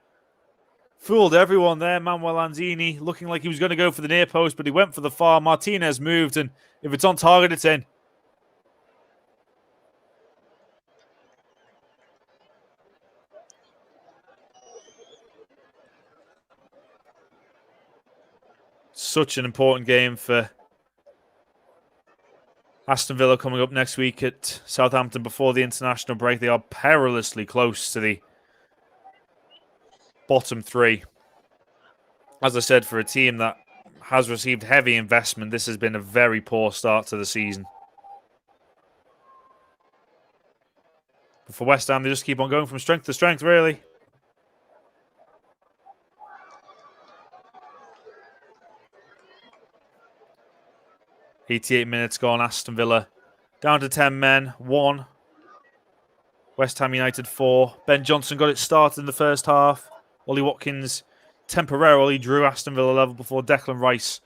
Fooled everyone there. Manuel Lanzini looking like he was going to go for the near post, but he went for the far. Martinez moved, and if it's on target, it's in. Such an important game for Aston Villa coming up next week at Southampton before the international break. They are perilously close to the bottom three. As I said, for a team that has received heavy investment, this has been a very poor start to the season. But for West Ham, they just keep on going from strength to strength, really. "88 minutes gone, Aston Villa down to 10 men, 1. West Ham United 4. Ben Johnson got it started in the first half. Ollie Watkins temporarily drew Aston Villa level before Declan Rice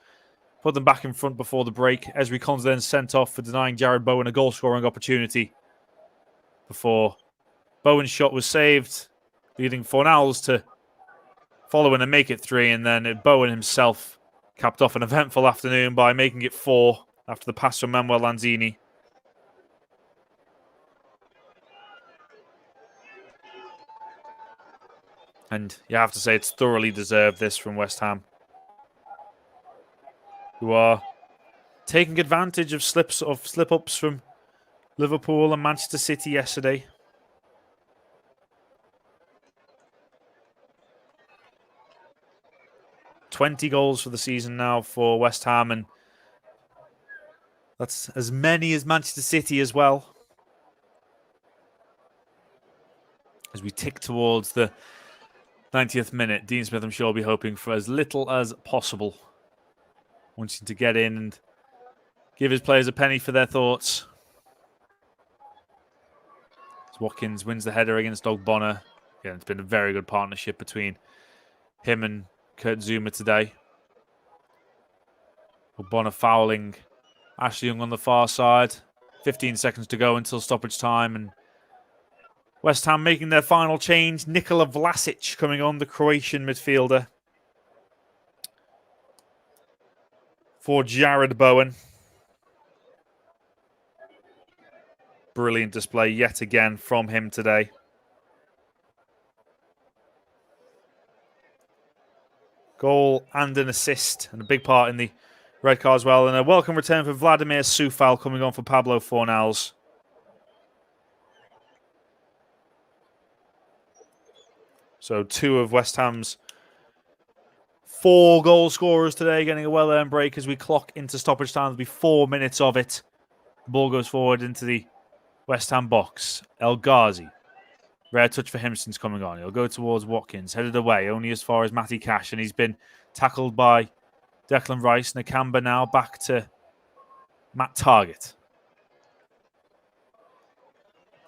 put them back in front before the break. Ezri Konsa then sent off for denying Jared Bowen a goal-scoring opportunity before Bowen's shot was saved, leading Fornals to follow in and make it 3, and then Bowen himself capped off an eventful afternoon by making it 4 after the pass from Manuel Lanzini. And you have to say it's thoroughly deserved, this from West Ham, who are taking advantage of slip-ups from Liverpool and Manchester City yesterday. "20 goals for the season now for West Ham, and that's as many as Manchester City as well. As we tick towards the 90th minute, Dean Smith, I'm sure, will be hoping for as little as possible, wanting to get in and give his players a penny for their thoughts. As Watkins wins the header against Ogbonna. Again, it's been a very good partnership between him and Kurt Zouma today. Ogbonna fouling Ashley Young on the far side. 15 seconds to go until stoppage time, and West Ham making their final change. Nikola Vlasic coming on, the Croatian midfielder, for Jared Bowen. Brilliant display yet again from him today. Goal and an assist, and a big part in the red card as well. And a welcome return for Vladimir Sufal coming on for Pablo Fornals. So 2 of West Ham's 4 goal scorers today getting a well-earned break as we clock into stoppage time. There'll be 4 minutes of it. The ball goes forward into the West Ham box. El Ghazi. Rare touch for him since coming on. He'll go towards Watkins. Headed away only as far as Matty Cash, and he's been tackled by Declan Rice. Nakamba now back to Matt Targett.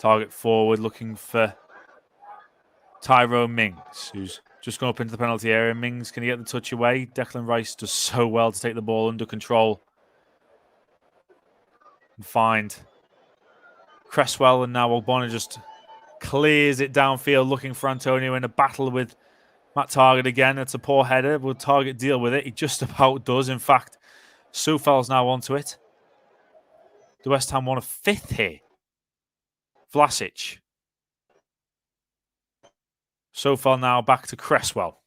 Targett forward looking for Tyrone Mings, who's just gone up into the penalty area. Mings, can he get the touch away? Declan Rice does so well to take the ball under control and find Cresswell, and now Ogbonna just clears it downfield looking for Antonio in a battle with Matt Targett again. It's a poor header. Will Targett deal with it? He just about does. In fact, Sufal's now onto it. The West Ham want a 5th here. Vlasic. Sufal now back to Cresswell.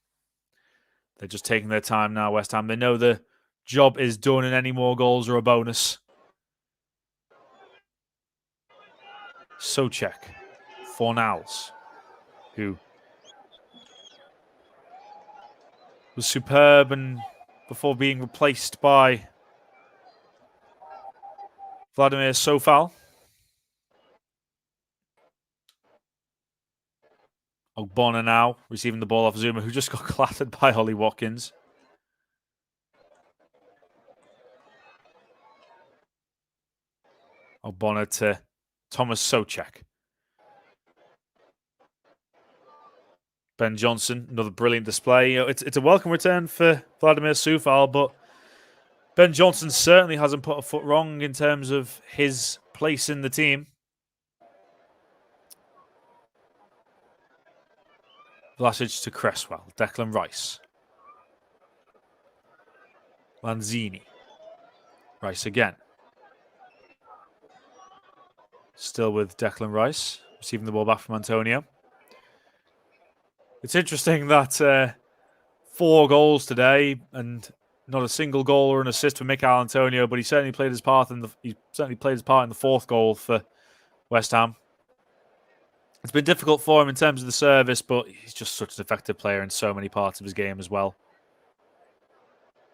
They're just taking their time now, West Ham. They know the job is done and any more goals are a bonus. Souček. Fornals, who was superb and before being replaced by Vladimir Sofal. Ogbonna now receiving the ball off Zouma, who just got clattered by Ollie Watkins. Ogbonna to Thomas Souček. Ben Johnson, another brilliant display. It's a welcome return for Vladimir Sufal, but Ben Johnson certainly hasn't put a foot wrong in terms of his place in the team. Vlasic to Cresswell. Declan Rice. Lanzini. Rice again. Still with Declan Rice. Receiving the ball back from Antonio. It's interesting that 4 goals today and not a single goal or an assist for Mikel Antonio, but he certainly played his part in the 4th goal for West Ham. It's been difficult for him in terms of the service, but he's just such an effective player in so many parts of his game as well.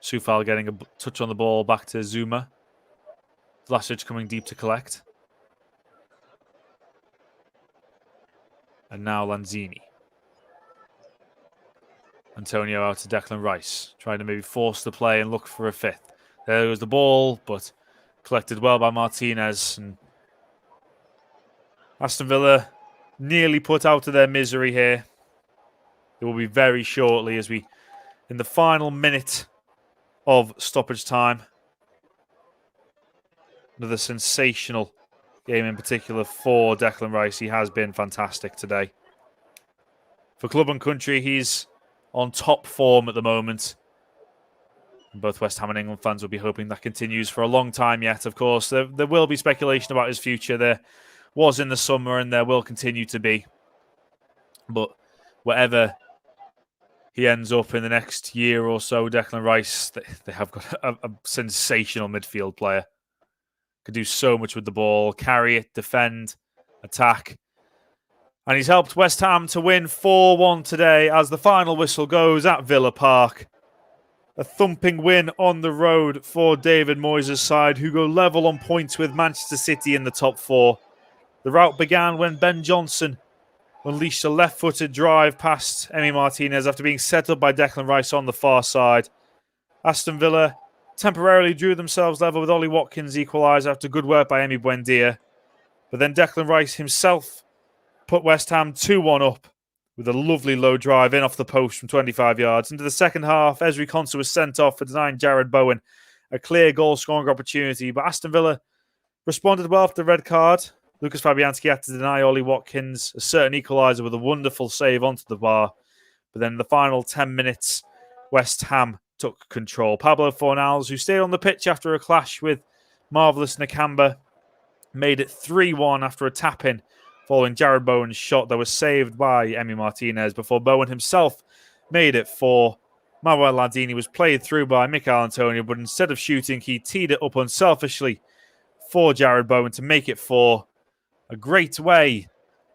Soufal getting a touch on the ball back to Zuma. Vlasic coming deep to collect. And now Lanzini. Antonio out to Declan Rice, trying to maybe force the play and look for a 5th. There was the ball, but collected well by Martinez. And Aston Villa nearly put out of their misery here. It will be very shortly as we, in the final minute of stoppage time. Another sensational game in particular for Declan Rice. He has been fantastic today. For club and country, he's on top form at the moment. And both West Ham and England fans will be hoping that continues for a long time yet, of course. There will be speculation about his future. There was in the summer and there will continue to be. But wherever he ends up in the next year or so, Declan Rice, they have got a sensational midfield player. Could do so much with the ball, carry it, defend, attack. And he's helped West Ham to win 4-1 today as the final whistle goes at Villa Park. A thumping win on the road for David Moyes' side, who go level on points with Manchester City in the top 4. The rout began when Ben Johnson unleashed a left-footed drive past Emi Martinez after being set up by Declan Rice on the far side. Aston Villa temporarily drew themselves level with Ollie Watkins' equaliser after good work by Emi Buendia. But then Declan Rice himself put West Ham 2-1 up with a lovely low drive in off the post from 25 yards. Into the second half, Ezri Konsa was sent off for denying Jared Bowen a clear goal-scoring opportunity. But Aston Villa responded well after the red card. Lucas Fabianski had to deny Ollie Watkins a certain equaliser with a wonderful save onto the bar. But then in the final 10 minutes, West Ham took control. Pablo Fornals, who stayed on the pitch after a clash with Marvellous Nakamba, made it 3-1 after a tap-in following Jared Bowen's shot that was saved by Emi Martinez before Bowen himself made it 4. Manuel Lanzini was played through by Mikel Antonio, but instead of shooting, he teed it up unselfishly for Jared Bowen to make it 4. A great way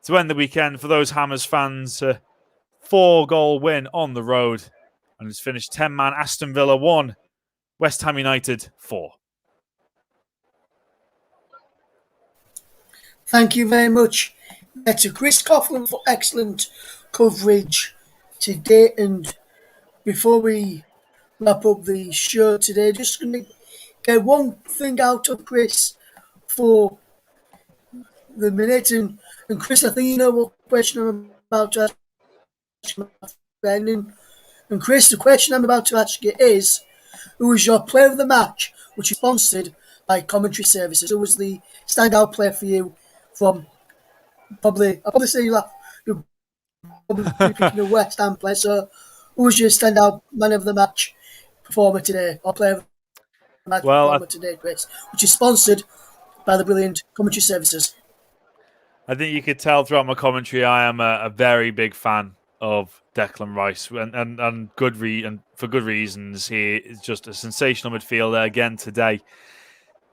to end the weekend for those Hammers fans. A 4-goal win on the road. And it's finished 10-man Aston Villa 1, West Ham United 4. Thank you very much to Chris Coughlin for excellent coverage today. And before we wrap up the show today, just going to get one thing out of Chris for the minute. And Chris, I think you know what question I'm about to ask my friend. And Chris, the question I'm about to ask you is, who was your player of the match, which is sponsored by Commentary Services? Who was the standout player for you from I'll probably say you're probably picking a West Ham player. So who was your standout man of the match performer today, or player of the match performer today, Chris, which is sponsored by the brilliant Commentary Services? I think you could tell throughout my commentary I am a very big fan of Declan Rice, and for good reasons. He is just a sensational midfielder again today.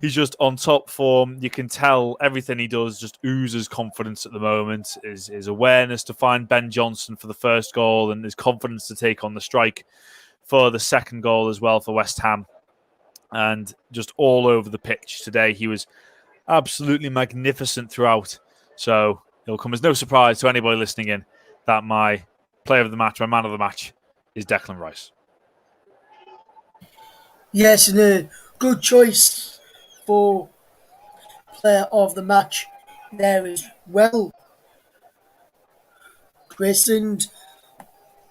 He's just on top form. You can tell everything he does just oozes confidence at the moment. His awareness to find Ben Johnson for the first goal and his confidence to take on the strike for the second goal as well for West Ham. And just all over the pitch today. He was absolutely magnificent throughout. So it'll come as no surprise to anybody listening in that my player of the match, my man of the match, is Declan Rice. Yes, and a good choice for player of the match there as well, Chris. And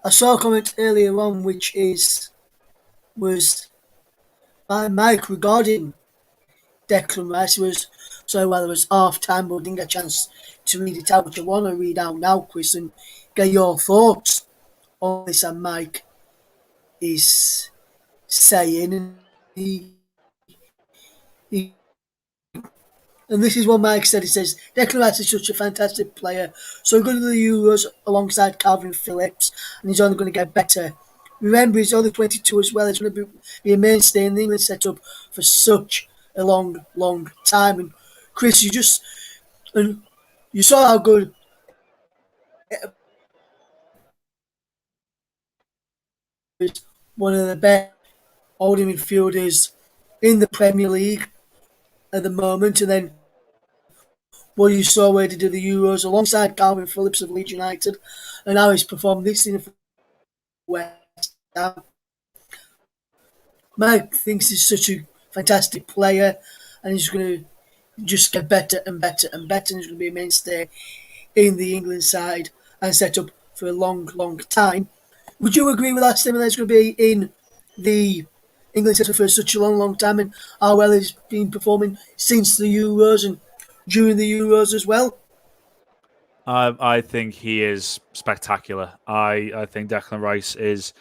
I saw a comment earlier on which was by Mike regarding Declan Rice. While it was half time, but didn't get a chance to read it out, which I want to read out now, Chris, and get your thoughts. on this, and Mike is saying, he and this is what Mike said. He says, Declan Rice is such a fantastic player, so good at the Euros alongside Calvin Phillips, and he's only going to get better. Remember, he's only 22 as well. He's going to be a mainstay in the England setup for such a long, long time. And Chris, and you saw how good is one of the best holding midfielders in the Premier League at the moment, and then what you saw where he did the Euros alongside Calvin Phillips of Leeds United, and how he's performed this season for West Ham. Mike thinks he's such a fantastic player, and he's going to just get better and better and better, and he's going to be a mainstay in the England side and set up for a long, long time. Would you agree with that statement that he's going to be in the England setup for such a long, long time, and how well he's been performing since the Euros and during the Euros as well? I think he is spectacular. I think Declan Rice is.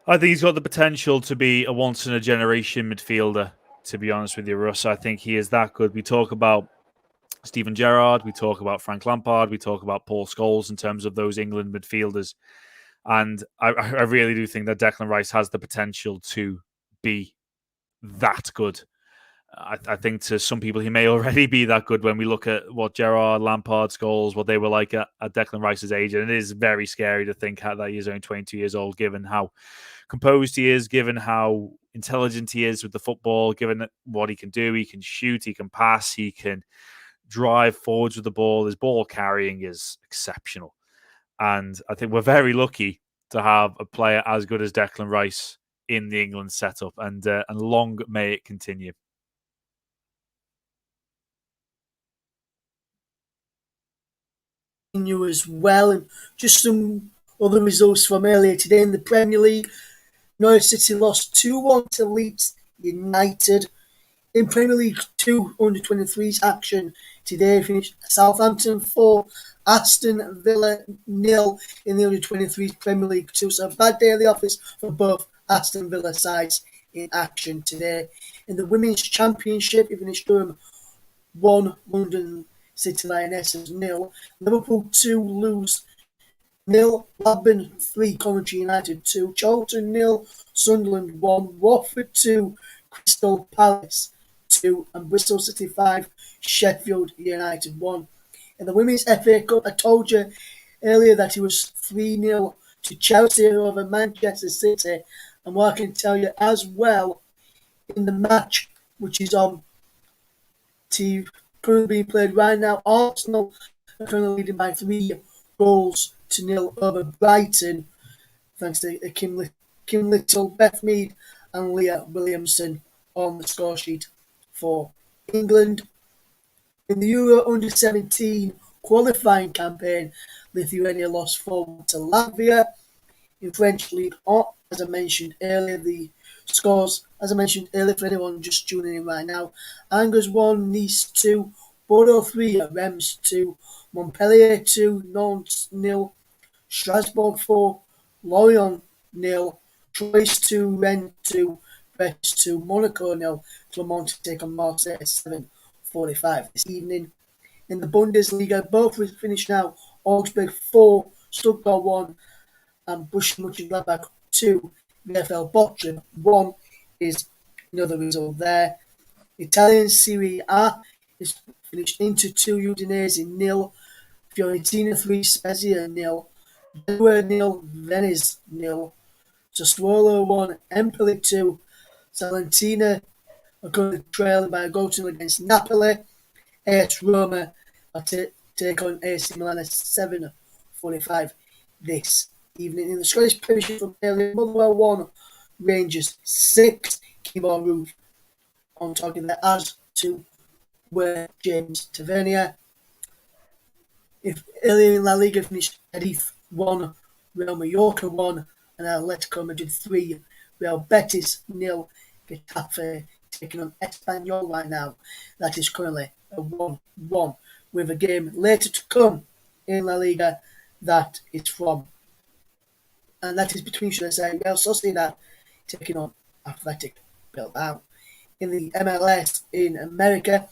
I think he's got the potential to be a once in a generation midfielder. To be honest with you, Russ, I think he is that good. We talk about Steven Gerrard, we talk about Frank Lampard, we talk about Paul Scholes in terms of those England midfielders, and I really do think that Declan Rice has the potential to be that good. I think to some people he may already be that good when we look at what Gerrard, Lampard, Scholes, what they were like at Declan Rice's age. And it is very scary to think that he's only 22 years old, given how composed he is, given how intelligent he is with the football, given what he can do. He can shoot, he can pass, he can drive forwards with the ball. His ball carrying is exceptional. And I think we're very lucky to have a player as good as Declan Rice in the England setup. And long may it continue. You as well, and just some other results from earlier today in the Premier League. Norwich City lost 2-1 to Leeds United. In Premier League 2 under-23s action today finished Southampton 4, Aston Villa 0 in the under-23s Premier League 2. So a bad day at the office for both Aston Villa sides in action today. In the Women's Championship, it finished Durham 1, London City Lionesses 0. Liverpool 2 lose 0. Blackburn 3, Coventry United 2. Charlton 0, Sunderland 1. Watford 2, Crystal Palace 2. And Bristol City 5, Sheffield United 1. In the Women's FA Cup, I told you earlier that it was 3-0 to Chelsea over Manchester City. And what I can tell you as well, in the match which is on TV, currently being played right now, Arsenal are currently leading by 3-0 over Brighton, thanks to Kim Little, Beth Mead and Leah Williamson on the score sheet for England. In the Euro Under-17 qualifying campaign, Lithuania lost 4-1 to Latvia. In French League 1, as I mentioned earlier, the scores, as I mentioned earlier, for anyone just tuning in right now, Angers 1, Nice 2, Bordeaux 3, Reims 2, Montpellier 2, Nantes 0, Strasbourg 4, Lorient 0, Troyes 2, Rennes 2, Brest 2, Monaco 0, Clermont take on Marseille at 7:45 this evening. In the Bundesliga, both will finish now. Augsburg 4, Stuttgart 1, and Borussia Mönchengladbach 2, VfL Bochum 1 is another result there. Italian Serie A is finished into 2, Udinese 0, Fiorentina 3, Spezia 0, Genoa 0, Venice 0, Sassuolo 1, Empoli 2, Salentina are currently trailing by a goal to against Napoli. AS Roma are take on AC Milan at 7:45 this evening. In the Scottish Premiership from earlier, Motherwell 1, Rangers 6, Keyboard Rouge on target there, as to where James Tavernier. If earlier in La Liga finished Cadiz 1, Real Mallorca 1, and Atletico Madrid 3, Real Betis 0, Getafe taking on Espanyol right now. That is currently a 1-1, with a game later to come in La Liga that is from and that is between, should I say, Real Sociedad taking on Athletic Bilbao. In the MLS in America,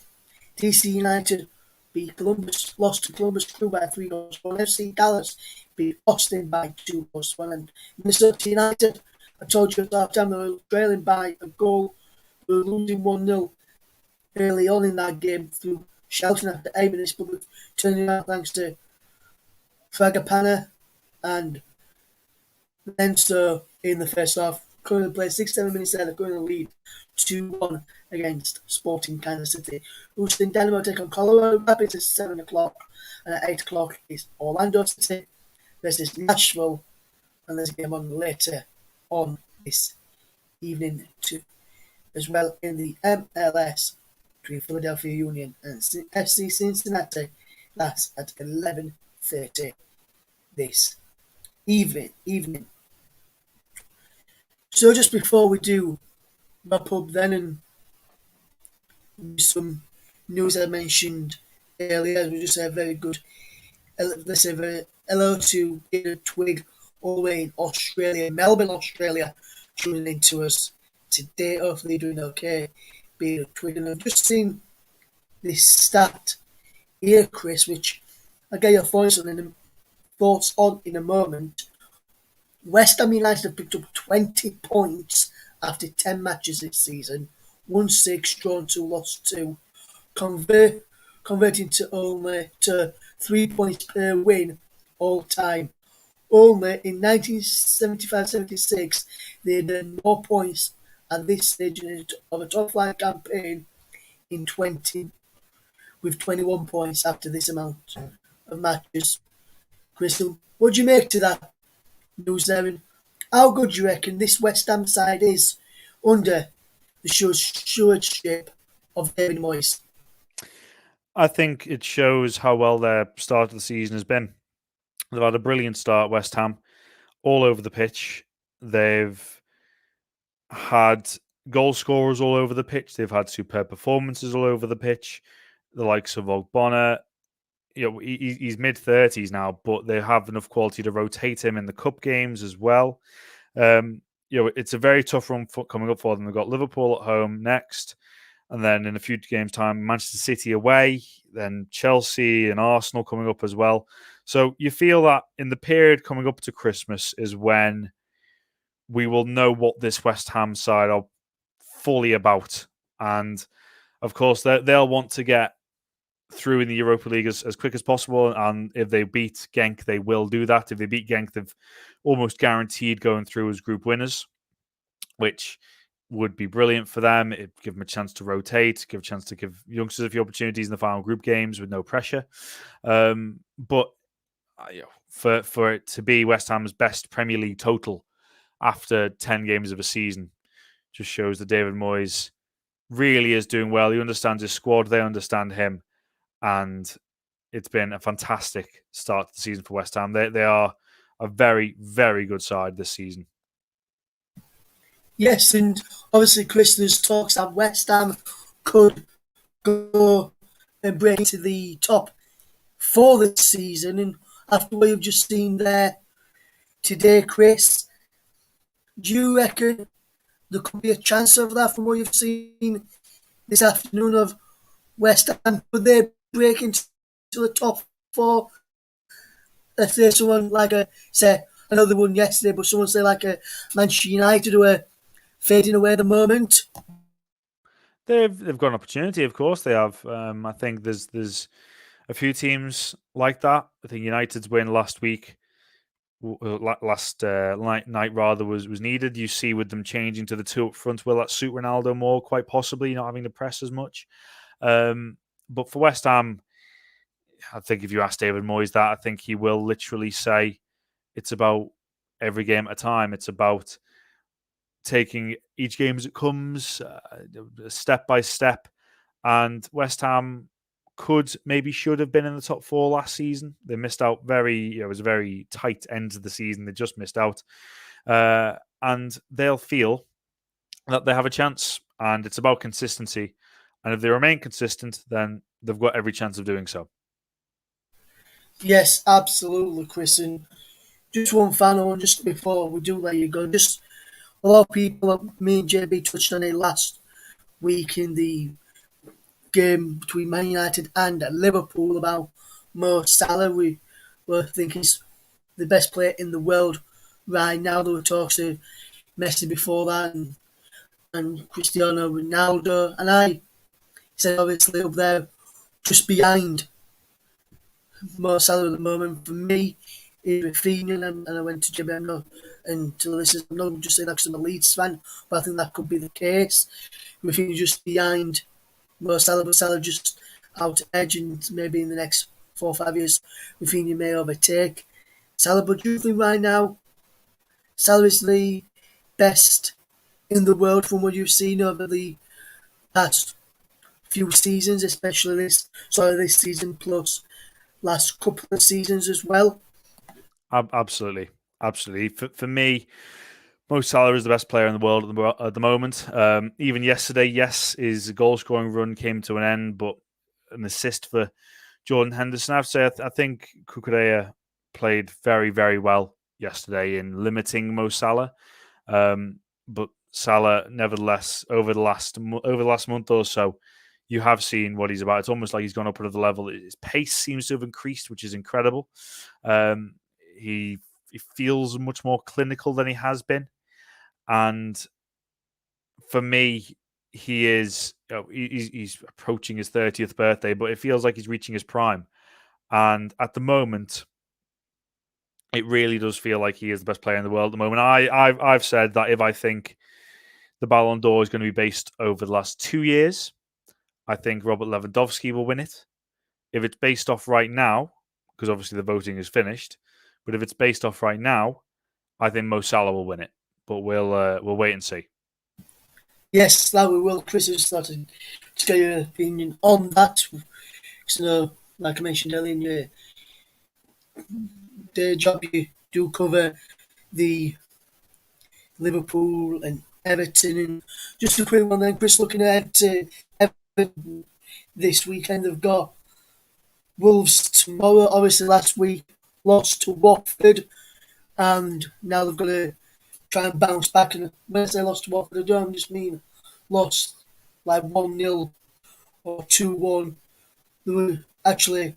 DC United beat Columbus, lost to Columbus Crew by 3-1. FC Dallas beat Austin by 2-1. And Minnesota United, I told you at half time they were trailing by a goal. They were losing 1-0 early on in that game through shouting after 8 minutes, but turning around thanks to Fragapana and Lenso in the first half. Currently played 6-7 minutes there, they're going to lead 2-1 against Sporting Kansas City. Houston Dynamo take on Colorado Rapids at 7 o'clock, and at 8 o'clock is Orlando City versus Nashville, and there's a game on later on this evening too. As well in the MLS between Philadelphia Union and FC Cincinnati, that's at 11:30 this evening. So just before we do wrap up then and some news I mentioned earlier, we just say a very good, let's say very hello to Peter Twig all the way in Australia, Melbourne, Australia, tuning in to us today. Hopefully doing okay, Peter Twig. And I've just seen this stat here, Chris, which I'll get your thoughts on in a moment. West Ham United have picked up 20 points after 10 matches this season, won 6, drawn 2, lost 2, converting to only to 3 points per win all time. Only in 1975-76 they had more points at this stage of a top flight campaign in 20 with 21 points after this amount of matches. Crystal, what do you make to that news there? And how good do you reckon this West Ham side is under the stewardship of David Moyes? I think it shows how well their start of the season has been. They've had a brilliant start, West Ham, all over the pitch. They've had goal scorers all over the pitch. They've had superb performances all over the pitch. The likes of Ogbonna, he's mid-30s now, but they have enough quality to rotate him in the cup games as well. It's a very tough run coming up for them. They've got Liverpool at home next, and then in a few games' time, Manchester City away, then Chelsea and Arsenal coming up as well. So you feel that in the period coming up to Christmas is when we will know what this West Ham side are fully about. And, of course, they'll want to get through in the Europa League as quick as possible, and if they beat Genk, they will do that. If they beat Genk, they've almost guaranteed going through as group winners, which would be brilliant for them. It'd give them a chance to rotate, give a chance to give youngsters a few opportunities in the final group games with no pressure. But for it to be West Ham's best Premier League total after 10 games of a season just shows that David Moyes really is doing well. He understands his squad, they understand him, and it's been a fantastic start to the season for West Ham. They are a very, very good side this season. Yes, and obviously, Chris, there's talks that West Ham could go and break into the top 4 this season. And after what you've just seen there today, Chris, do you reckon there could be a chance of that from what you've seen this afternoon of West Ham? Could they break into the top 4? Let's say someone like I know they won yesterday, but someone say like a Manchester United who are fading away at the moment. They've got an opportunity, of course. They have. I think there's a few teams like that. I think United's win last week, last night rather, was needed. You see with them changing to the 2 up front, will that suit Ronaldo more? Quite possibly, not having to press as much. But for West Ham, I think if you ask David Moyes that, I think he will literally say it's about every game at a time. It's about taking each game as it comes, step by step. And West Ham should have been in the top 4 last season. They missed out it was a very tight end of the season. They just missed out. And they'll feel that they have a chance, and it's about consistency. And if they remain consistent, then they've got every chance of doing so. Yes, absolutely, Chris. And just one final one, just before we do let you go. Just a lot of people, me and JB touched on it last week in the game between Man United and Liverpool about Mo Salah. We were thinking he's the best player in the world right now. There were talks of Messi before that and Cristiano Ronaldo. And I said obviously up there just behind Mo Salah at the moment. For me, is Rafinha, and I went to JB and to listen. I'm not just saying that because I'm a Leeds fan, but I think that could be the case. Rafinha just behind Mo Salah, but Salah just out edge, and maybe in the next 4 or 5 years, Rafinha may overtake Salah. But do you think right now Salah is the best in the world from what you've seen over the past few seasons, especially this season plus last couple of seasons as well? Absolutely, absolutely. For me, Mo Salah is the best player in the world at the moment. Even yesterday, yes, his goal scoring run came to an end, but an assist for Jordan Henderson. I have to say, I think Kukurea played very, very well yesterday in limiting Mo Salah. But Salah, nevertheless, over the last month or so, you have seen what he's about. It's almost like he's gone up another level. His pace seems to have increased, which is incredible. Um, he feels much more clinical than he has been, and for me, he is he's approaching his 30th birthday, but it feels like he's reaching his prime. And at the moment, it really does feel like he is the best player in the world at the moment. I've said that if I think the Ballon d'Or is going to be based over the last 2 years, I think Robert Lewandowski will win it. If it's based off right now, because obviously the voting is finished, but if it's based off right now, I think Mo Salah will win it. But we'll wait and see. Yes, that we will. Chris, I just started to get your opinion on that. So, like I mentioned earlier in your day job, you do cover the Liverpool and Everton. And just a quick one then, Chris, looking ahead to Everton this weekend, they've got Wolves tomorrow. Obviously, last week lost to Watford, and now they've got to try and bounce back. And when I say lost to Watford, I don't just mean lost like 1-0 or 2-1. They were actually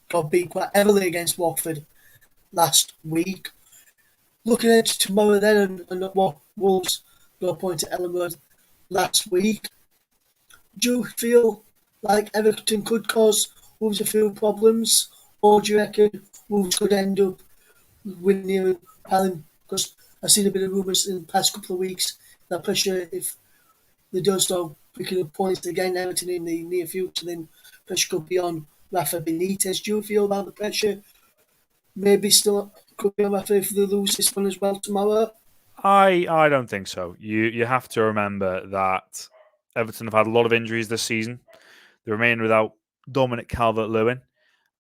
got beat quite heavily against Watford last week. Looking at tomorrow then, and what Wolves got a point at Ellen Road last week, do you feel like Everton could cause Wolves a few problems, or do you reckon Wolves could end up winning Palin? Because I've seen a bit of rumours in the past couple of weeks that pressure, if they don't start picking up points again, Everton in the near future, then pressure could be on Rafa Benitez. Do you feel about the pressure? Maybe still could be on Rafa if they lose this one as well tomorrow. I don't think so. You have to remember that Everton have had a lot of injuries this season. They remain without Dominic Calvert-Lewin.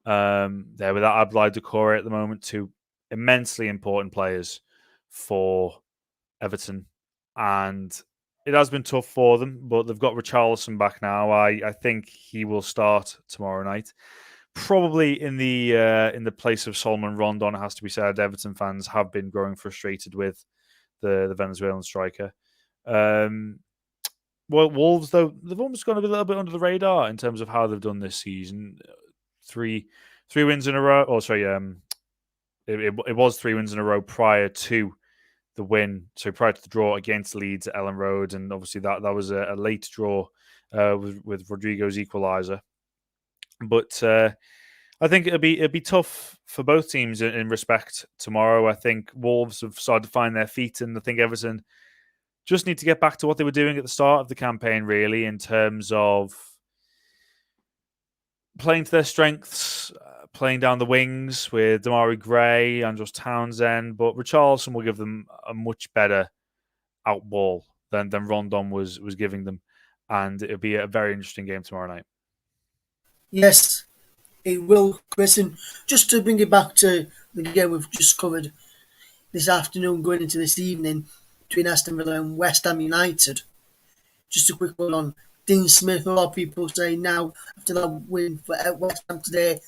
They're without Abdoulaye Doucouré at the moment, two immensely important players for Everton, and it has been tough for them. But they've got Richarlison back now. I think he will start tomorrow night, probably in the place of Solomon Rondon. It has to be said. Everton fans have been growing frustrated with the Venezuelan striker. Well, Wolves, though, they've almost gone a little bit under the radar in terms of how they've done this season. Three wins in a row. Oh, sorry, it was 3 wins in a row prior to the win. So prior to the draw against Leeds at Ellen Road, and obviously that was a late draw with Rodrigo's equaliser. But I think it'd be tough for both teams in respect tomorrow. I think Wolves have started to find their feet, and I think Everton just need to get back to what they were doing at the start of the campaign, really, in terms of playing to their strengths, playing down the wings with Damari Gray, Andros Townsend, but Richarlison will give them a much better out ball than Rondon was giving them, and it'll be a very interesting game tomorrow night. Yes, it will, Chris. And just to bring it back to the game we've just covered this afternoon, going into this evening between Aston Villa and West Ham United. Just a quick one on Dean Smith. A lot of people say now, after that win for West Ham today,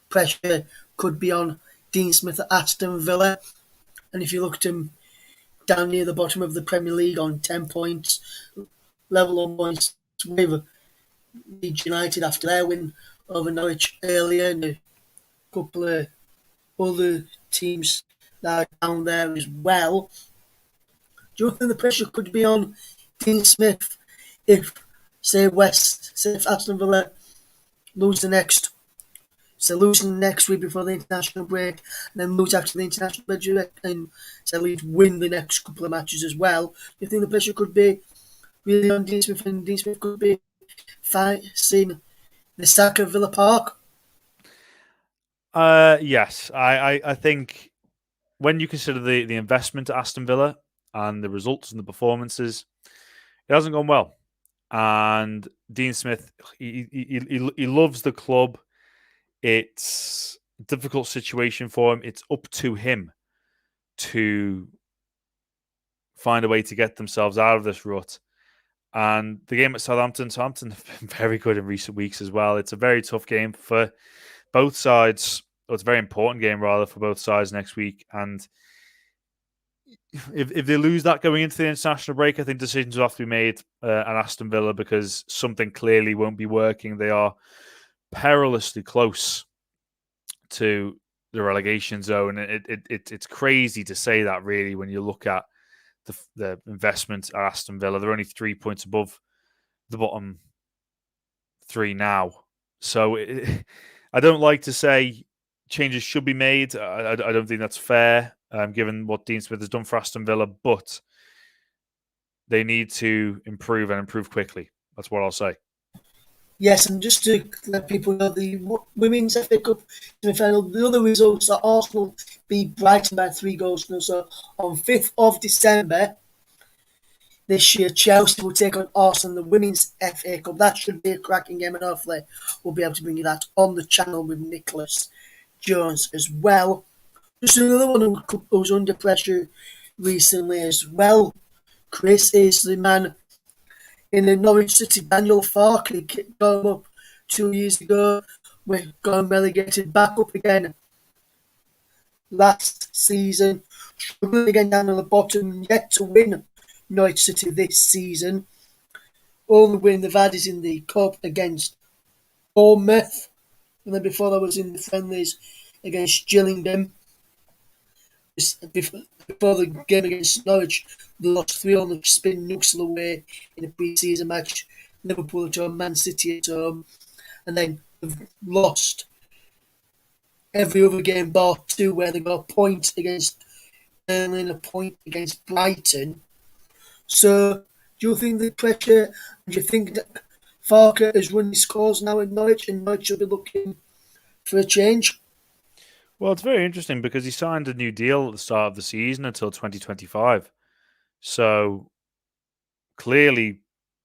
pressure could be on Dean Smith at Aston Villa. And if you look at him down near the bottom of the Premier League on 10 points, level on points with Leeds United after their win over Norwich earlier, and a couple of other teams that are down there as well. Do you think the pressure could be on Dean Smith if, say, if Aston Villa lose the next, so losing next week before the international break, and then lose after the international break, and so Leeds win the next couple of matches as well? Do you think the pressure could be really on Dean Smith, and Dean Smith could be facing the sack of Villa Park? Yes, I think when you consider the investment at Aston Villa and the results and the performances, it hasn't gone well. And Dean Smith, he loves the club. It's a difficult situation for him. It's up to him to find a way to get themselves out of this rut. And the game at Southampton have been very good in recent weeks as well. It's a very tough game for both sides. Well, it's a very important game, rather, for both sides next week. And if they lose that going into the international break, I think decisions will have to be made at Aston Villa because something clearly won't be working. They are perilously close to the relegation zone. It's crazy to say that, really, when you look at the investment at Aston Villa. They're only 3 points above the bottom three now. So I don't like to say changes should be made. I don't think that's fair, given what Dean Smith has done for Aston Villa, but they need to improve and improve quickly. That's what I'll say. Yes, and just to let people know, the Women's FA Cup semi-final, the other results are Arsenal beat Brighton by 3 goals. So on 5th of December this year, Chelsea will take on Arsenal in the Women's FA Cup. That should be a cracking game, and hopefully we'll be able to bring you that on the channel with Nicholas Jones as well. Just another one who was under pressure recently as well, Chris, is the man in the Norwich City, Daniel Farke, got up 2 years ago. We're going relegated back up again last season. Struggling again down on the bottom, yet to win Norwich City this season. Only win they've had is in the cup against Bournemouth. And then before that was in the friendlies against Gillingham. Before the game against Norwich, they lost 3 on the spin Newcastle away in a pre-season match. Liverpool at home, Man City at home, and then they've lost every other game bar 2, where they got a point against Burnley and a point against Brighton. So, do you think the pressure? Do you think that Farke has run his scores now in Norwich, and Norwich should be looking for a change? Well, it's very interesting because he signed a new deal at the start of the season until 2025. So clearly,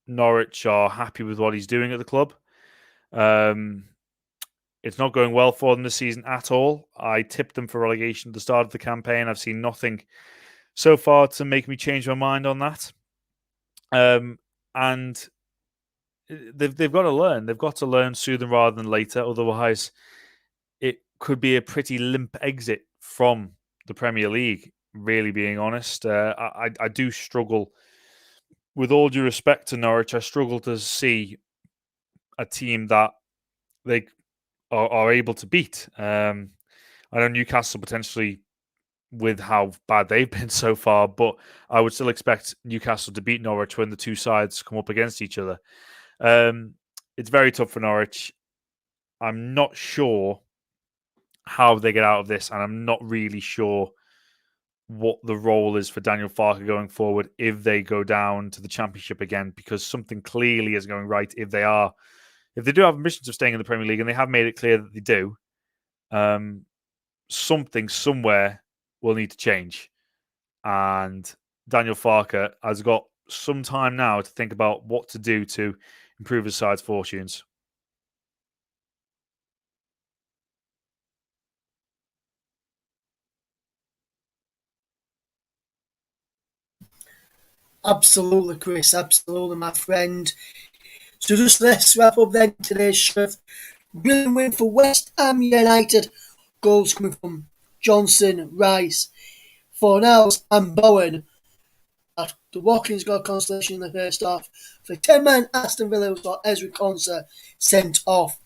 Norwich are happy with what he's doing at the club. It's not going well for them this season at all. I tipped them for relegation at the start of the campaign. I've seen nothing so far to make me change my mind on that. And they've got to learn. They've got to learn sooner rather than later. Otherwise, it could be a pretty limp exit from the Premier League, really being honest. I do struggle, with all due respect to Norwich, I struggle to see a team that they are able to beat. I know Newcastle potentially, with how bad they've been so far, but I would still expect Newcastle to beat Norwich when the two sides come up against each other. It's very tough for Norwich. I'm not sure how they get out of this, and I'm not really sure what the role is for Daniel Farke going forward if they go down to the Championship again, because something clearly is going right if they do have ambitions of staying in the Premier League, and they have made it clear that they do. Something somewhere will need to change, and Daniel Farke has got some time now to think about what to do to improve his side's fortunes. Absolutely, Chris. Absolutely, my friend. So just let's wrap up then today's show. Brilliant win for West Ham United. Goals coming from Johnson, Rice, Fornals and Bowen at the Watkins goal constellation in the first half. For 10 men, Aston Villa got Ezra Konsa sent off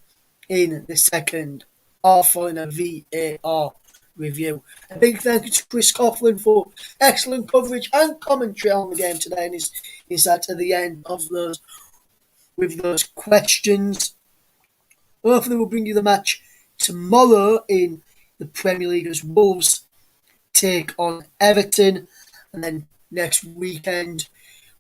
in the second, all following a VAR review. A big thank you to Chris Coughlin for excellent coverage and commentary on the game today, and he's at the end of those with those questions. Hopefully we'll bring you the match tomorrow in the Premier League as Wolves take on Everton, and then next weekend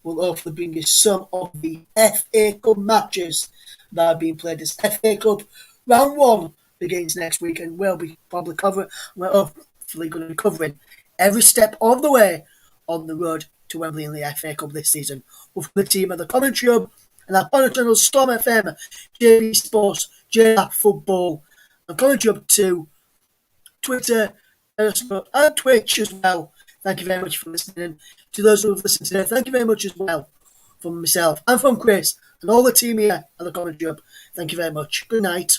we'll hopefully bring you some of the FA Cup matches that are being played. As FA Cup round 1 begins next weekend, we'll be probably covering, we're hopefully going to be covering every step of the way on the road to Wembley in the FA Cup this season. With the team at the Commentary Hub and our partner channels Storm FM, JB Sports, J-DAC Football, and Commentary Hub 2, Twitter, Facebook, and Twitch as well. Thank you very much for listening. To those who have listened today, thank you very much as well from myself and from Chris and all the team here at the Commentary Hub. Thank you very much. Good night.